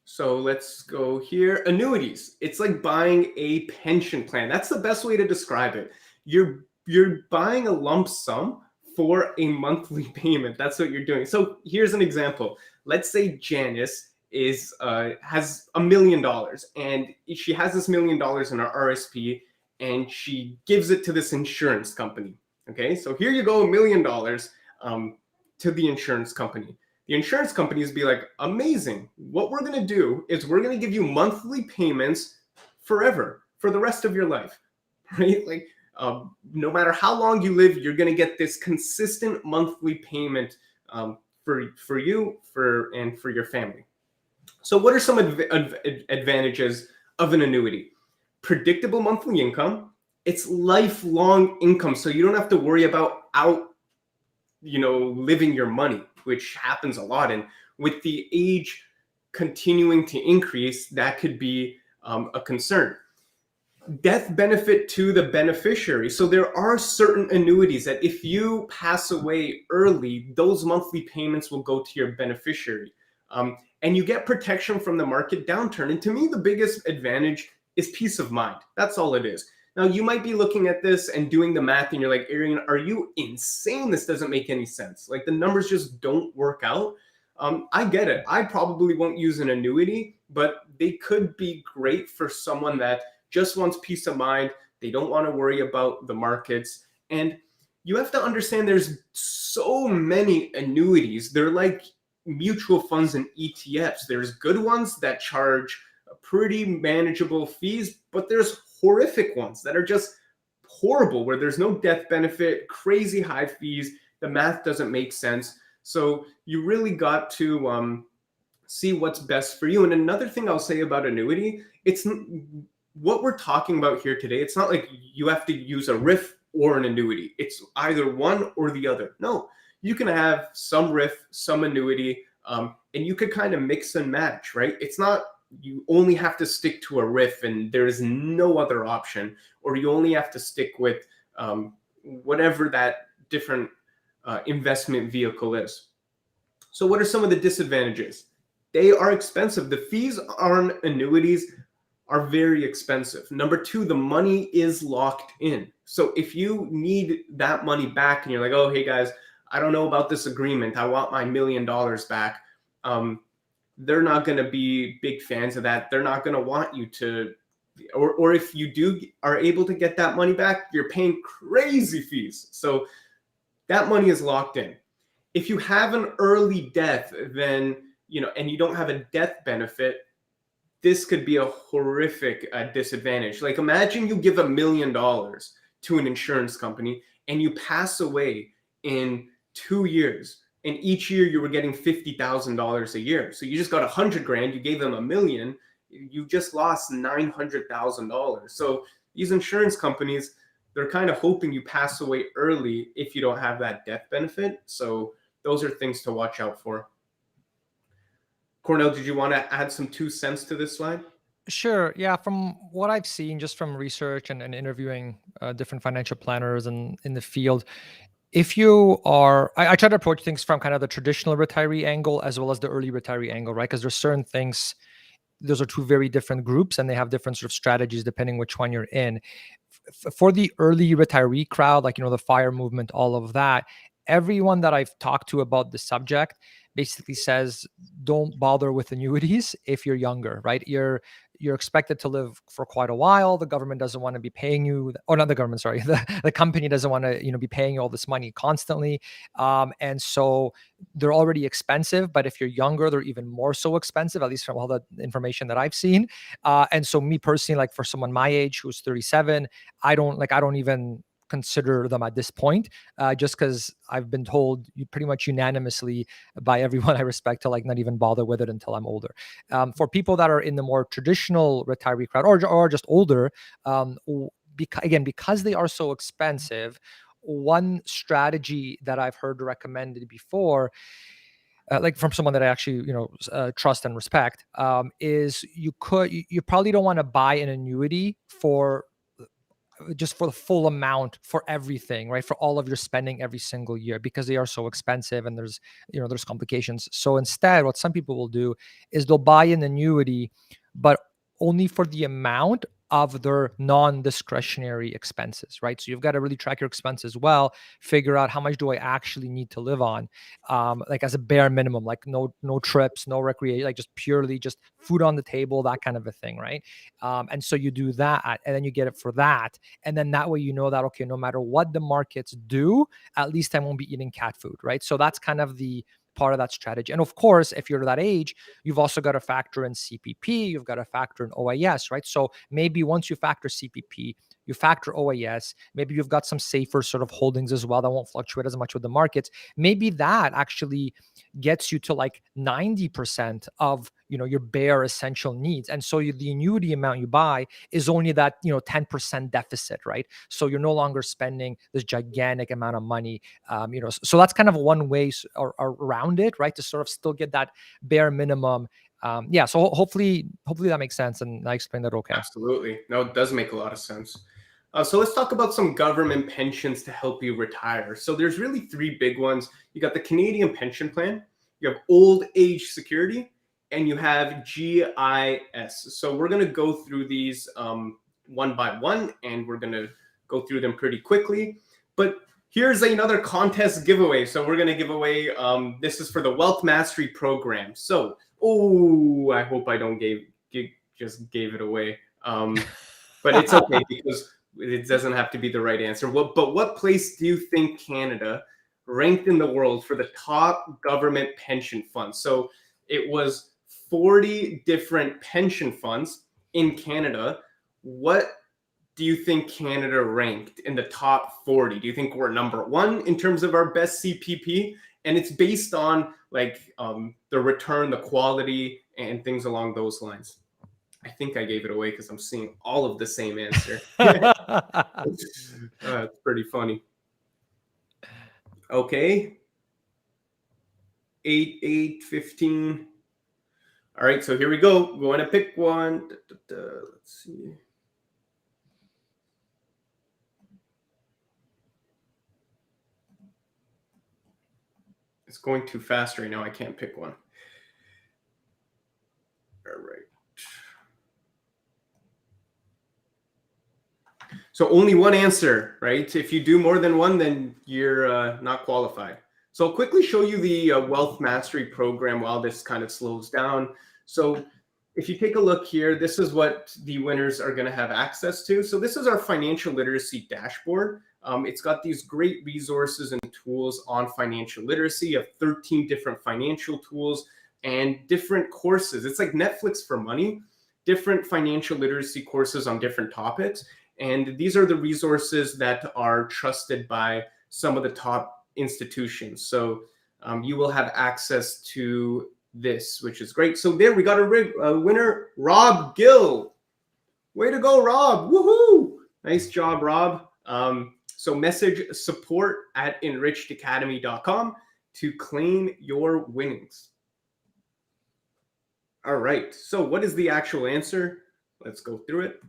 So let's go here. Annuities. It's like buying a pension plan. That's the best way to describe it. You're buying a lump sum for a monthly payment. That's what you're doing. So here's an example. Let's say Janice has $1 million, and she has this $1 million in her RSP, and she gives it to this insurance company. Okay, so here you go, $1 million to the insurance company. The insurance companies be like, amazing. What we're going to do is we're going to give you monthly payments forever, for the rest of your life, right? Like No matter how long you live, you're going to get this consistent monthly payment for you and for your family. So what are some advantages of an annuity? Predictable monthly income. It's lifelong income, so you don't have to worry about living your money, which happens a lot. And with the age continuing to increase, that could be a concern. Death benefit to the beneficiary. So there are certain annuities that if you pass away early, those monthly payments will go to your beneficiary. And you get protection from the market downturn. And to me, the biggest advantage is peace of mind. That's all it is. Now, you might be looking at this and doing the math and you're like, Arian, are you insane? This doesn't make any sense. Like, the numbers just don't work out. I get it. I probably won't use an annuity, but they could be great for someone that just wants peace of mind. They don't want to worry about the markets. And you have to understand there's so many annuities. They're like mutual funds and ETFs. There's good ones that charge pretty manageable fees, but there's horrific ones that are just horrible, where there's no death benefit, crazy high fees. The math doesn't make sense. So you really got to see what's best for you. And another thing I'll say about annuity, it's what we're talking about here today. It's not like you have to use a RRIF or an annuity. It's either one or the other. No, you can have some RRIF, some annuity, and you could kind of mix and match, right? It's not you only have to stick to a RRIF and there is no other option, or you only have to stick with whatever that different investment vehicle is. So what are some of the disadvantages? They are expensive. The fees on annuities are very expensive. Number two, the money is locked in. So if you need that money back and you're like, oh, hey guys, I don't know about this agreement, I want my $1 million back. They're not going to be big fans of that. They're not going to want you to, or if you are able to get that money back, you're paying crazy fees. So that money is locked in. If you have an early death, then, and you don't have a death benefit, this could be a horrific disadvantage. Like, imagine you give $1 million to an insurance company and you pass away in 2 years. And each year you were getting $50,000 a year. So you just got $100,000, you gave them $1 million, you just lost $900,000. So these insurance companies, they're kind of hoping you pass away early if you don't have that death benefit. So those are things to watch out for. Kornel, did you want to add some 2 cents to this slide? Sure. Yeah. From what I've seen, just from research and interviewing different financial planners and in the field, if you are, I try to approach things from kind of the traditional retiree angle as well as the early retiree angle, right? Because there's certain things, those are two very different groups and they have different sort of strategies depending which one you're in. For the early retiree crowd, like, the FIRE movement, all of that, everyone that I've talked to about the subject basically says, don't bother with annuities if you're younger, right? You're expected to live for quite a while. The government doesn't want to be paying you, or not the government, sorry, the company doesn't want to, be paying you all this money constantly. And so they're already expensive, but if you're younger, they're even more so expensive, at least from all the information that I've seen. And so me personally, like for someone my age who's 37, I don't even consider them at this point, just because I've been told pretty much unanimously by everyone I respect to not even bother with it until I'm older. For people that are in the more traditional retiree crowd or just older, because they are so expensive, one strategy that I've heard recommended before, like from someone that I actually, trust and respect, is you probably don't want to buy an annuity for the full amount for everything, right? For all of your spending every single year, because they are so expensive and there's complications. So instead, what some people will do is they'll buy an annuity, but only for the amount of their non-discretionary expenses, right? So you've got to really track your expenses well, figure out how much do I actually need to live on, like as a bare minimum, like no trips, no recreation, like just purely just food on the table, that kind of a thing, right? And so you do that, and then you get it for that, and then that way that, okay, no matter what the markets do, at least I won't be eating cat food, right? So that's kind of the part of that strategy. And of course, if you're that age, you've also got to factor in CPP, you've got to factor in OIS, right? So maybe once you factor CPP, you factor OAS, maybe you've got some safer sort of holdings as well that won't fluctuate as much with the markets. Maybe that actually gets you to like 90% of, your bare essential needs. And so the annuity amount you buy is only that, 10% deficit, right? So you're no longer spending this gigantic amount of money. So that's kind of one way around it, right? To sort of still get that bare minimum. So hopefully that makes sense, and I explained that okay. Absolutely. No, it does make a lot of sense. So let's talk about some government pensions to help you retire. So there's really three big ones. You got the Canadian Pension Plan, you have Old Age Security, and you have GIS. So we're going to go through these one by one, and we're going to go through them pretty quickly. But here's another contest giveaway. So we're going to give away, this is for the Wealth Mastery Program. So, I hope I don't just gave it away. But it's okay because it doesn't have to be the right answer. But what place do you think Canada ranked in the world for the top government pension funds? So it was 40 different pension funds in Canada. What do you think Canada ranked in the top 40? Do you think we're number one in terms of our best CPP? And it's based on like the return, the quality, and things along those lines. I think I gave it away because I'm seeing all of the same answer. It's pretty funny. Okay. 8, 8, 15. All right, so here we go. We want to pick one. Let's see. It's going too fast right now. I can't pick one. All right. So only one answer, right? If you do more than one, then you're not qualified. So I'll quickly show you the Wealth Mastery Program while this kind of slows down. So if you take a look here, this is what the winners are going to have access to. So this is our financial literacy dashboard. It's got these great resources and tools on financial literacy. You have 13 different financial tools and different courses. It's like Netflix for money, different financial literacy courses on different topics. And these are the resources that are trusted by some of the top institutions. So you will have access to this, which is great. So there we got a winner, Rob Gill. Way to go, Rob. Woohoo! Nice job, Rob. So message support@enrichedacademy.com to claim your winnings. All right. So what is the actual answer? Let's go through it.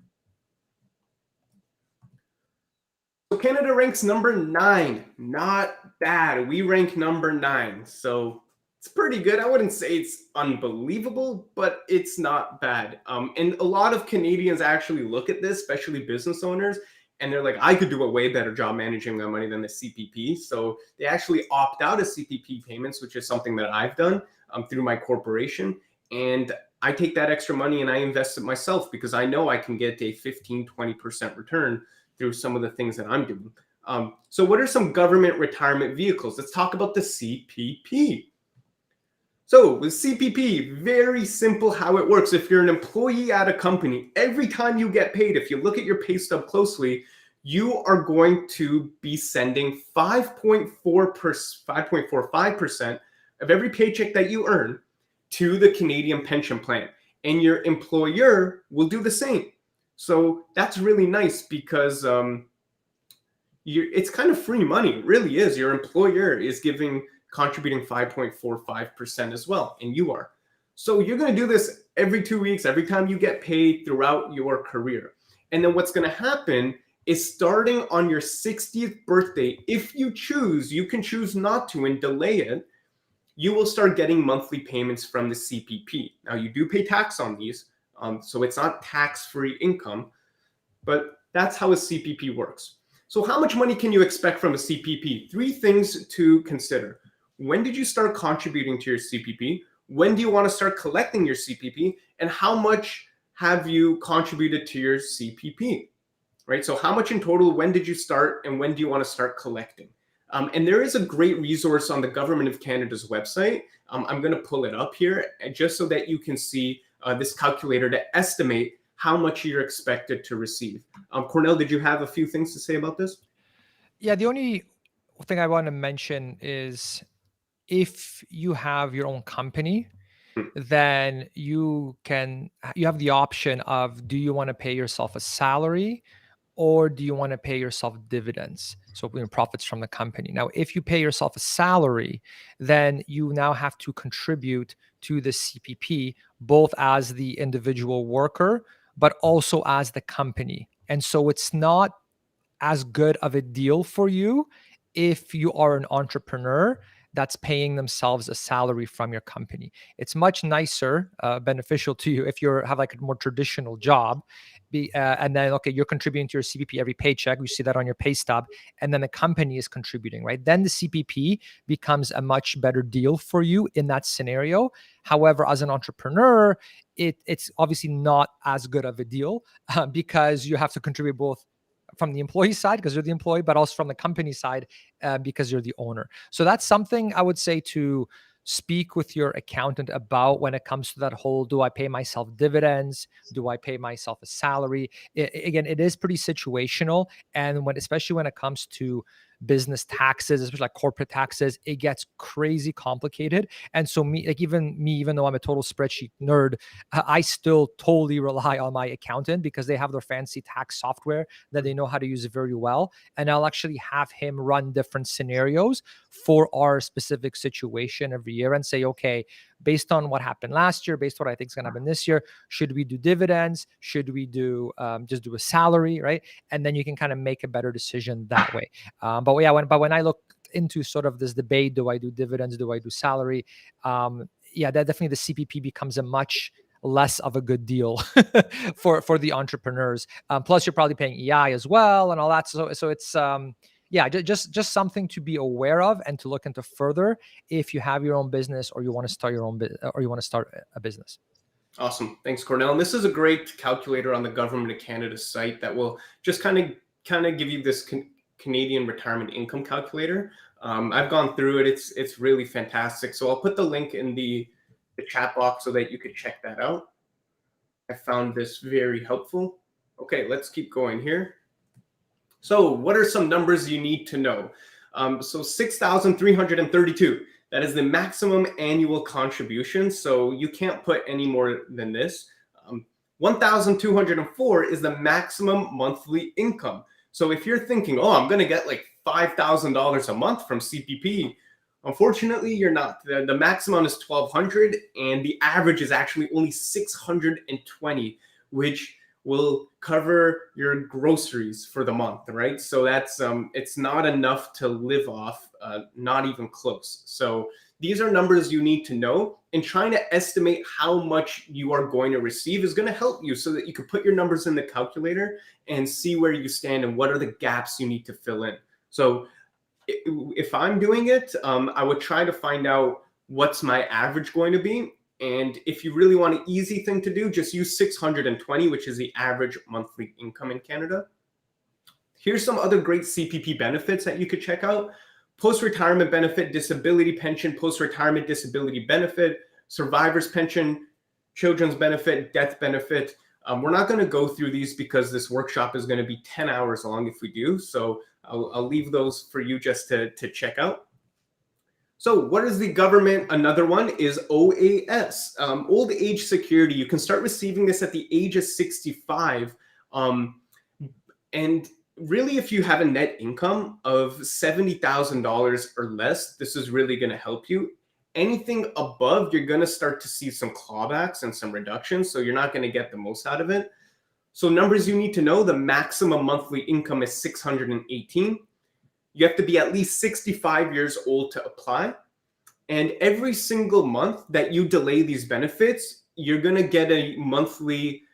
So Canada ranks number 9. Not bad. We rank number 9. So it's pretty good. I wouldn't say it's unbelievable, but it's not bad. And a lot of Canadians actually look at this, especially business owners, and they're like, I could do a way better job managing my money than the CPP. So they actually opt out of CPP payments, which is something that I've done through my corporation. And I take that extra money and I invest it myself because I know I can get a 15, 20% return through some of the things that I'm doing. So what are some government retirement vehicles? Let's talk about the CPP. So with CPP, very simple how it works. If you're an employee at a company, every time you get paid, if you look at your pay stub closely, you are going to be sending 5.45% of every paycheck that you earn to the Canadian Pension Plan. And your employer will do the same. So that's really nice because it's kind of free money. It really is. Your employer is contributing 5.45% as well, and you are. So you're going to do this every 2 weeks, every time you get paid throughout your career. And then what's going to happen is starting on your 60th birthday, if you choose, you can choose not to and delay it, you will start getting monthly payments from the CPP. Now you do pay tax on these, so it's not tax-free income, but that's how a CPP works. So how much money can you expect from a CPP? 3 things to consider. When did you start contributing to your CPP? When do you want to start collecting your CPP? And how much have you contributed to your CPP? Right? So how much in total, when did you start, and when do you want to start collecting? And there is a great resource on the Government of Canada's website. I'm going to pull it up here just so that you can see this calculator to estimate how much you're expected to receive. Kornel, did you have a few things to say about this? Yeah, the only thing I want to mention is if you have your own company, then you have the option of, do you want to pay yourself a salary or do you want to pay yourself dividends? So profits from the company. Now, if you pay yourself a salary, then you now have to contribute to the CPP, both as the individual worker, but also as the company. And so it's not as good of a deal for you if you are an entrepreneur that's paying themselves a salary from your company. It's much nicer, beneficial to you if you have like a more traditional job, and then you're contributing to your CPP every paycheck. You see that on your pay stub, and then the company is contributing, right? Then the CPP becomes a much better deal for you in that scenario. However, as an entrepreneur, it's obviously not as good of a deal because you have to contribute both from the employee side because you're the employee, but also from the company side because you're the owner. So that's something I would say to speak with your accountant about when it comes to that whole, do I pay myself dividends? Do I pay myself a salary? Again, it is pretty situational. And especially when it comes to business taxes, especially like corporate taxes, it gets crazy complicated. And so even though I'm a total spreadsheet nerd, I still totally rely on my accountant because they have their fancy tax software that they know how to use very well. And I'll actually have him run different scenarios for our specific situation every year and say, okay, based on what happened last year, based on what I think is going to happen this year, should we do dividends? Should we do just do a salary, right? And then you can kind of make a better decision that way. But when I look into sort of this debate, do I do dividends? Do I do salary? That definitely the CPP becomes a much less of a good deal for the entrepreneurs. Plus, you're probably paying EI as well and all that. So it's just something to be aware of and to look into further if you have your own business or you want to start a business. Awesome. Thanks, Kornel. And this is a great calculator on the Government of Canada site that will just kind of give you this Canadian retirement income calculator. I've gone through it. It's really fantastic. So I'll put the link in the chat box so that you could check that out. I found this very helpful. Okay, let's keep going here. So what are some numbers you need to know? So 6,332. That is the maximum annual contribution. So you can't put any more than this. 1,204 is the maximum monthly income. So if you're thinking, oh, I'm going to get like $5,000 a month from CPP, unfortunately, you're not. The maximum is 1,200, and the average is actually only 620, which will cover your groceries for the month, right? So that's it's not enough to live off, not even close. So these are numbers you need to know, and trying to estimate how much you are going to receive is going to help you so that you can put your numbers in the calculator and see where you stand and what are the gaps you need to fill in. So if I'm doing it, I would try to find out what's my average going to be. And if you really want an easy thing to do, just use 620, which is the average monthly income in Canada. Here's some other great CPP benefits that you could check out. Post-retirement benefit, disability pension, post-retirement disability benefit, survivor's pension, children's benefit, death benefit. We're not going to go through these because this workshop is going to be 10 hours long if we do. So I'll leave those for you just to check out. So what is the government? Another one is OAS, old age security. You can start receiving this at the age of 65. And really, if you have a net income of $70,000 or less, this is really going to help you. Anything above, you're going to start to see some clawbacks and some reductions. So you're not going to get the most out of it. So numbers you need to know, the maximum monthly income is 618. You have to be at least 65 years old to apply. And every single month that you delay these benefits, you're going to get a monthly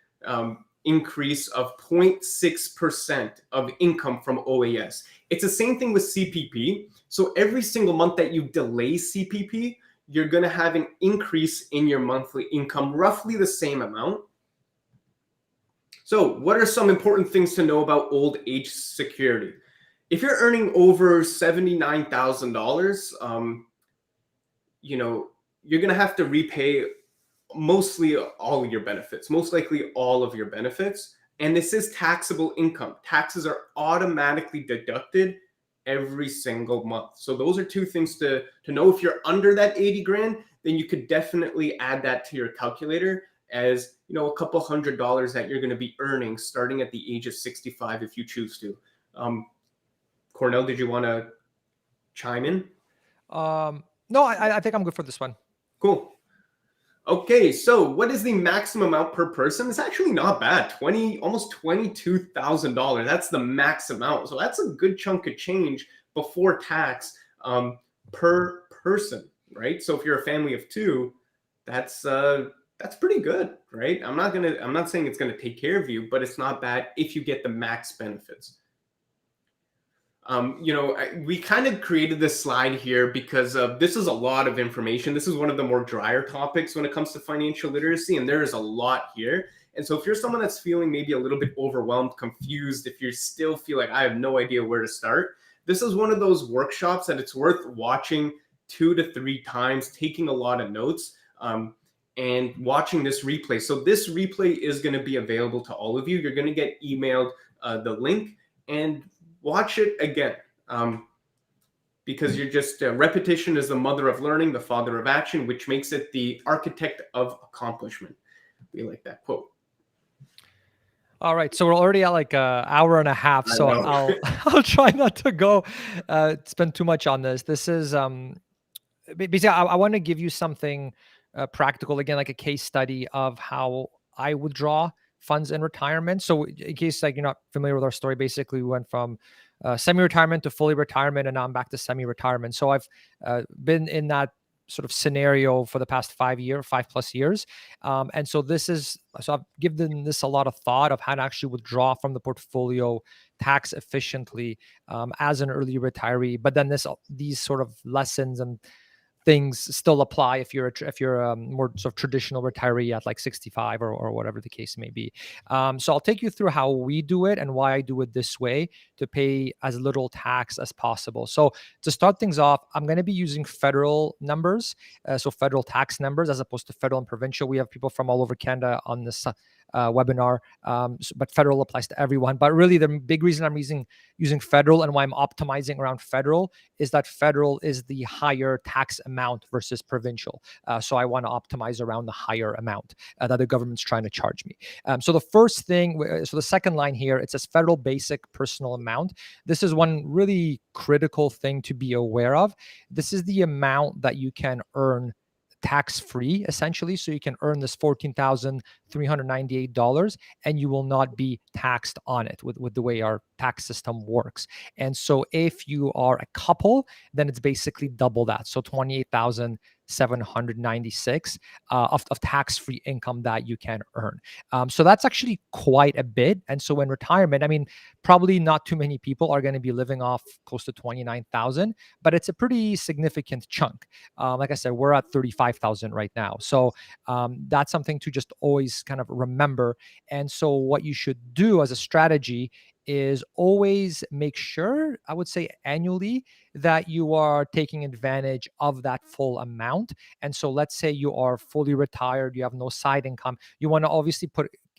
increase of 0.6% of income from OAS. It's the same thing with CPP. So every single month that you delay CPP, you're going to have an increase in your monthly income, roughly the same amount. So what are some important things to know about old age security? If you're earning over $79,000, you're going to have to repay mostly all of your benefits, most likely all of your benefits. And this is taxable income. Taxes are automatically deducted every single month. So those are two things to know. If you're under that 80 grand, then you could definitely add that to your calculator as, you know, a couple $100 that you're going to be earning starting at the age of 65 if you choose to. Kornel, did you want to chime in? No, I think I'm good for this one. Cool. Okay, so what is the maximum amount per person? It's actually not bad. Almost $22,000. That's the max amount. So that's a good chunk of change before tax per person, right? So if you're a family of two, that's pretty good, right? I'm not saying it's gonna take care of you, but it's not bad if you get the max benefits. You know, we kind of created this slide here because this is a lot of information. This is one of the more drier topics when it comes to financial literacy, and there is a lot here. And so if you're someone that's feeling maybe a little bit overwhelmed, confused, if you still feel like I have no idea where to start, this is one of those workshops that it's worth watching 2 to 3 times, taking a lot of notes, and watching this replay. So this replay is going to be available to all of you. You're going to get emailed the link, and watch it again, because you're just repetition is the mother of learning, the father of action, which makes it the architect of accomplishment. We like that quote. All right, so we're already at like an hour and a half, so I'll try not to go spend too much on this. This is basically I want to give you something practical, again, like a case study of how I withdraw funds in retirement. So in case like you're not familiar with our story, basically we went from semi-retirement to fully retirement, and now I'm back to semi-retirement. So I've been in that sort of scenario for the past 5+ years. And so I've given this a lot of thought of how to actually withdraw from the portfolio tax efficiently as an early retiree. But then these sort of lessons and things still apply if you're a more sort of traditional retiree at like 65 or whatever the case may be. So I'll take you through how we do it and why I do it this way to pay as little tax as possible. So to start things off, I'm going to be using federal numbers, so federal tax numbers as opposed to federal and provincial. We have people from all over Canada on this webinar, but federal applies to everyone. But really, the big reason I'm using federal and why I'm optimizing around federal is that federal is the higher tax amount versus provincial. So I want to optimize around the higher amount that the government's trying to charge me. So the second line here, it says federal basic personal amount. This is one really critical thing to be aware of. This is the amount that you can earn tax-free, essentially. So you can earn this $14,398 and you will not be taxed on it with the way our tax system works. And so if you are a couple, then it's basically double that. So 28,796 of tax-free income that you can earn. So that's actually quite a bit. And so in retirement, I mean, probably not too many people are going to be living off close to 29,000, but it's a pretty significant chunk. Like I said, we're at 35,000 right now. So that's something to just always kind of remember. And so what you should do as a strategy is always make sure, I would say annually, that you are taking advantage of that full amount. And so let's say you are fully retired, you have no side income. You want to obviously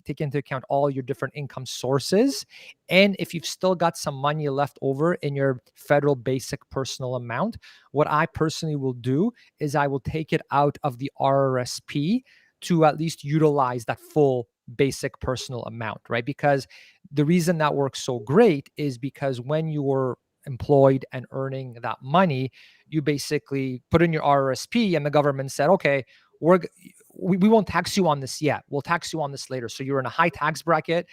take into account all your different income sources. And if you've still got some money left over in your federal basic personal amount, what I personally will do is I will take it out of the RRSP to at least utilize that full basic personal amount, right? Because the reason that works so great is because when you're employed and earning that money, you basically put in your RRSP and the government said, okay, we won't tax you on this yet. We'll tax you on this later. So you're in a high tax bracket.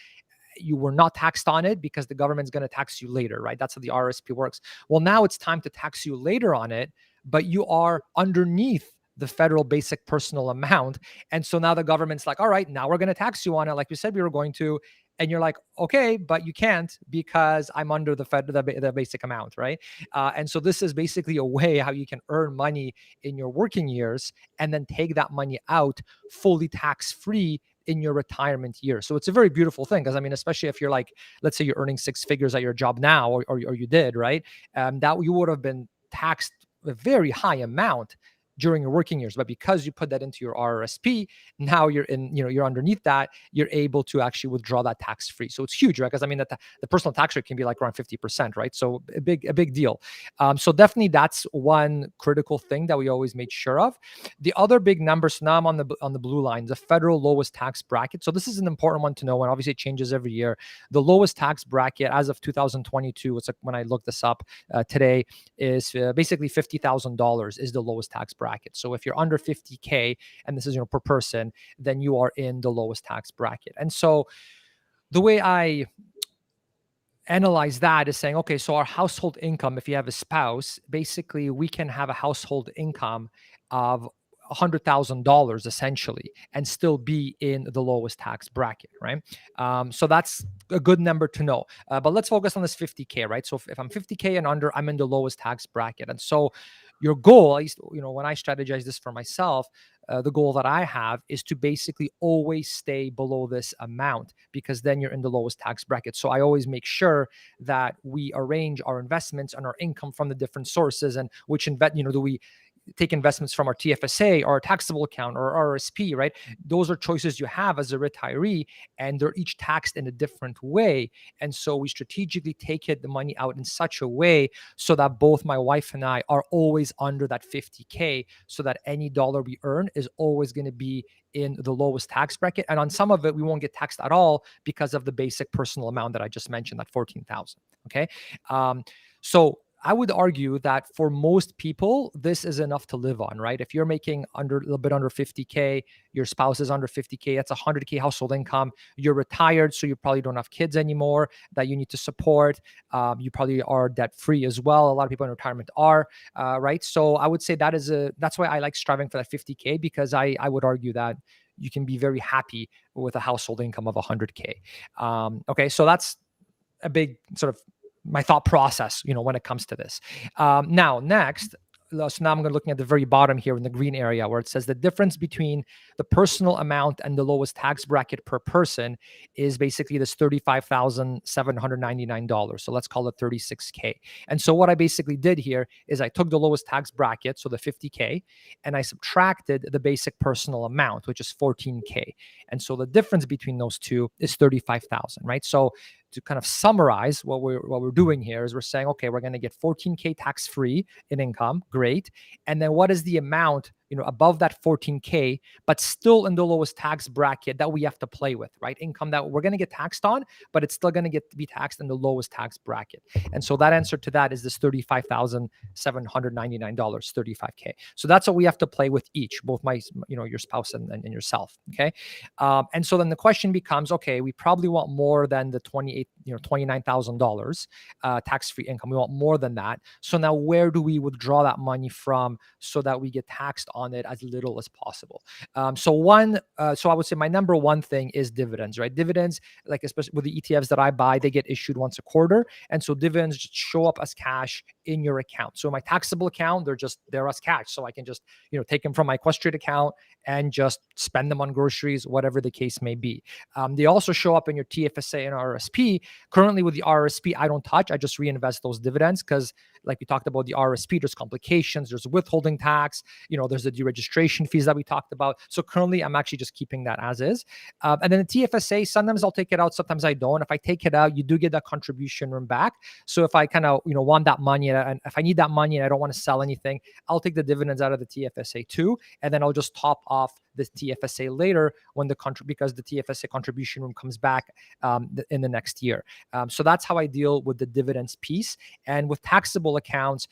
You were not taxed on it because the government's going to tax you later, right? That's how the RRSP works. Well, now it's time to tax you later on it, but you are underneath the federal basic personal amount. And so now the government's like, all right, now we're going to tax you on it like we said we were going to. And you're like, okay, but you can't because I'm under the basic amount, right? And so this is basically a way how you can earn money in your working years and then take that money out fully tax-free in your retirement year. So it's a very beautiful thing because, I mean, especially if you're like, let's say you're earning 6 figures at your job now, or you did, right? That you would have been taxed a very high amount during your working years. But because you put that into your RRSP, now you're you're underneath that, you're able to actually withdraw that tax-free. So it's huge, right? Because I mean, the personal tax rate can be like around 50%, right? So a big deal. So definitely that's one critical thing that we always made sure of. The other big number, so now I'm on the blue line, the federal lowest tax bracket. So this is an important one to know, and obviously it changes every year. The lowest tax bracket as of 2022, it's like when I looked this up today, is basically $50,000 is the lowest tax bracket. So if you're under 50K, and this is per person, then you are in the lowest tax bracket. And so the way I analyze that is saying, okay, so our household income, if you have a spouse, basically we can have a household income of $100,000 essentially and still be in the lowest tax bracket, right? So that's a good number to know. But let's focus on this 50K, right? So if I'm 50K and under, I'm in the lowest tax bracket. And so your goal, at least, when I strategize this for myself, the goal that I have is to basically always stay below this amount, because then you're in the lowest tax bracket. So I always make sure that we arrange our investments and our income from the different sources, and which do we take investments from our TFSA or our taxable account or RRSP, right? Those are choices you have as a retiree, and they're each taxed in a different way. And so we strategically take the money out in such a way so that both my wife and I are always under that 50K, so that any dollar we earn is always going to be in the lowest tax bracket. And on some of it, we won't get taxed at all because of the basic personal amount that I just mentioned, that 14,000. Okay. So I would argue that for most people, this is enough to live on, right? If you're making a little bit under 50K, your spouse is under 50K, that's 100K household income. You're retired, so you probably don't have kids anymore that you need to support. You probably are debt-free as well. A lot of people in retirement are, right? So I would say that's why I like striving for that 50K, because I would argue that you can be very happy with a household income of 100K. Okay, so that's a big sort of my thought process, when it comes to this. Now, next, so now I'm looking at the very bottom here in the green area where it says the difference between the personal amount and the lowest tax bracket per person is basically this $35,799. So let's call it 36K. And so what I basically did here is I took the lowest tax bracket, so the 50K, and I subtracted the basic personal amount, which is 14K. And so the difference between those two is 35,000, right? So to kind of summarize what we're doing here is we're saying, okay, we're going to get 14K tax-free in income, great. And then what is the amount, above that 14K, but still in the lowest tax bracket that we have to play with, right? Income that we're going to get taxed on, but it's still going to be taxed in the lowest tax bracket. And so that answer to that is this $35,799, 35K. So that's what we have to play with each, both your spouse and yourself. Okay. And so then the question becomes, okay, we probably want more than the $29,000 tax-free income. We want more than that. So now where do we withdraw that money from so that we get taxed on it as little as possible? So I would say my number one thing is dividends, right? Dividends, like especially with the ETFs that I buy, they get issued once a quarter. And so dividends just show up as cash in your account. So my taxable account, they're as cash. So I can just, take them from my Equestrian account and just spend them on groceries, whatever the case may be. They also show up in your TFSA and RRSP. Currently with the RRSP, I don't touch. I just reinvest those dividends because, like we talked about, the RRSP, there's complications, there's withholding tax, there's the deregistration fees that we talked about. So currently, I'm actually just keeping that as is. And then the TFSA, sometimes I'll take it out, sometimes I don't. If I take it out, you do get that contribution room back. So if I kind of, want that money, and if I need that money and I don't want to sell anything, I'll take the dividends out of the TFSA too, and then I'll just top off the TFSA later when because the TFSA contribution room comes back in the next year. So that's how I deal with the dividends piece. And with taxable accounts,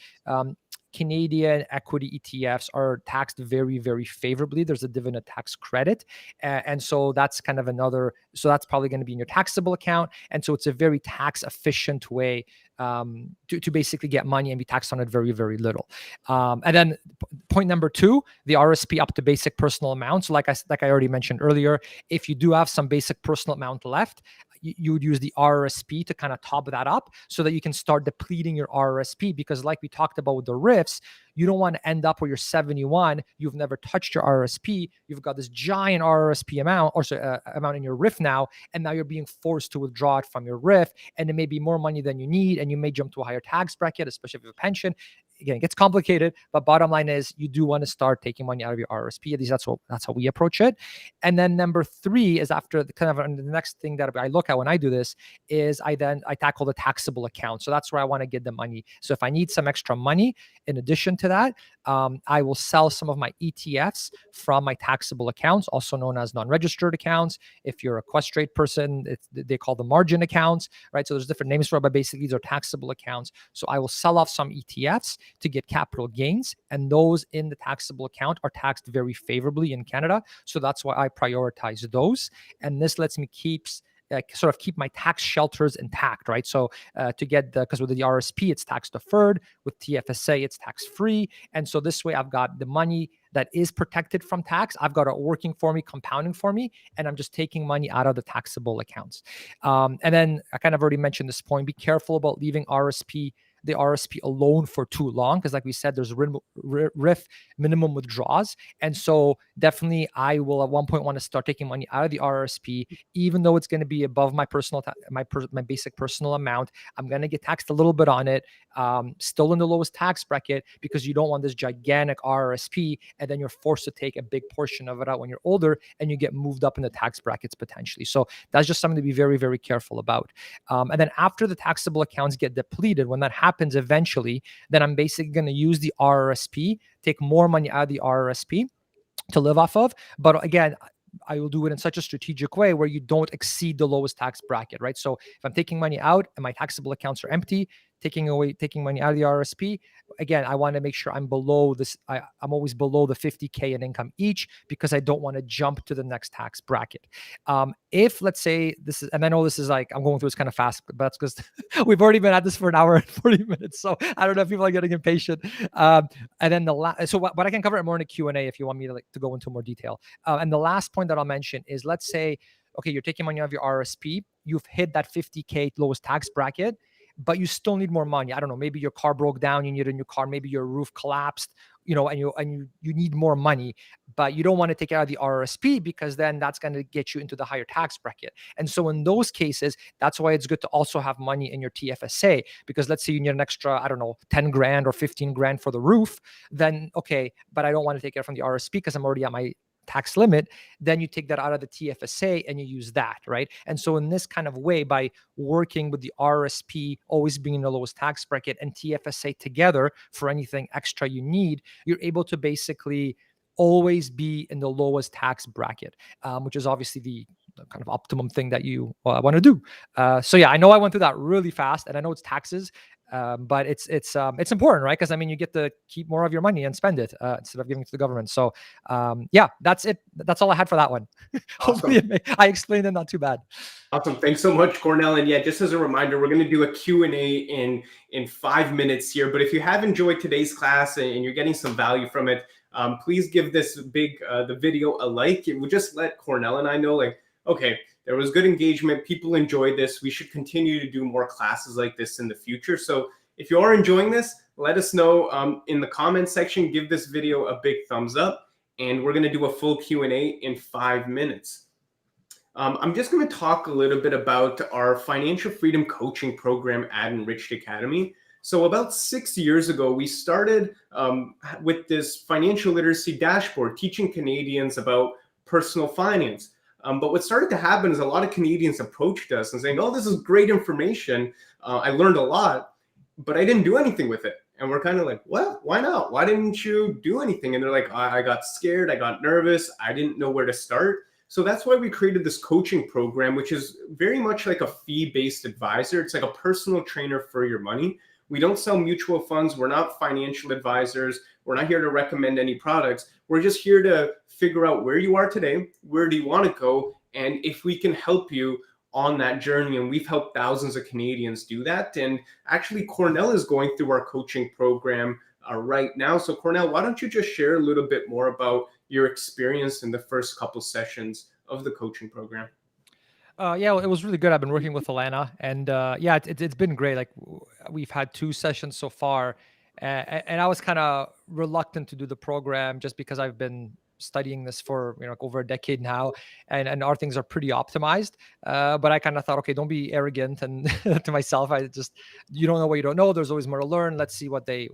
Canadian equity ETFs are taxed very, very favorably. There's a dividend tax credit. And so that's kind of so that's probably going to be in your taxable account. And so it's a very tax efficient way to basically get money and be taxed on it very, very little. And then point number two, the RSP up to basic personal amount. So like I already mentioned earlier, if you do have some basic personal amount left, you would use the RRSP to kind of top that up so that you can start depleting your RRSP, because like we talked about with the RIFs, you don't want to end up where you're 71, you've never touched your RRSP, you've got this giant RRSP amount amount in your RIF now, and now you're being forced to withdraw it from your RIF, and it may be more money than you need, and you may jump to a higher tax bracket, especially if you have a pension. again, it gets complicated, but bottom line is you do want to start taking money out of your RRSP. At least that's how we approach it. And then number 3 is after the next thing that I look at when I do this is I tackle the taxable account. So that's where I want to get the money. So if I need some extra money, in addition to that, I will sell some of my ETFs from my taxable accounts, also known as non-registered accounts. If you're a Questrade person, they call them margin accounts, right? So there's different names for it, but basically these are taxable accounts. So I will sell off some ETFs to get capital gains, and those in the taxable account are taxed very favorably in Canada. So that's why I prioritize those, and this lets me keep my tax shelters intact, right? So because with the RSP, it's tax deferred. With TFSA, it's tax free. And so this way I've got the money that is protected from tax. I've got it working for me, compounding for me, and I'm just taking money out of the taxable accounts. And then I kind of already mentioned this point. Be careful about leaving the RSP alone for too long, because like we said, there's RRIF minimum withdrawals. And so definitely I will at one point want to start taking money out of the RRSP, even though it's going to be above my my basic personal amount. I'm going to get taxed a little bit on it, still in the lowest tax bracket, because you don't want this gigantic RRSP and then you're forced to take a big portion of it out when you're older and you get moved up in the tax brackets potentially. So that's just something to be very, very careful about. And then after the taxable accounts get depleted, when that happens eventually, then I'm basically going to use the RRSP, take more money out of the RRSP to live off of. But again, I will do it in such a strategic way where you don't exceed the lowest tax bracket, right? So if I'm taking money out and my taxable accounts are empty, taking money out of the RRSP, again, I want to make sure I'm below this. I'm always below the 50K in income each, because I don't want to jump to the next tax bracket. If let's say this is, and I know this is like, I'm going through this kind of fast, but that's because we've already been at this for an hour and 40 minutes. So I don't know if people are getting impatient. And then so what I can cover it more in a Q&A if you want me to go into more detail. And the last point that I'll mention is, let's say, okay, you're taking money out of your RRSP, you've hit that 50K lowest tax bracket, but you still need more money. I don't know, maybe your car broke down, you need a new car, maybe your roof collapsed, and you need more money, but you don't want to take it out of the RRSP because then that's going to get you into the higher tax bracket. And so in those cases, that's why it's good to also have money in your TFSA, because let's say you need an extra, I don't know, 10 grand or 15 grand for the roof, then okay, but I don't want to take it from the RRSP because I'm already at my tax limit. Then you take that out of the TFSA and you use that, right? And so in this kind of way, by working with the RSP always being in the lowest tax bracket and TFSA together for anything extra you need, you're able to basically always be in the lowest tax bracket, which is obviously the kind of optimum thing that you want to do. So yeah, I know I went through that really fast, and I know it's taxes, but it's important, right? Because I mean, you get to keep more of your money and spend it instead of giving it to the government. So yeah, that's it. That's all I had for that one. Awesome. Hopefully I explained it not too bad. Awesome. Thanks so much, Kornel. And yeah, just as a reminder, we're going to do a Q&A in 5 minutes here. But if you have enjoyed today's class and you're getting some value from it, please give this the video a like. It will just let Kornel and I know, like, okay, there was good engagement. People enjoyed this. We should continue to do more classes like this in the future. So if you are enjoying this, let us know in the comment section. Give this video a big thumbs up. And we're going to do a full Q&A in 5 minutes. I'm just going to talk a little bit about our financial freedom coaching program at Enriched Academy. So about 6 years ago, we started with this financial literacy dashboard, teaching Canadians about personal finance. But what started to happen is a lot of Canadians approached us and saying, oh, this is great information. I learned a lot, but I didn't do anything with it. And we're kind of like, well, why not? Why didn't you do anything? And they're like, I got scared. I got nervous. I didn't know where to start. So that's why we created this coaching program, which is very much like a fee-based advisor. It's like a personal trainer for your money. We don't sell mutual funds. We're not financial advisors. We're not here to recommend any products. We're just here to figure out where you are today, where do you want to go, and if we can help you on that journey. And we've helped thousands of Canadians do that. And actually, Kornel is going through our coaching program right now. So Kornel, why don't you just share a little bit more about your experience in the first couple sessions of the coaching program? Yeah, it was really good. I've been working with Alana, and yeah, it's been great. Like we've had 2 sessions so far, and I was kind of reluctant to do the program just because I've been studying this for over a decade now, and our things are pretty optimized. But I kind of thought, okay, don't be arrogant, and to myself, I just, you don't know what you don't know. There's always more to learn. Let's see what they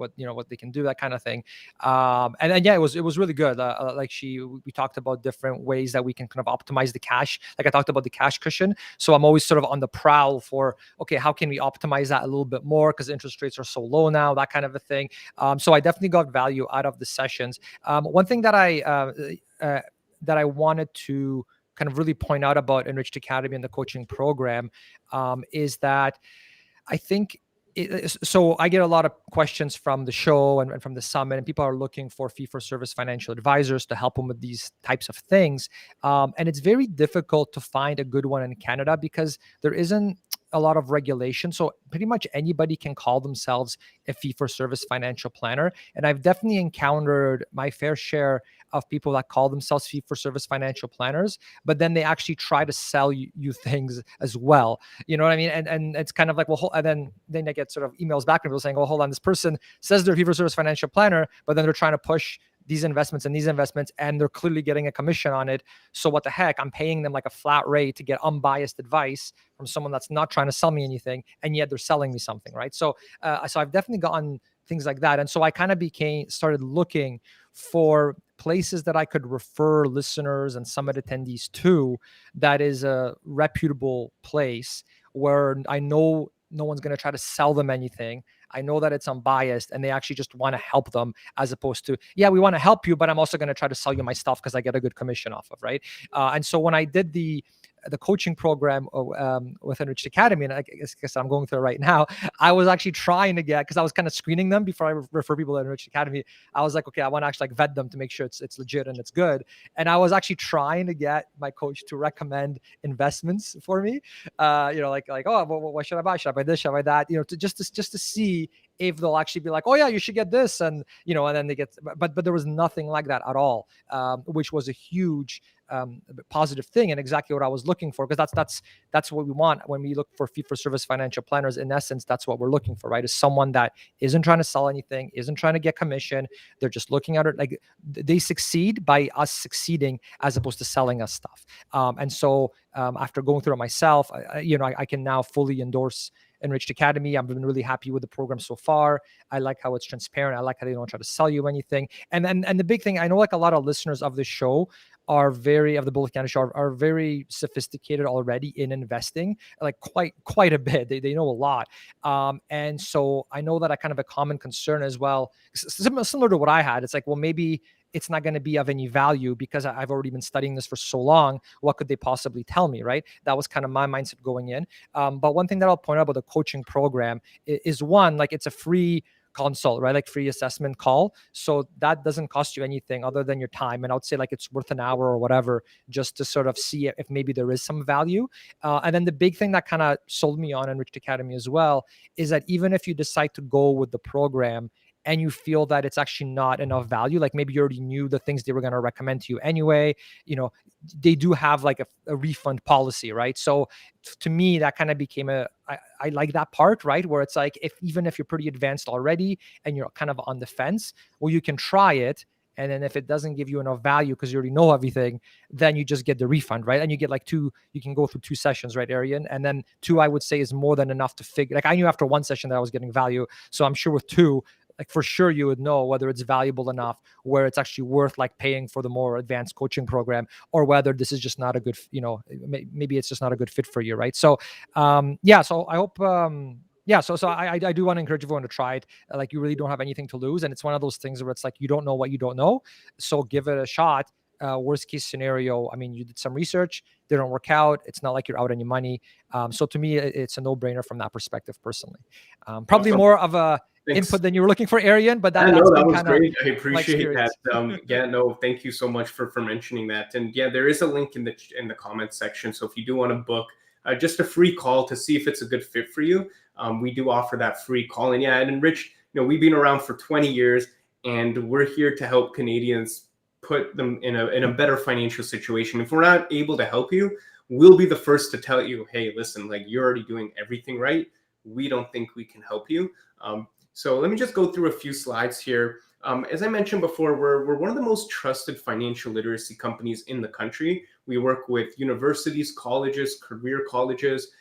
can do, that kind of thing. And yeah, it was really good. Like we talked about different ways that we can kind of optimize the cash. Like I talked about the cash cushion. So I'm always sort of on the prowl for, okay, how can we optimize that a little bit more, because interest rates are so low now, that kind of a thing. So I definitely got value out of the sessions. One thing that I wanted to kind of really point out about Enriched Academy and the coaching program is that I think so I get a lot of questions from the show and from the summit, and people are looking for fee-for-service financial advisors to help them with these types of things. And it's very difficult to find a good one in Canada because there isn't a lot of regulation. So pretty much anybody can call themselves a fee-for-service financial planner. And I've definitely encountered my fair share of people that call themselves fee-for-service financial planners, but then they actually try to sell you things as well. You know what I mean? And it's kind of like, well, and then I get sort of emails back from people saying, well, hold on, this person says they're a fee-for-service financial planner, but then they're trying to push these investments and they're clearly getting a commission on it. So what the heck? I'm paying them like a flat rate to get unbiased advice from someone that's not trying to sell me anything, and yet they're selling me something, right? So I've definitely gotten things like that. And so I kind of started looking for places that I could refer listeners and summit attendees to, that is a reputable place where I know no one's going to try to sell them anything. I know that it's unbiased and they actually just want to help them, as opposed to, yeah, we want to help you, but I'm also going to try to sell you my stuff because I get a good commission off of, right? And so when I did the coaching program with Enriched Academy, and I guess I'm going through it right now, I was actually trying to get, because I was kind of screening them before I refer people to Enriched Academy. I was like, okay, I want to actually like vet them to make sure it's legit and it's good. And I was actually trying to get my coach to recommend investments for me. Like, oh, what should I buy? Should I buy this? Should I buy that? Just to see if they'll actually be like, oh yeah, you should get this, and then they get, but there was nothing like that at all, which was a huge positive thing and exactly what I was looking for, because that's what we want when we look for fee-for-service financial planners. In essence, that's what we're looking for, right? Is someone that isn't trying to sell anything, isn't trying to get commission. They're just looking at it like they succeed by us succeeding, as opposed to selling us stuff. And so after going through it myself, I can now fully endorse Enriched Academy. I've been really happy with the program so far. I like how it's transparent. I like how they don't try to sell you anything. And the big thing, I know like a lot of listeners of the show of the Bullet Canada show are very sophisticated already in investing, like quite a bit. They know a lot. And so I know that I kind of a common concern as well, similar to what I had. It's like, well, maybe it's not going to be of any value because I've already been studying this for so long. What could they possibly tell me, right? That was kind of my mindset going in. But one thing that I'll point out about the coaching program is one, like it's a free consult, right? Like free assessment call. So that doesn't cost you anything other than your time. And I would say like it's worth an hour or whatever, just to sort of see if maybe there is some value. And then the big thing that kind of sold me on Enriched Academy as well is that even if you decide to go with the program and you feel that it's actually not enough value, like maybe you already knew the things they were going to recommend to you anyway, they do have like a refund policy, right? So to me, that kind of became I like that part, right? Where it's like, even if you're pretty advanced already and you're kind of on the fence, well, you can try it. And then if it doesn't give you enough value because you already know everything, then you just get the refund, right? And you get like you can go through 2 sessions, right, Arian? And then 2, I would say, is more than enough to figure. Like I knew after 1 session that I was getting value. So I'm sure with 2, like for sure you would know whether it's valuable enough where it's actually worth like paying for the more advanced coaching program, or whether this is just not a good, maybe it's just not a good fit for you, right? So so I hope so I do want to encourage everyone to try it. Like you really don't have anything to lose, and it's one of those things where it's like you don't know what you don't know, so give it a shot. Worst case scenario, I mean, you did some research, didn't work out. It's not like you're out any money. So to me, it's a no-brainer from that perspective, personally. Probably more of a input than you were looking for, Arian, but that was great. I appreciate that. Thank you so much for mentioning that. And yeah, there is a link in the comments section. So if you do want to book just a free call to see if it's a good fit for you, we do offer that free call. And yeah, and Enriched, we've been around for 20 years, and we're here to help Canadians put them in a better financial situation. If we're not able to help you, we'll be the first to tell you, hey, listen, like you're already doing everything right. We don't think we can help you. So let me just go through a few slides here. As I mentioned before, we're one of the most trusted financial literacy companies in the country. We work with universities, colleges, career colleges,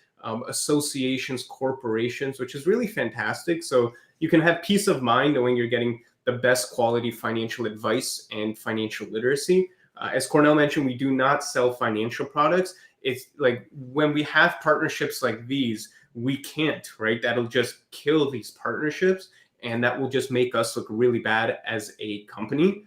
associations, corporations, which is really fantastic. So you can have peace of mind knowing you're getting the best quality financial advice and financial literacy. As Kornel mentioned, we do not sell financial products. It's like when we have partnerships like these, we can't, right? That'll just kill these partnerships, and that will just make us look really bad as a company.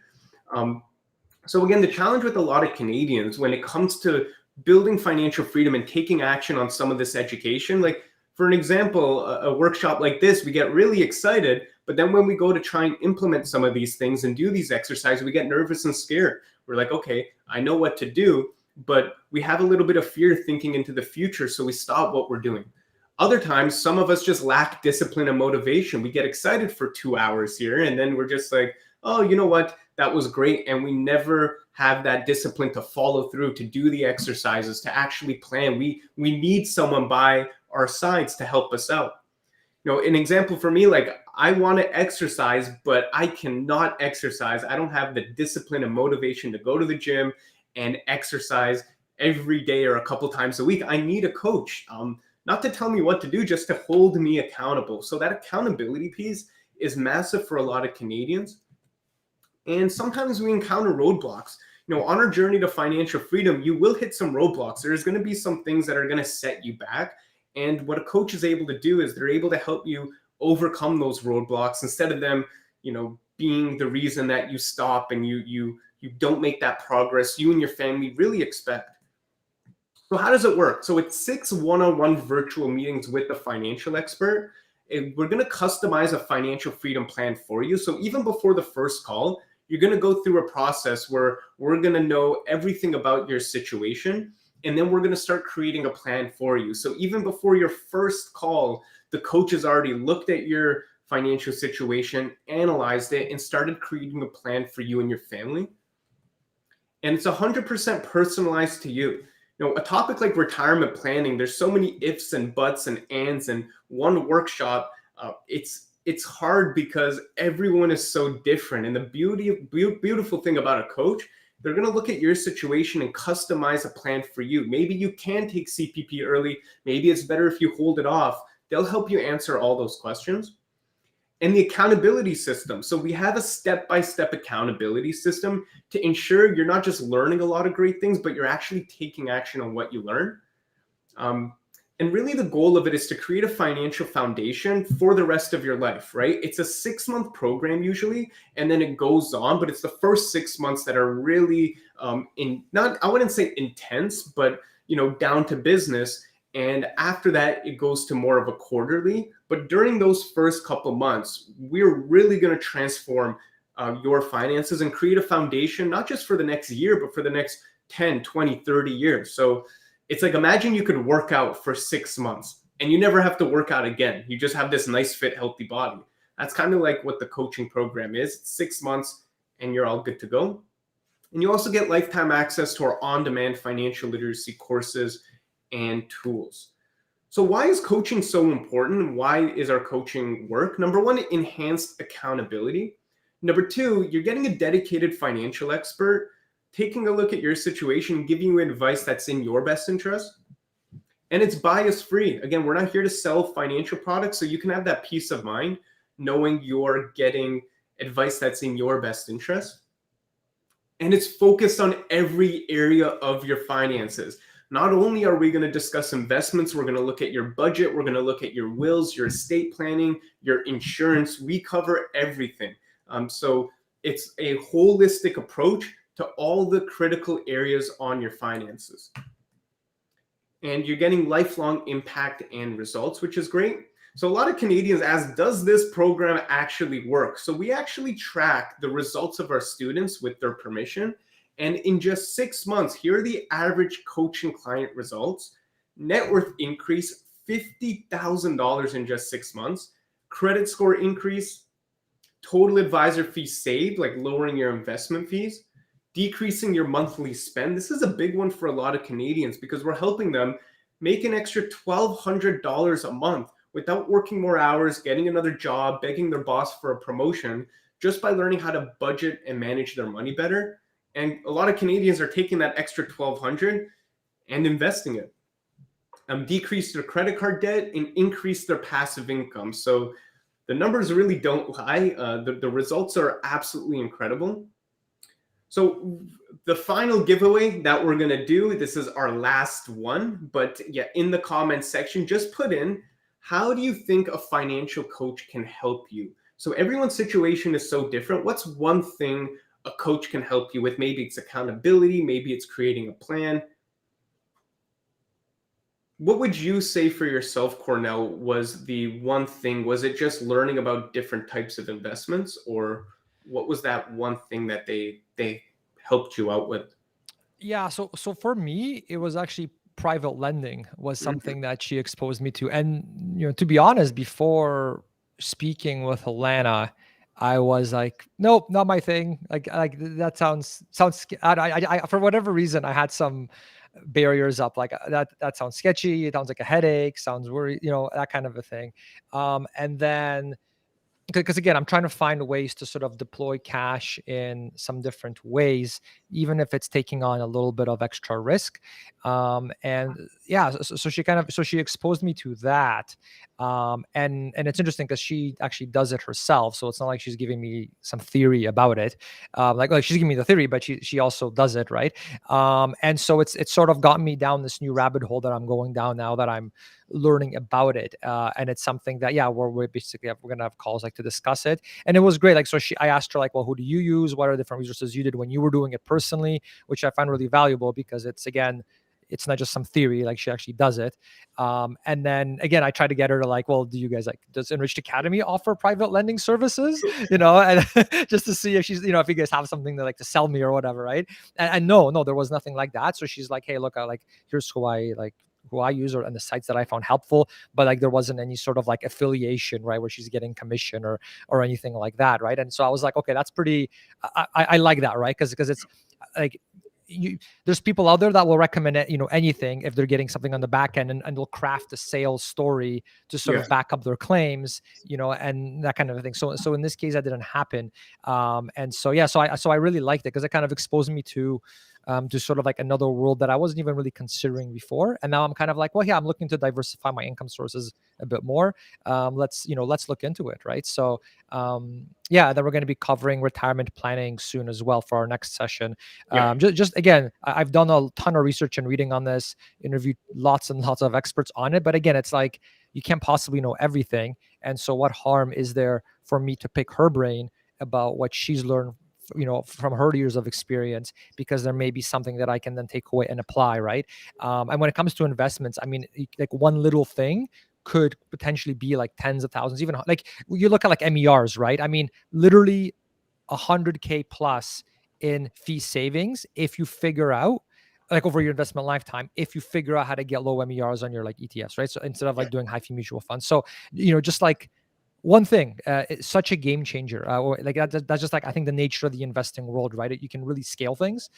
So again, the challenge with a lot of Canadians when it comes to building financial freedom and taking action on some of this education, like for an example, a workshop like this, we get really excited, but then when we go to try and implement some of these things and do these exercises, we get nervous and scared. We're like, okay, I know what to do, but we have a little bit of fear thinking into the future, so we stop what we're doing. Other times, some of us just lack discipline and motivation. We get excited for 2 hours here, and then we're just like, oh, you know what? That was great. And we never have that discipline to follow through, to do the exercises, to actually plan. We need someone by our sides to help us out. You know, an example for me, like I want to exercise, but I cannot exercise. I don't have the discipline and motivation to go to the gym and exercise every day or a couple times a week. I need a coach. Not to tell me what to do, just to hold me accountable. So that accountability piece is massive for a lot of Canadians. And sometimes we encounter roadblocks. You know, on our journey to financial freedom, you will hit some roadblocks. There's going to be some things that are going to set you back. And what a coach is able to do is they're able to help you overcome those roadblocks instead of them, you know, being the reason that you stop and you don't make that progress you and your family really expect. So how does it work? So it's 6 one-on-one virtual meetings with a financial expert. We're going to customize a financial freedom plan for you. So even before the first call, you're going to go through a process where we're going to know everything about your situation, and then we're going to start creating a plan for you. So even before your first call, the coach has already looked at your financial situation, analyzed it, and started creating a plan for you and your family. And it's 100% personalized to you. You know, a topic like retirement planning, there's so many ifs and buts and ands, and one workshop, it's hard because everyone is so different. And the beautiful thing about a coach, they're going to look at your situation and customize a plan for you. Maybe you can take CPP early. Maybe it's better if you hold it off. They'll help you answer all those questions. And the accountability system. So we have a step-by-step accountability system to ensure you're not just learning a lot of great things, but you're actually taking action on what you learn. And really the goal of it is to create a financial foundation for the rest of your life, right? It's a 6-month program usually, and then it goes on, but it's the first 6 months that are really I wouldn't say intense, but you know, down to business. And after that, it goes to more of a quarterly. But during those first couple months, we're really going to transform your finances and create a foundation, not just for the next year, but for the next 10, 20, 30 years. So it's like, imagine you could work out for 6 months and you never have to work out again. You just have this nice, fit, healthy body. That's kind of like what the coaching program is. It's 6 months and you're all good to go. And you also get lifetime access to our on-demand financial literacy courses and tools. So why is coaching so important? Why is our coaching work? Number one, enhanced accountability. Number two, you're getting a dedicated financial expert taking a look at your situation, giving you advice that's in your best interest. And it's bias free. Again, we're not here to sell financial products, so you can have that peace of mind knowing you're getting advice that's in your best interest. And it's focused on every area of your finances. Not only are we going to discuss investments, we're going to look at your budget, we're going to look at your wills, your estate planning, your insurance. We cover everything. So it's a holistic approach to all the critical areas on your finances. And you're getting lifelong impact and results, which is great. So a lot of Canadians ask, does this program actually work? So we actually track the results of our students with their permission. And in just 6 months, here are the average coaching client results. Net worth increase, $50,000 in just 6 months. Credit score increase. Total advisor fees saved, like lowering your investment fees. Decreasing your monthly spend. This is a big one for a lot of Canadians because we're helping them make an extra $1,200 a month without working more hours, getting another job, begging their boss for a promotion, just by learning how to budget and manage their money better. And a lot of Canadians are taking that extra $1,200 and investing it. Decrease their credit card debt and increase their passive income. So the numbers really don't lie. The results are absolutely incredible. So the final giveaway that we're going to do, this is our last one, but yeah, in the comments section, just put in, how do you think a financial coach can help you? So everyone's situation is so different. What's one thing a coach can help you with? Maybe it's accountability, maybe it's creating a plan. What would you say for yourself, Kornel, was the one thing? Was it just learning about different types of investments, or what was that one thing that they helped you out with? Yeah, so for me, it was actually private lending was something that she exposed me to. And to be honest, before speaking with Alana, I was like, nope, not my thing. Like that sounds I for whatever reason I had some barriers up, like that sounds sketchy, it sounds like a headache, sounds worried, that kind of a thing. And then because again, I'm trying to find ways to sort of deploy cash in some different ways, even if it's taking on a little bit of extra risk. And yeah, so she exposed me to that. And it's interesting because she actually does it herself. So it's not like she's giving me some theory about it. Like she's giving me the theory, but she also does it, right? And so it's sort of gotten me down this new rabbit hole that I'm going down now that I'm learning about it. And it's something that, yeah, we're going to have calls like to discuss it. And it was great. Like, so I asked her like, well, who do you use? What are the different resources you did when you were doing it personally, which I find really valuable because it's not just some theory, like she actually does it. And then again, I try to get her to like, well, do you guys does Enriched Academy offer private lending services? And just to see if she's, if you guys have something to sell me or whatever. Right. And no, there was nothing like that. So she's like, hey, look, here's who I use and the sites that I found helpful, but there wasn't any sort of affiliation, right, where she's getting commission or anything like that, right? And so I was like, okay, that's pretty. I like that, right? Because it's like there's people out there that will recommend it, anything if they're getting something on the back end, and they'll craft a sales story to sort of back up their claims, and that kind of thing. So in this case, that didn't happen, and so yeah, so I really liked it because it kind of exposed me to sort of another world that I wasn't even really considering before. And now I'm kind of like, well, yeah, I'm looking to diversify my income sources a bit more. Let's look into it. Right. So, yeah, then we're going to be covering retirement planning soon as well for our next session. Just again, I've done a ton of research and reading on this, interviewed lots and lots of experts on it. But again, it's like, you can't possibly know everything. And so what harm is there for me to pick her brain about what she's learned from her years of experience, because there may be something that I can then take away and apply, right? And when it comes to investments, I mean, one little thing could potentially be tens of thousands, even you look at MERs, right? I mean, literally $100K plus in fee savings if you figure out over your investment lifetime, if you figure out how to get low MERs on your ETFs, right? So instead of doing high fee mutual funds. So, just one thing, it's such a game changer. That's just I think the nature of the investing world, right? You can really scale things.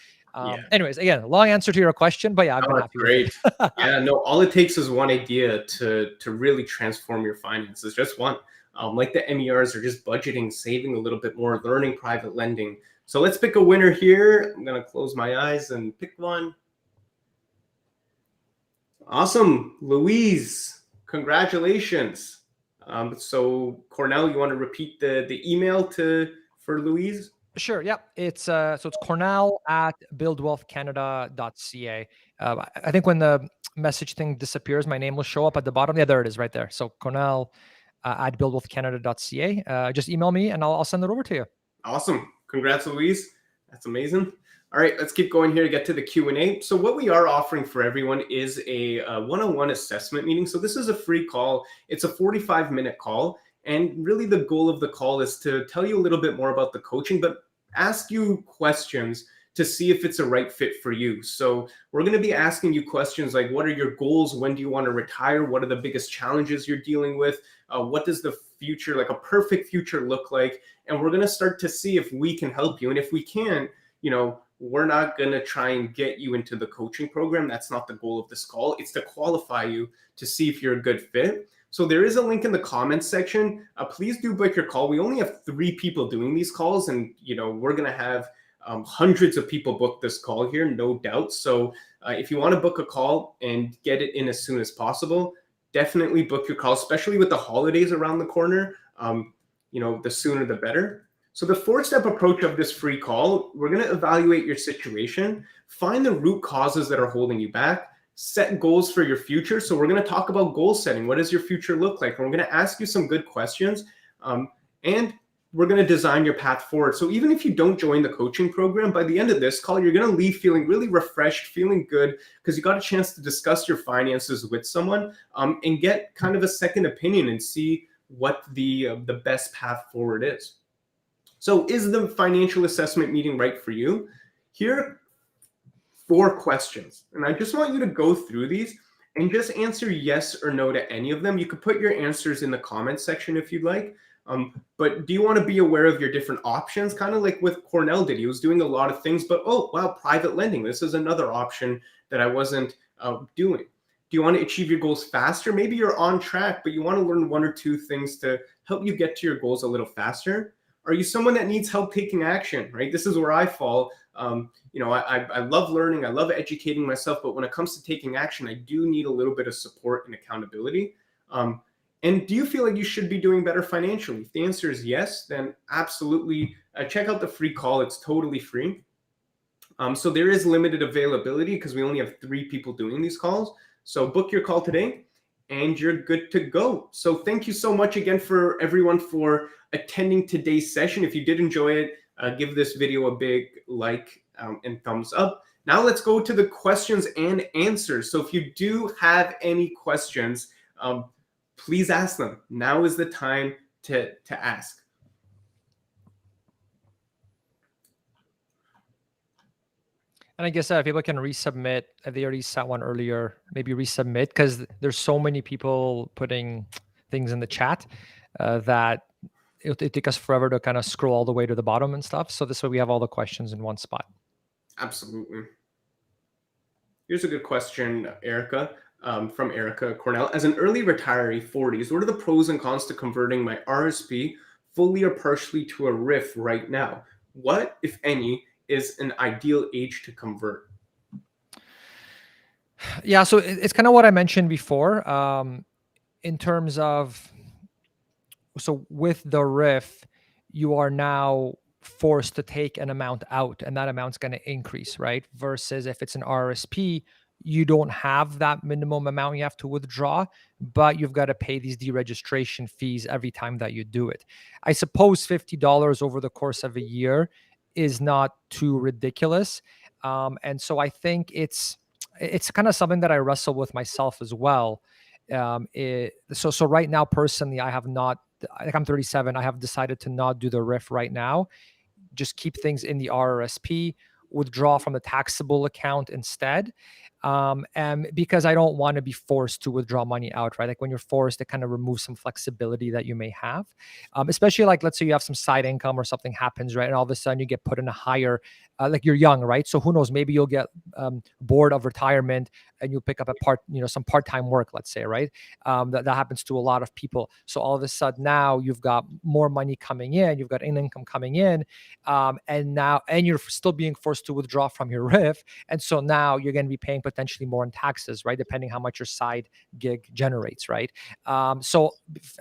Anyways, again, long answer to your question, but yeah, I've been happy. Great. Yeah, no, all it takes is one idea to really transform your finances. Just one. Like the MERs are just budgeting, saving a little bit more, learning private lending. So let's pick a winner here. I'm going to close my eyes and pick one. Awesome. Louise, congratulations. So Kornel, you want to repeat the email for Louise? Sure. Yeah. It's it's Kornel at buildwealthcanada.ca. I think when the message thing disappears, my name will show up at the bottom. Yeah, there it is right there. So Kornel at buildwealthcanada.ca. Just email me and I'll send it over to you. Awesome. Congrats, Louise. That's amazing. All right, let's keep going here to get to the Q&A. So what we are offering for everyone is a one-on-one assessment meeting. So this is a free call. It's a 45-minute call. And really the goal of the call is to tell you a little bit more about the coaching, but ask you questions to see if it's a right fit for you. So we're going to be asking you questions like, what are your goals? When do you want to retire? What are the biggest challenges you're dealing with? What does the future, a perfect future, look like? And we're going to start to see if we can help you. And if we can, we're not going to try and get you into the coaching program. That's not the goal of this call. It's to qualify you to see if you're a good fit. So there is a link in the comments section. Please do book your call. We only have 3 people doing these calls, and we're gonna have hundreds of people book this call here, no doubt. So if you want to book a call and get it in as soon as possible, definitely book your call, especially with the holidays around the corner. The sooner the better. So the 4-step approach of this free call, we're going to evaluate your situation, find the root causes that are holding you back, set goals for your future. So we're going to talk about goal setting. What does your future look like? And we're going to ask you some good questions, and we're going to design your path forward. So even if you don't join the coaching program, by the end of this call, you're going to leave feeling really refreshed, feeling good, because you got a chance to discuss your finances with someone, and get kind of a second opinion and see what the best path forward is. So is the financial assessment meeting right for you? Here are 4 questions, and I just want you to go through these and just answer yes or no to any of them. You could put your answers in the comments section if you'd like. But do you want to be aware of your different options? Kind of like with Kornel did. He was doing a lot of things, but oh, wow, private lending. This is another option that I wasn't doing. Do you want to achieve your goals faster? Maybe you're on track, but you want to learn 1 or 2 things to help you get to your goals a little faster. Are you someone that needs help taking action, right? This is where I fall. I love learning. I love educating myself, but when it comes to taking action, I do need a little bit of support and accountability. And do you feel like you should be doing better financially? If the answer is yes, then absolutely check out the free call. It's totally free. So there is limited availability because we only have 3 people doing these calls. So book your call today and you're good to go. So thank you so much again for everyone for attending today's session. If you did enjoy it, give this video a big like and thumbs up. Now let's go to the questions and answers. So if you do have any questions, please ask them. Now is the time to ask. And I guess people can resubmit. If they already sent one earlier, maybe resubmit, because there's so many people putting things in the chat that it'll take us forever to kind of scroll all the way to the bottom and stuff. So this way we have all the questions in one spot. Absolutely. Here's a good question, Erica, from Erica Kornel. As an early retiree, 40s, what are the pros and cons to converting my RRSP fully or partially to a RRIF right now? What, if any, is an ideal age to convert? Yeah, so it's kind of what I mentioned before, in terms of, so with the RIF, you are now forced to take an amount out, and that amount's going to increase, right? Versus if it's an RRSP, you don't have that minimum amount you have to withdraw, but you've got to pay these deregistration fees every time that you do it. I suppose $50 over the course of a year is not too ridiculous. And so I think it's kind of something that I wrestle with myself as well. So right now, personally, I have not, like, I'm 37. I have decided to not do the RIF right now. Just keep things in the RRSP, withdraw from the taxable account instead. And because I don't want to be forced to withdraw money out, right? Like when you're forced, it kind of removes some flexibility that you may have, especially like, let's say you have some side income or something happens, right? And all of a sudden you get put in a higher, like you're young, right? So who knows, maybe you'll get bored of retirement and you'll pick up some part-time work, let's say, right? That happens to a lot of people. So all of a sudden now you've got more money coming in, you've got an income coming in, and you're still being forced to withdraw from your RIF. And so now you're going to be paying potentially more in taxes, right? Depending how much your side gig generates, right? So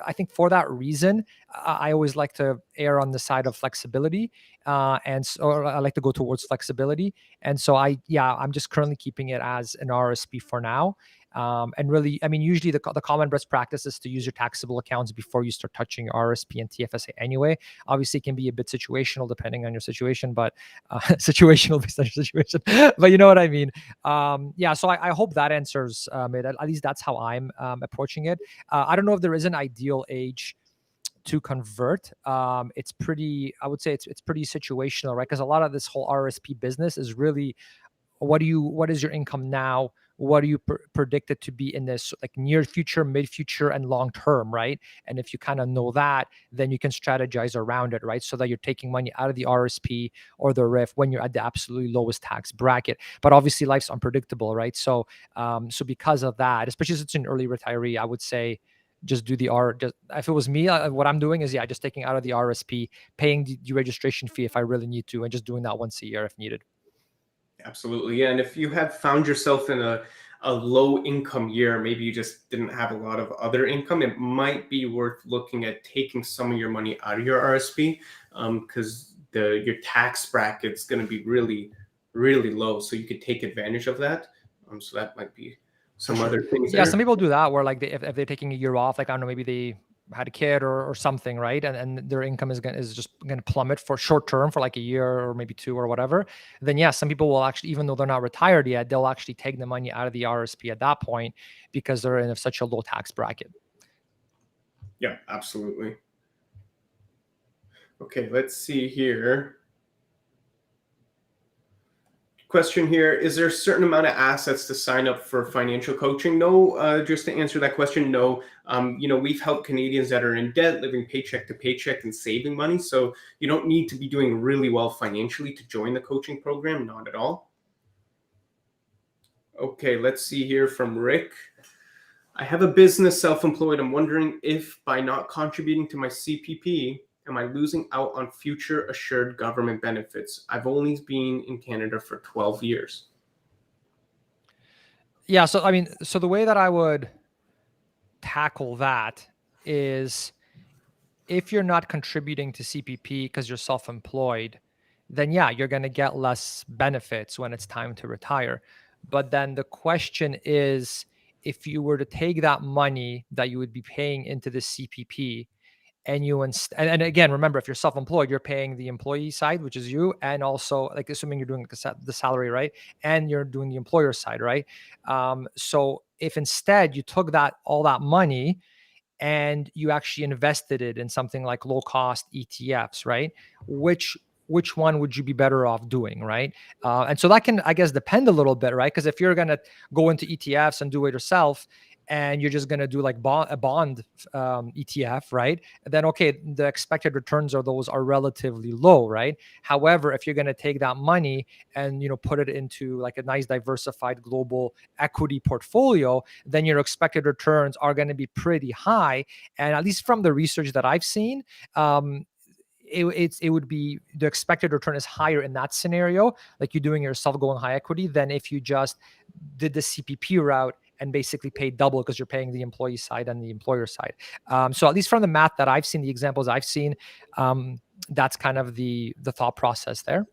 I think for that reason, I always like to err on the side of flexibility. And so I like to go towards flexibility. And so I'm just currently keeping it as an RRSP for now. And really, I mean, usually the common best practice is to use your taxable accounts before you start touching your RRSP and TFSA anyway. Obviously, it can be a bit situational depending on your situation, but situational based on your situation. But you know what I mean? So I hope that answers it. At least that's how I'm approaching it. I don't know if there is an ideal age to convert. It's pretty, I would say it's pretty situational, right? Because a lot of this whole RRSP business is really, what is your income now? What are you predicted to be in this like near future, mid future, and long term, right? And if you kind of know that, then you can strategize around it, right? So that you're taking money out of the RRSP or the RIF when you're at the absolutely lowest tax bracket. But obviously, life's unpredictable, right? So, because of that, especially if it's an early retiree, I would say just do the if it was me, what I'm doing is just taking out of the RRSP, paying the registration fee if I really need to, and just doing that once a year if needed. Absolutely. Yeah. And if you have found yourself in a low income year, maybe you just didn't have a lot of other income, it might be worth looking at taking some of your money out of your RSP, because your tax bracket's going to be really, really low. So you could take advantage of that. So that might be some other things. Yeah, some people do that where like if they're taking a year off, like I don't know, maybe they had a kid or something, right? And their income is just gonna plummet for short term for like a year or maybe 2 or whatever. Then yeah, some people will actually, even though they're not retired yet, they'll actually take the money out of the RSP at that point because they're in such a low tax bracket. Yeah, absolutely. Okay, let's see here. Question here, is there a certain amount of assets to sign up for financial coaching? No, just to answer that question, no. We've helped Canadians that are in debt, living paycheck to paycheck and saving money. So you don't need to be doing really well financially to join the coaching program, not at all. Okay, let's see here from Rick. I have a business self-employed. I'm wondering if by not contributing to my CPP, am I losing out on future assured government benefits? I've only been in Canada for 12 years. Yeah, so I mean, so the way that I would tackle that is if you're not contributing to CPP because you're self-employed, then yeah, you're going to get less benefits when it's time to retire. But then the question is, if you were to take that money that you would be paying into the CPP and and again, remember, if you're self-employed, you're paying the employee side, which is you, and also like assuming you're doing the salary, right? And you're doing the employer side, right? So if instead you took all that money and you actually invested it in something like low cost ETFs, right? Which one would you be better off doing, right? And so that can, I guess, depend a little bit, right? Because if you're going to go into ETFs and do it yourself, and you're just going to do like a bond ETF, right? Then okay, the expected returns are relatively low, right? However, if you're going to take that money and put it into like a nice diversified global equity portfolio, then your expected returns are going to be pretty high. And at least from the research that I've seen, it would be the expected return is higher in that scenario, like you're doing yourself going high equity, than if you just did the CPP route and basically paid double because you're paying the employee side and the employer side. So at least from the math that I've seen, the examples I've seen, that's kind of the thought process there.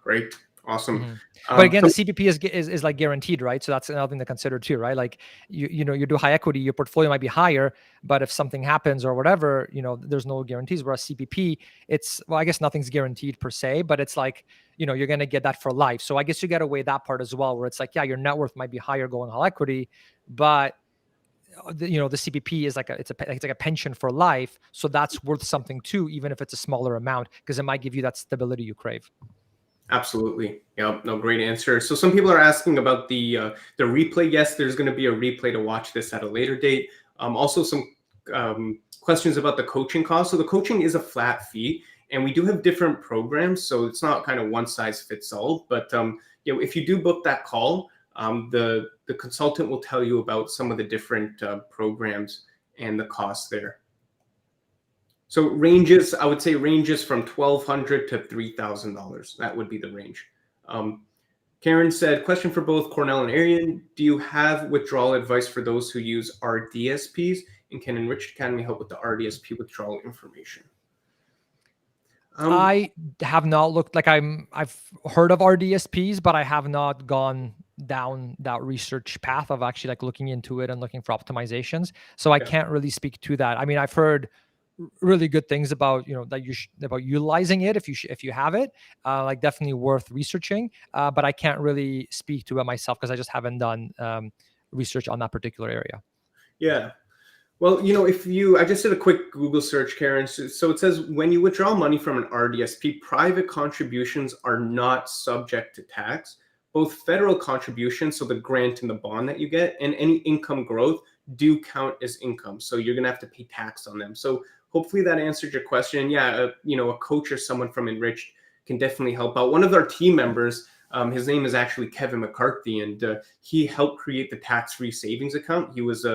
Great. Awesome. Mm-hmm. But again, the CPP is like guaranteed, right? So that's another thing to consider too, right? Like you do high equity, your portfolio might be higher, but if something happens or whatever, there's no guarantees. Whereas CPP, I guess nothing's guaranteed per se, but it's like, you're going to get that for life. So I guess you got to weigh that part as well, where it's like, yeah, your net worth might be higher going high equity, but the CPP is like it's like a pension for life. So that's worth something too, even if it's a smaller amount, because it might give you that stability you crave. Absolutely. Yeah, no, great answer. So some people are asking about the replay. Yes, there's going to be a replay to watch this at a later date. Also some questions about the coaching cost. So the coaching is a flat fee, and we do have different programs. So it's not kind of one size fits all, but if you do book that call, the consultant will tell you about some of the different programs and the costs there. So ranges, I would say ranges from $1,200 to $3,000. That would be the range. Karen said, question for both Kornel and Arian. Do you have withdrawal advice for those who use RDSPs? And can Enriched Academy help with the RDSP withdrawal information? I have not looked, like I've heard of RDSPs, but I have not gone down that research path of actually like looking into it and looking for optimizations. So I can't really speak to that. I mean, I've heard really good things about about utilizing it if you have it, like definitely worth researching, but I can't really speak to it myself because I just haven't done research on that particular area. Yeah, well, I just did a quick Google search, Karen. So it says when you withdraw money from an RDSP, private contributions are not subject to tax. Both federal contributions, so the grant and the bond that you get, and any income growth do count as income. So you're going to have to pay tax on them. So hopefully that answered your question. Yeah, a coach or someone from Enriched can definitely help out. One of our team members, his name is actually Kevin McCarthy, and he helped create the tax-free savings account. He was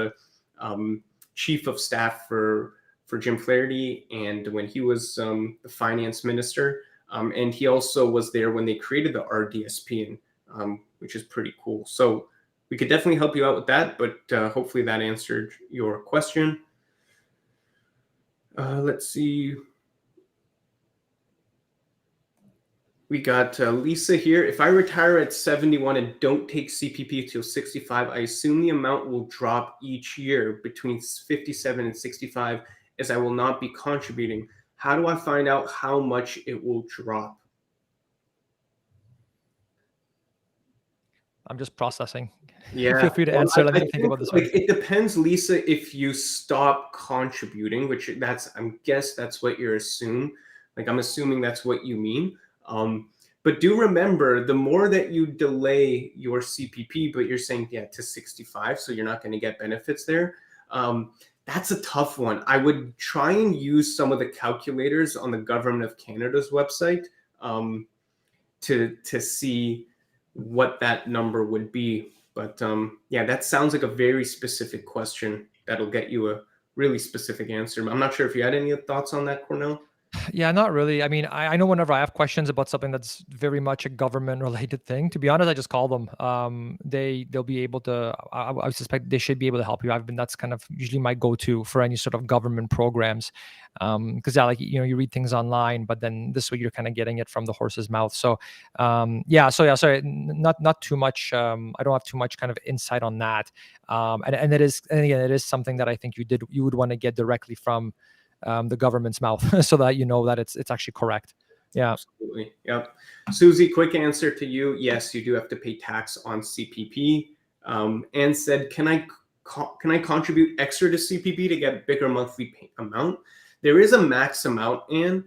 chief of staff for Jim Flaherty, and when he was the finance minister, and he also was there when they created the RRSP, which is pretty cool. So we could definitely help you out with that, but hopefully that answered your question. Let's see. We got Lisa here. If I retire at 71 and don't take CPP till 65, I assume the amount will drop each year between 57 and 65, as I will not be contributing. How do I find out how much it will drop? I'm just processing. Yeah. Feel free to answer. Let me think about this one. It depends, Lisa, if you stop contributing, which I guess that's what you're assuming. Like, I'm assuming that's what you mean. But do remember, the more that you delay your CPP, but you're saying, yeah, to 65, so you're not going to get benefits there. That's a tough one. I would try and use some of the calculators on the Government of Canada's website to see what that number would be. But yeah, that sounds like a very specific question that'll get you a really specific answer. I'm not sure if you had any thoughts on that, Kornel. Yeah, not really. I mean, I know whenever I have questions about something that's very much a government related thing, to be honest, I just call them. They'll be able to, I suspect they should be able to help you. That's kind of usually my go-to for any sort of government programs. Because yeah, like, you read things online, but then this way you're kind of getting it from the horse's mouth. So sorry, not too much. I don't have too much kind of insight on that. And it is something that I think you would want to get directly from the government's mouth, so that you know that it's actually correct. Yeah, absolutely. Yep. Susie, quick answer to you: yes, you do have to pay tax on CPP. And said, can I contribute extra to CPP to get a bigger monthly amount? There is a max amount, and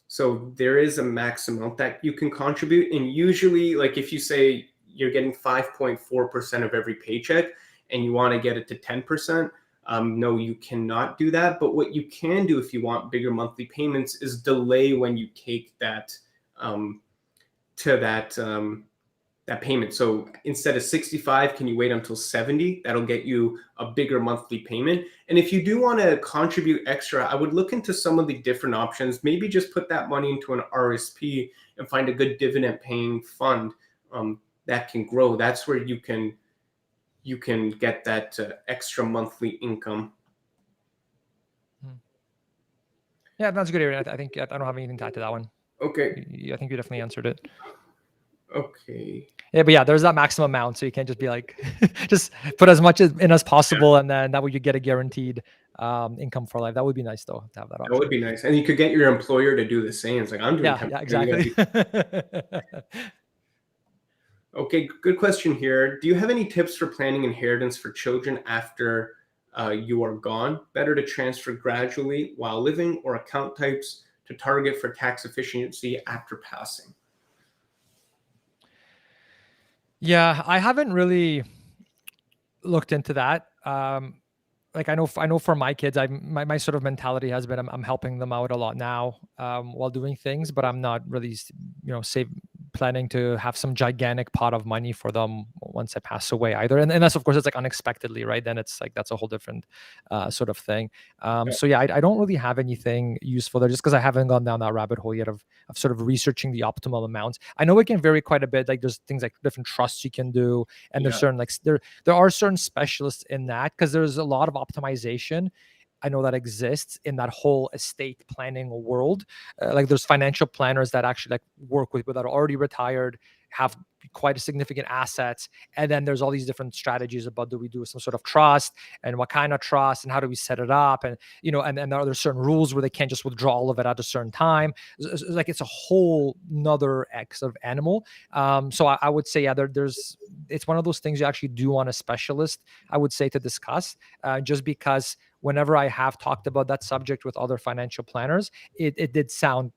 so there is a max amount that you can contribute. And usually, like, if you say you're getting 5.4% of every paycheck and you want to get it to 10%. No, you cannot do that. But what you can do if you want bigger monthly payments is delay when you take that to that payment. So instead of 65, can you wait until 70? That'll get you a bigger monthly payment. And if you do want to contribute extra, I would look into some of the different options. Maybe just put that money into an RRSP and find a good dividend paying fund that can grow. That's where you can get that extra monthly income. Yeah, that's a good area. I think I don't have anything to add to that one. Okay. I think you definitely answered it. Okay. Yeah, but yeah, there's that maximum amount, so you can't just be like, just put as much in as possible, and then that way you get a guaranteed income for life. That would be nice, though, to have that option. That would be nice, and you could get your employer to do the same. It's like, I'm doing. Yeah, exactly. Okay, good question here. Do you have any tips for planning inheritance for children after you are gone? Better to transfer gradually while living, or account types to target for tax efficiency after passing? Yeah, I haven't really looked into that. Like I know for my kids, my sort of mentality has been I'm helping them out a lot now while doing things, but I'm not really planning to have some gigantic pot of money for them once I pass away either. And that's, of course, it's like unexpectedly, right? Then it's like that's a whole different sort of thing. So yeah, I don't really have anything useful there, just because I haven't gone down that rabbit hole yet of sort of researching the optimal amounts. I know it can vary quite a bit. Like there's things like different trusts you can do, and there's certain there are certain specialists in that, because there's a lot of optimization I know that exists in that whole estate planning world. Like there's financial planners that actually like work with that are already retired, have quite a significant assets. And then there's all these different strategies about, do we do some sort of trust, and what kind of trust, and how do we set it up? And, and there are certain rules where they can't just withdraw all of it at a certain time. Like it's a whole nother sort of animal. So I would say, yeah, it's one of those things you actually do want a specialist, I would say, to discuss, just because whenever I have talked about that subject with other financial planners, it did sound,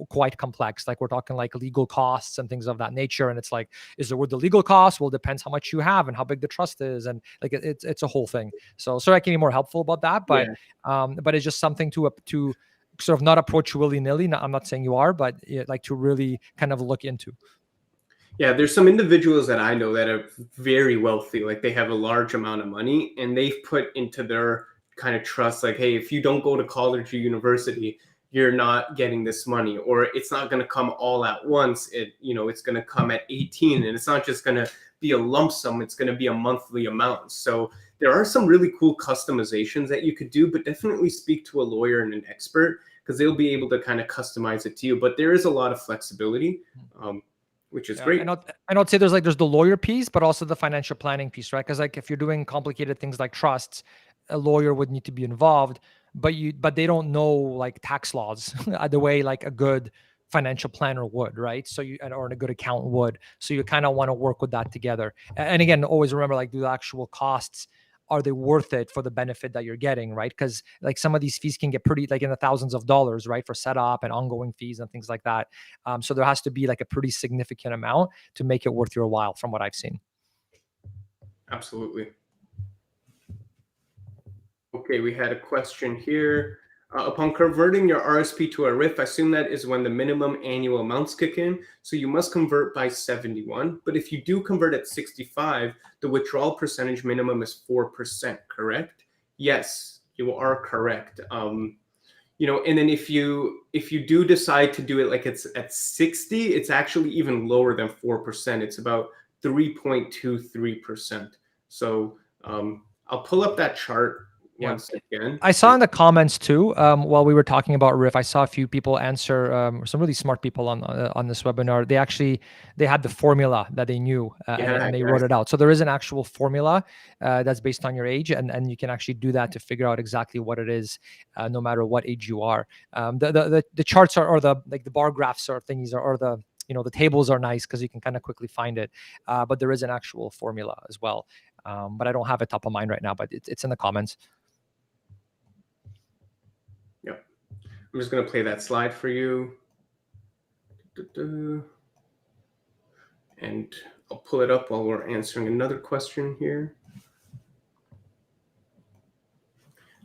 quite complex. Like we're talking like legal costs and things of that nature. And it's like, is there with the legal costs? Well, it depends how much you have and how big the trust is. And like, it's a whole thing. So sorry, I can be more helpful about that, but, but it's just something to sort of not approach willy-nilly. I'm not saying you are, but like to really kind of look into. Yeah, there's some individuals that I know that are very wealthy, like they have a large amount of money and they've put into their kind of trust, like, hey, if you don't go to college or university, you're not getting this money, or it's not going to come all at once. It's going to come at 18, and it's not just going to be a lump sum, it's going to be a monthly amount. So there are some really cool customizations that you could do, but definitely speak to a lawyer and an expert because they'll be able to kind of customize it to you. But there is a lot of flexibility. Which is great. And I'd say there's the lawyer piece, but also the financial planning piece, right? Because like if you're doing complicated things like trusts, a lawyer would need to be involved, but they don't know like tax laws the way like a good financial planner would, right? So or a good accountant would. So you kind of want to work with that together. And again, always remember, like, do the actual costs, are they worth it for the benefit that you're getting, right? Because like some of these fees can get pretty like in the thousands of dollars, right, for setup and ongoing fees and things like that. So there has to be like a pretty significant amount to make it worth your while, from what I've seen. Absolutely. Okay, we had a question here. Upon converting your RSP to a RRIF, I assume that is when the minimum annual amounts kick in. So you must convert by 71. But if you do convert at 65, the withdrawal percentage minimum is 4%, correct? Yes, you are correct. And then if you do decide to do it like it's at 60, it's actually even lower than 4%. It's about 3.23%. So I'll pull up that chart once again. I saw in the comments too, while we were talking about Riff, I saw a few people answer, some really smart people on this webinar. They had the formula that they knew, and they wrote it out. So there is an actual formula that's based on your age, and you can actually do that to figure out exactly what it is, no matter what age you are. The charts or the bar graphs or thingies or the the tables are nice because you can kind of quickly find it, but there is an actual formula as well. But I don't have it top of mind right now, but it's in the comments. Yep. I'm just going to play that slide for you. And I'll pull it up while we're answering another question here.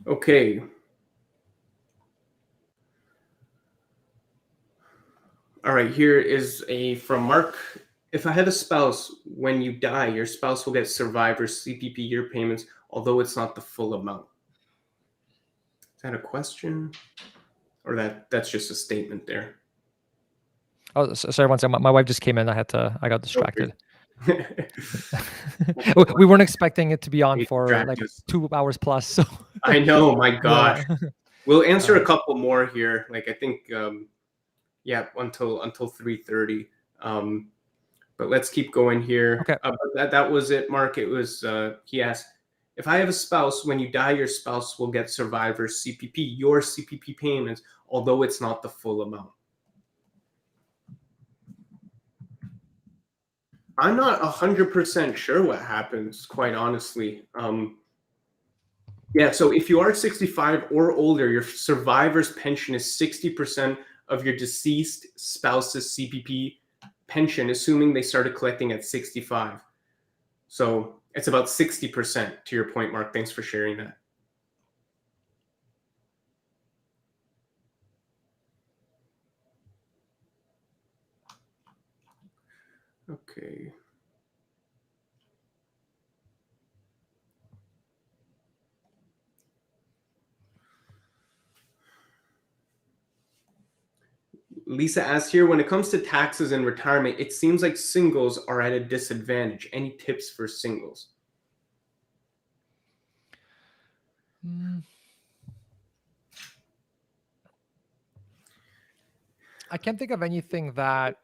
Okay. All right, here is from Mark. If I had a spouse, when you die, your spouse will get survivor's CPP year payments, although it's not the full amount. Is that a question? Or that's just a statement there? Oh, sorry, one second. My wife just came in. I got distracted. We weren't expecting it to be on for like 2 hours plus. So I know, my gosh. We'll answer a couple more here. Like I think, until 3:30. But let's keep going here. Okay. That was it, Mark. It was he asked, if I have a spouse, when you die, your spouse will get survivor's CPP, your CPP payments, although it's not the full amount. I'm not 100% sure what happens, quite honestly. So if you are 65 or older, your survivor's pension is 60% of your deceased spouse's CPP pension, assuming they started collecting at 65. So it's about 60%, to your point, Mark. Thanks for sharing that. Okay. Lisa asks here, when it comes to taxes and retirement, it seems like singles are at a disadvantage. Any tips for singles? I can't think of anything that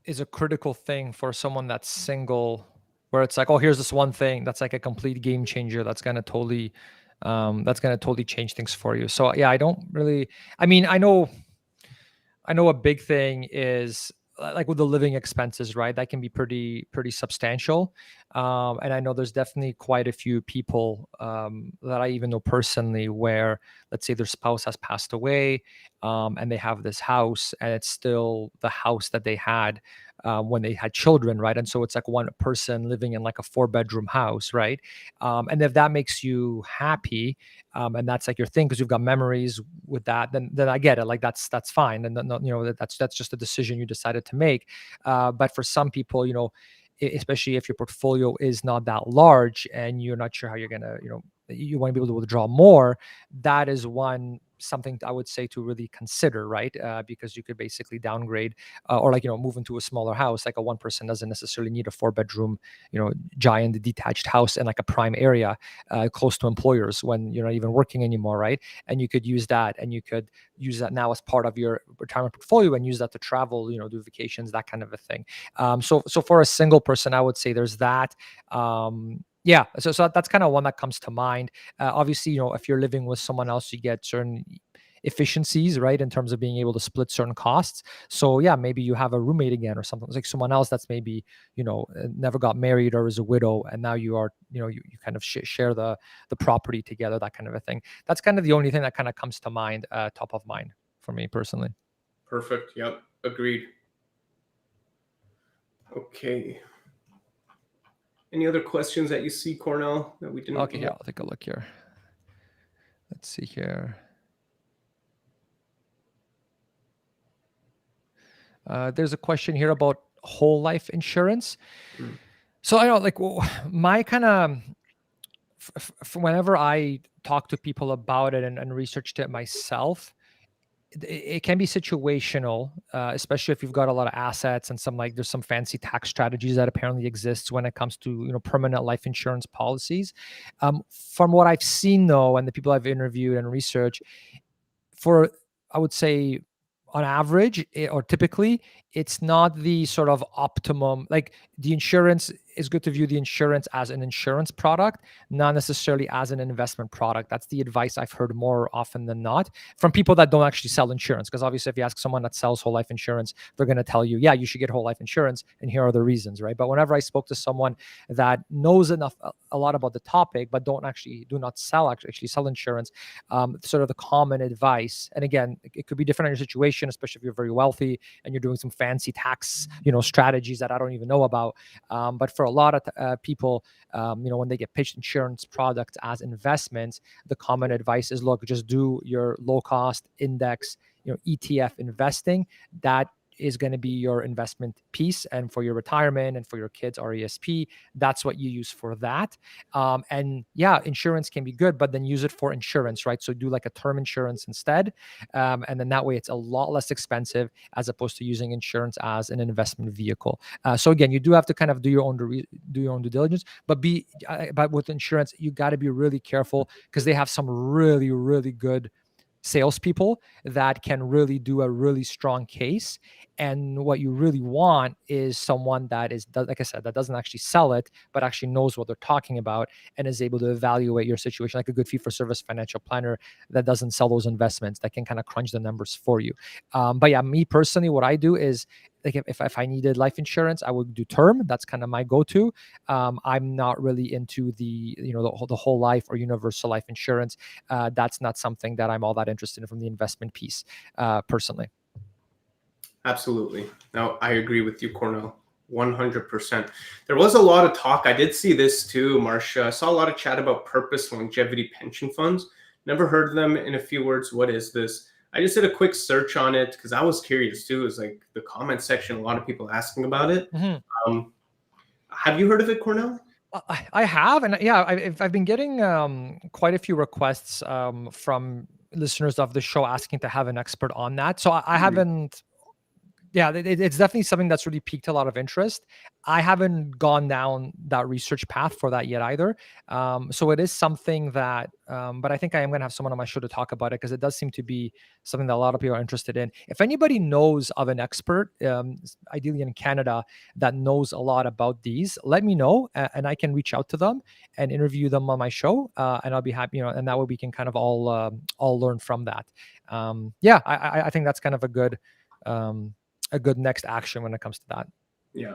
is a critical thing for someone that's single, where it's like, oh, here's this one thing that's like a complete game changer that's gonna totally change things for you. So yeah, I don't really. I mean, I know a big thing is like with the living expenses, right? That can be pretty substantial. And I know there's definitely quite a few people that I even know personally where, let's say, their spouse has passed away, and they have this house and it's still the house that they had when they had children, right? And so it's like one person living in like a 4-bedroom house, right? And if that makes you happy, and that's like your thing because you've got memories with that, then I get it. Like that's fine, and that's just a decision you decided to make. But for some people, especially if your portfolio is not that large and you're not sure how you're gonna, you want to be able to withdraw more, that is something I would say to really consider, right? Because you could basically downgrade or move into a smaller house. Like a one person doesn't necessarily need a 4-bedroom, giant detached house in like a prime area close to employers when you're not even working anymore, right? And you could use that, and you could use that now as part of your retirement portfolio and use that to travel, do vacations, that kind of a thing. So for a single person, I would say there's that. Yeah, so that's kind of one that comes to mind. Obviously, if you're living with someone else, you get certain efficiencies, right, in terms of being able to split certain costs. So yeah, maybe you have a roommate again or something. It's like someone else that's maybe never got married or is a widow, and now you are you kind of share the property together, that kind of a thing. That's kind of the only thing that kind of comes to mind, top of mind for me personally. Perfect. Yep. Agreed. Okay. Any other questions that you see, Kornel, that we didn't? Okay, yeah, I'll take a look here. Let's see here. There's a question here about whole life insurance. So I know, my kind of, whenever I talk to people about it and researched it myself, it can be situational, especially if you've got a lot of assets and there's some fancy tax strategies that apparently exists when it comes to permanent life insurance policies. From what I've seen though, and the people I've interviewed and researched, I would say on average or typically, it's not the sort of optimum. Like the insurance is good to view the insurance as an insurance product, not necessarily as an investment product. That's the advice I've heard more often than not from people that don't actually sell insurance. Because obviously, if you ask someone that sells whole life insurance, they're going to tell you, yeah, you should get whole life insurance, and here are the reasons, right? But whenever I spoke to someone that knows a lot about the topic, but do not actually sell insurance, sort of the common advice, and again, it could be different in your situation, especially if you're very wealthy and you're doing some fancy tax, strategies that I don't even know about. But for a lot of people, when they get pitched insurance products as investments, the common advice is, look, just do your low cost index, ETF investing. That is going to be your investment piece, and for your retirement and for your kids RRSP, that's what you use for that. And yeah, insurance can be good, but then use it for insurance, right? So do like a term insurance instead, and then that way it's a lot less expensive as opposed to using insurance as an investment vehicle. So again, you do have to kind of do your own due diligence, but with insurance, you got to be really careful because they have some really, really good salespeople that can really do a really strong case. And what you really want is someone that is, like I said, that doesn't actually sell it, but actually knows what they're talking about and is able to evaluate your situation, like a good fee-for-service financial planner that doesn't sell those investments, that can kind of crunch the numbers for you. But yeah, me personally, what I do is, like if I needed life insurance, I would do term. That's kind of my go-to. I'm not really into the the whole life or universal life insurance. That's not something that I'm all that interested in from the investment piece, personally. Absolutely. No, I agree with you, Kornel. 100%. There was a lot of talk. I did see this too, Marcia. I saw a lot of chat about purpose longevity pension funds. Never heard of them. In a few words, what is this? I just did a quick search on it because I was curious too. It's like the comment section, a lot of people asking about it. Mm-hmm. Have you heard of it, Kornel? I have, and yeah, I've been getting quite a few requests from listeners of the show asking to have an expert on that. So I haven't. Yeah, it's definitely something that's really piqued a lot of interest. I haven't gone down that research path for that yet either. So it is something that, but I think I am going to have someone on my show to talk about it because it does seem to be something that a lot of people are interested in. If anybody knows of an expert, ideally in Canada, that knows a lot about these, let me know, and I can reach out to them and interview them on my show, and I'll be happy, and that way we can kind of all learn from that. Yeah, I think that's kind of a good next action when it comes to that. Yeah.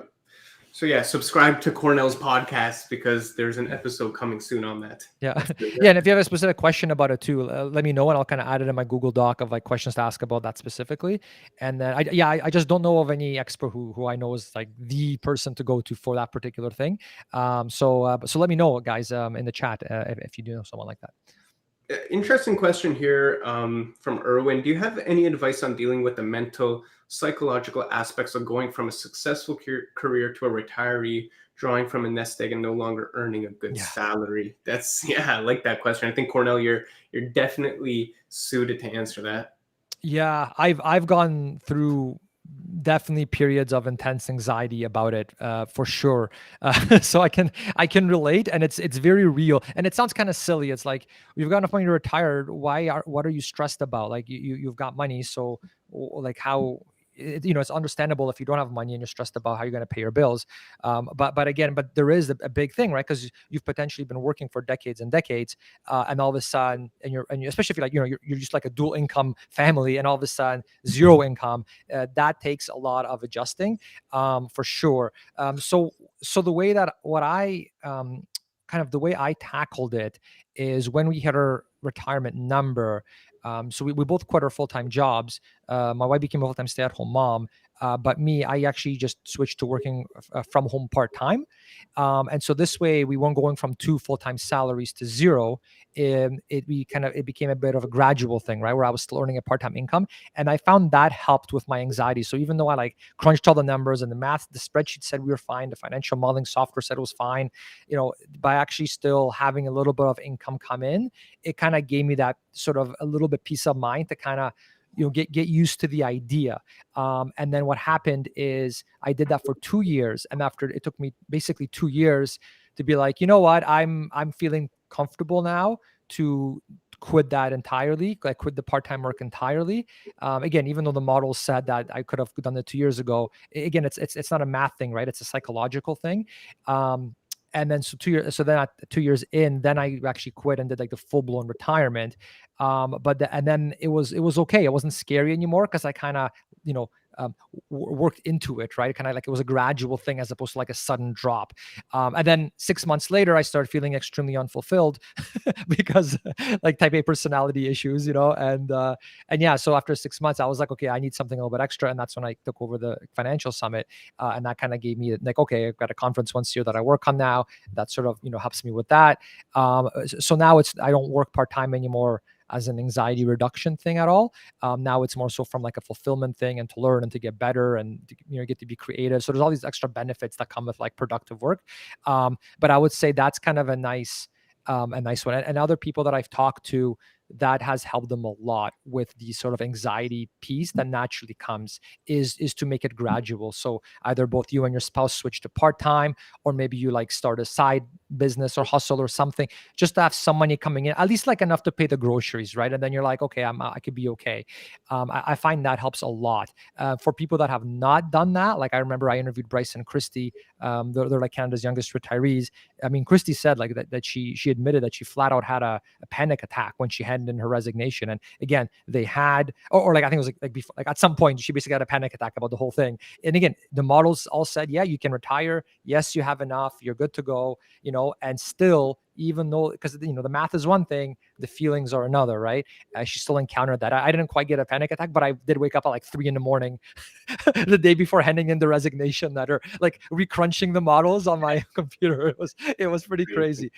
So yeah, subscribe to Kornel's podcast because there's an episode coming soon on that. Yeah. Yeah. And if you have a specific question about it too, let me know and I'll kind of add it in my Google Doc of like questions to ask about that specifically. And then I just don't know of any expert who I know is like the person to go to for that particular thing. So let me know, guys, in the chat if you do know someone like that. Interesting question here from Erwin. Do you have any advice on dealing with the mental, psychological aspects of going from a successful career to a retiree, drawing from a nest egg and no longer earning a good salary? That's I like that question. I think Kornel, you're definitely suited to answer that. Yeah, I've gone through definitely periods of intense anxiety about it for sure. So I can relate, and it's very real. And it sounds kind of silly. It's like you've got enough money to retire. What are you stressed about? Like you've got money, so like how. It's understandable if you don't have money and you're stressed about how you're going to pay your bills. But there is a big thing, right? Because you've potentially been working for decades and decades, and all of a sudden, and especially if you're like you're just like a dual income family, and all of a sudden zero income, that takes a lot of adjusting, for sure. So the way that the way I tackled it is when we hit our retirement number. So we both quit our full-time jobs. My wife became a full-time stay-at-home mom, but me, I actually just switched to working from home part-time. And so this way we weren't going from 2 full-time salaries to 0. It became a bit of a gradual thing, right? Where I was still earning a part-time income. And I found that helped with my anxiety. So even though I like crunched all the numbers and the spreadsheet said we were fine, the financial modeling software said it was fine, by actually still having a little bit of income come in, it kind of gave me that sort of a little bit peace of mind to kind of get used to the idea. And then what happened is I did that for 2 years, and after it took me basically 2 years to be like, you know what, I'm feeling comfortable now to quit that entirely, like quit the part-time work entirely. Again, even though the model said that I could have done it 2 years ago, again, it's not a math thing, right? It's a psychological thing. And then then at 2 years in, then I actually quit and did like the full-blown retirement. And then it was okay. It wasn't scary anymore because I kind of worked into it, right? Kind of like it was a gradual thing as opposed to like a sudden drop. And then 6 months later, I started feeling extremely unfulfilled because like type A personality issues, and yeah. So after 6 months, I was like, okay, I need something a little bit extra, and that's when I took over the financial summit, and that kind of gave me like, okay, I've got a conference once a year that I work on now. That sort of helps me with that. So now I don't work part time anymore as an anxiety reduction thing at all. Now it's more so from like a fulfillment thing and to learn and to get better and to, get to be creative. So there's all these extra benefits that come with like productive work. But I would say that's kind of a nice one. And other people that I've talked to, that has helped them a lot with the sort of anxiety piece that naturally comes is to make it gradual. So either both you and your spouse switch to part-time, or maybe you like start a side business or hustle or something, just to have some money coming in, at least like enough to pay the groceries, right? And then you're like, okay, I could be okay. I find that helps a lot. For people that have not done that, like I remember I interviewed Bryce and Christy. They're like Canada's youngest retirees. I mean, Christy said like that she admitted that she flat out had a panic attack when she handed in her resignation. And again, they had, or like I think it was like before, like at some point she basically had a panic attack about the whole thing. And again, the models all said, yeah, you can retire. Yes, you have enough. You're good to go. And still, even though, because the math is one thing, the feelings are another, right? She still encountered that. I didn't quite get a panic attack, but I did wake up at like 3 a.m. the day before handing in the resignation letter, like recrunching the models on my computer. It was pretty crazy.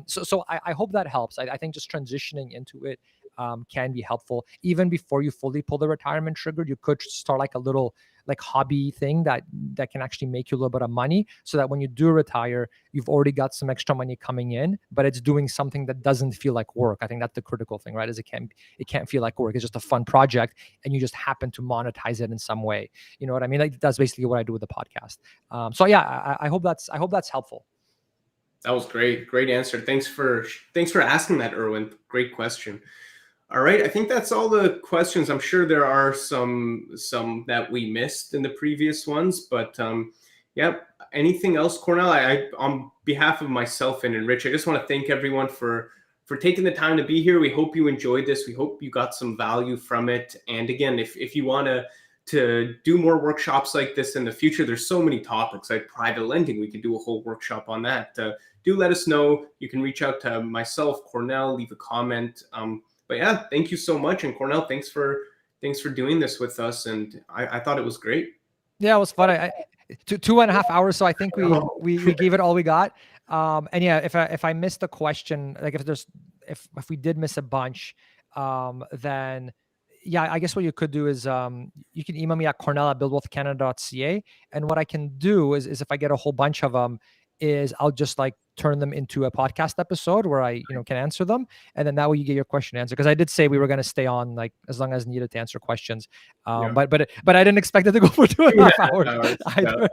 So I hope that helps. I think just transitioning into it can be helpful. Even before you fully pull the retirement trigger, you could start like a little like hobby thing that can actually make you a little bit of money, so that when you do retire, you've already got some extra money coming in, but it's doing something that doesn't feel like work. I think that's the critical thing, right? Is it can't feel like work. It's just a fun project, and you just happen to monetize it in some way. You know what I mean? Like that's basically what I do with the podcast. So yeah, I hope that's helpful. That was great answer. Thanks for asking that, Erwin. Great question. All right, I think that's all the questions. I'm sure there are some that we missed in the previous ones, but yeah. Anything else, Kornel? I on behalf of myself and Enrich, I just want to thank everyone for taking the time to be here. We hope you enjoyed this. We hope you got some value from it. And again, if you want to to do more workshops like this in the future. There's so many topics like private lending. We could do a whole workshop on that. Do let us know. You can reach out to myself, Kornel, leave a comment. But yeah, thank you so much. And Kornel, thanks for doing this with us. And I thought it was great. Yeah, it was fun. 2.5 hours. So I think we gave it all we got. And yeah, if I missed a question, like if we did miss a bunch, then yeah, I guess what you could do is you can email me at kornel@buildwealthcanada.ca. And what I can do is if I get a whole bunch of them, is I'll just like turn them into a podcast episode where I can answer them, and then that way you get your question answered. Because I did say we were going to stay on like as long as needed to answer questions, but I didn't expect it to go for 2.5 hours either.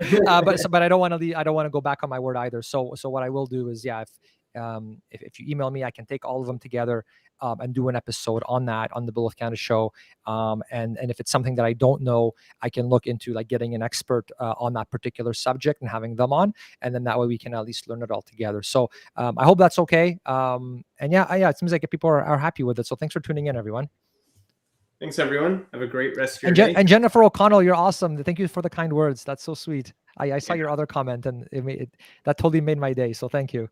But I don't want to go back on my word either. So what I will do is if you email me, I can take all of them together and do an episode on that on the Bill of Canada show. And if it's something that I don't know, I can look into like getting an expert on that particular subject and having them on, and then that way we can at least learn it all together. So I hope that's okay. And it seems like people are happy with it. So thanks for tuning in, everyone. Thanks, everyone. Have a great rest of your day. And Jennifer O'Connell, you're awesome. Thank you for the kind words. That's so sweet. I saw your other comment, and that totally made my day. So thank you.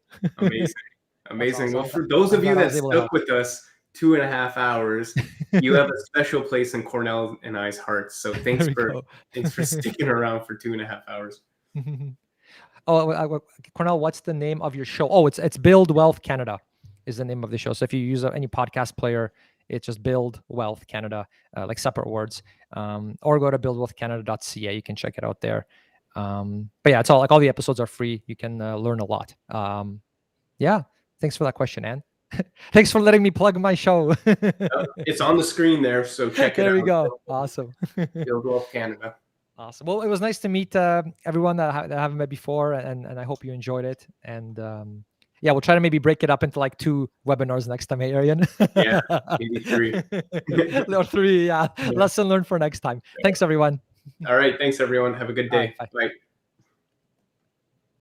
Amazing. Awesome. Well, for those of you that stuck with us 2.5 hours, you have a special place in Kornel and I's hearts. So thanks for sticking around for 2.5 hours. Kornel, what's the name of your show? Oh, it's Build Wealth Canada is the name of the show. So if you use any podcast player, it's just Build Wealth Canada, like separate words, or go to buildwealthcanada.ca. You can check it out there. But yeah, it's all the episodes are free. You can learn a lot. Thanks for that question, Anne. Thanks for letting me plug my show. It's on the screen there, so check it out. There we go. Awesome. Build Wealth Canada. Awesome. Well, it was nice to meet everyone that I haven't met before, and I hope you enjoyed it. And we'll try to maybe break it up into like 2 webinars next time, Arian. Yeah, maybe 3. Or 3, yeah. Lesson learned for next time. Thanks, everyone. All right. Thanks, everyone. Have a good day. Bye. Bye.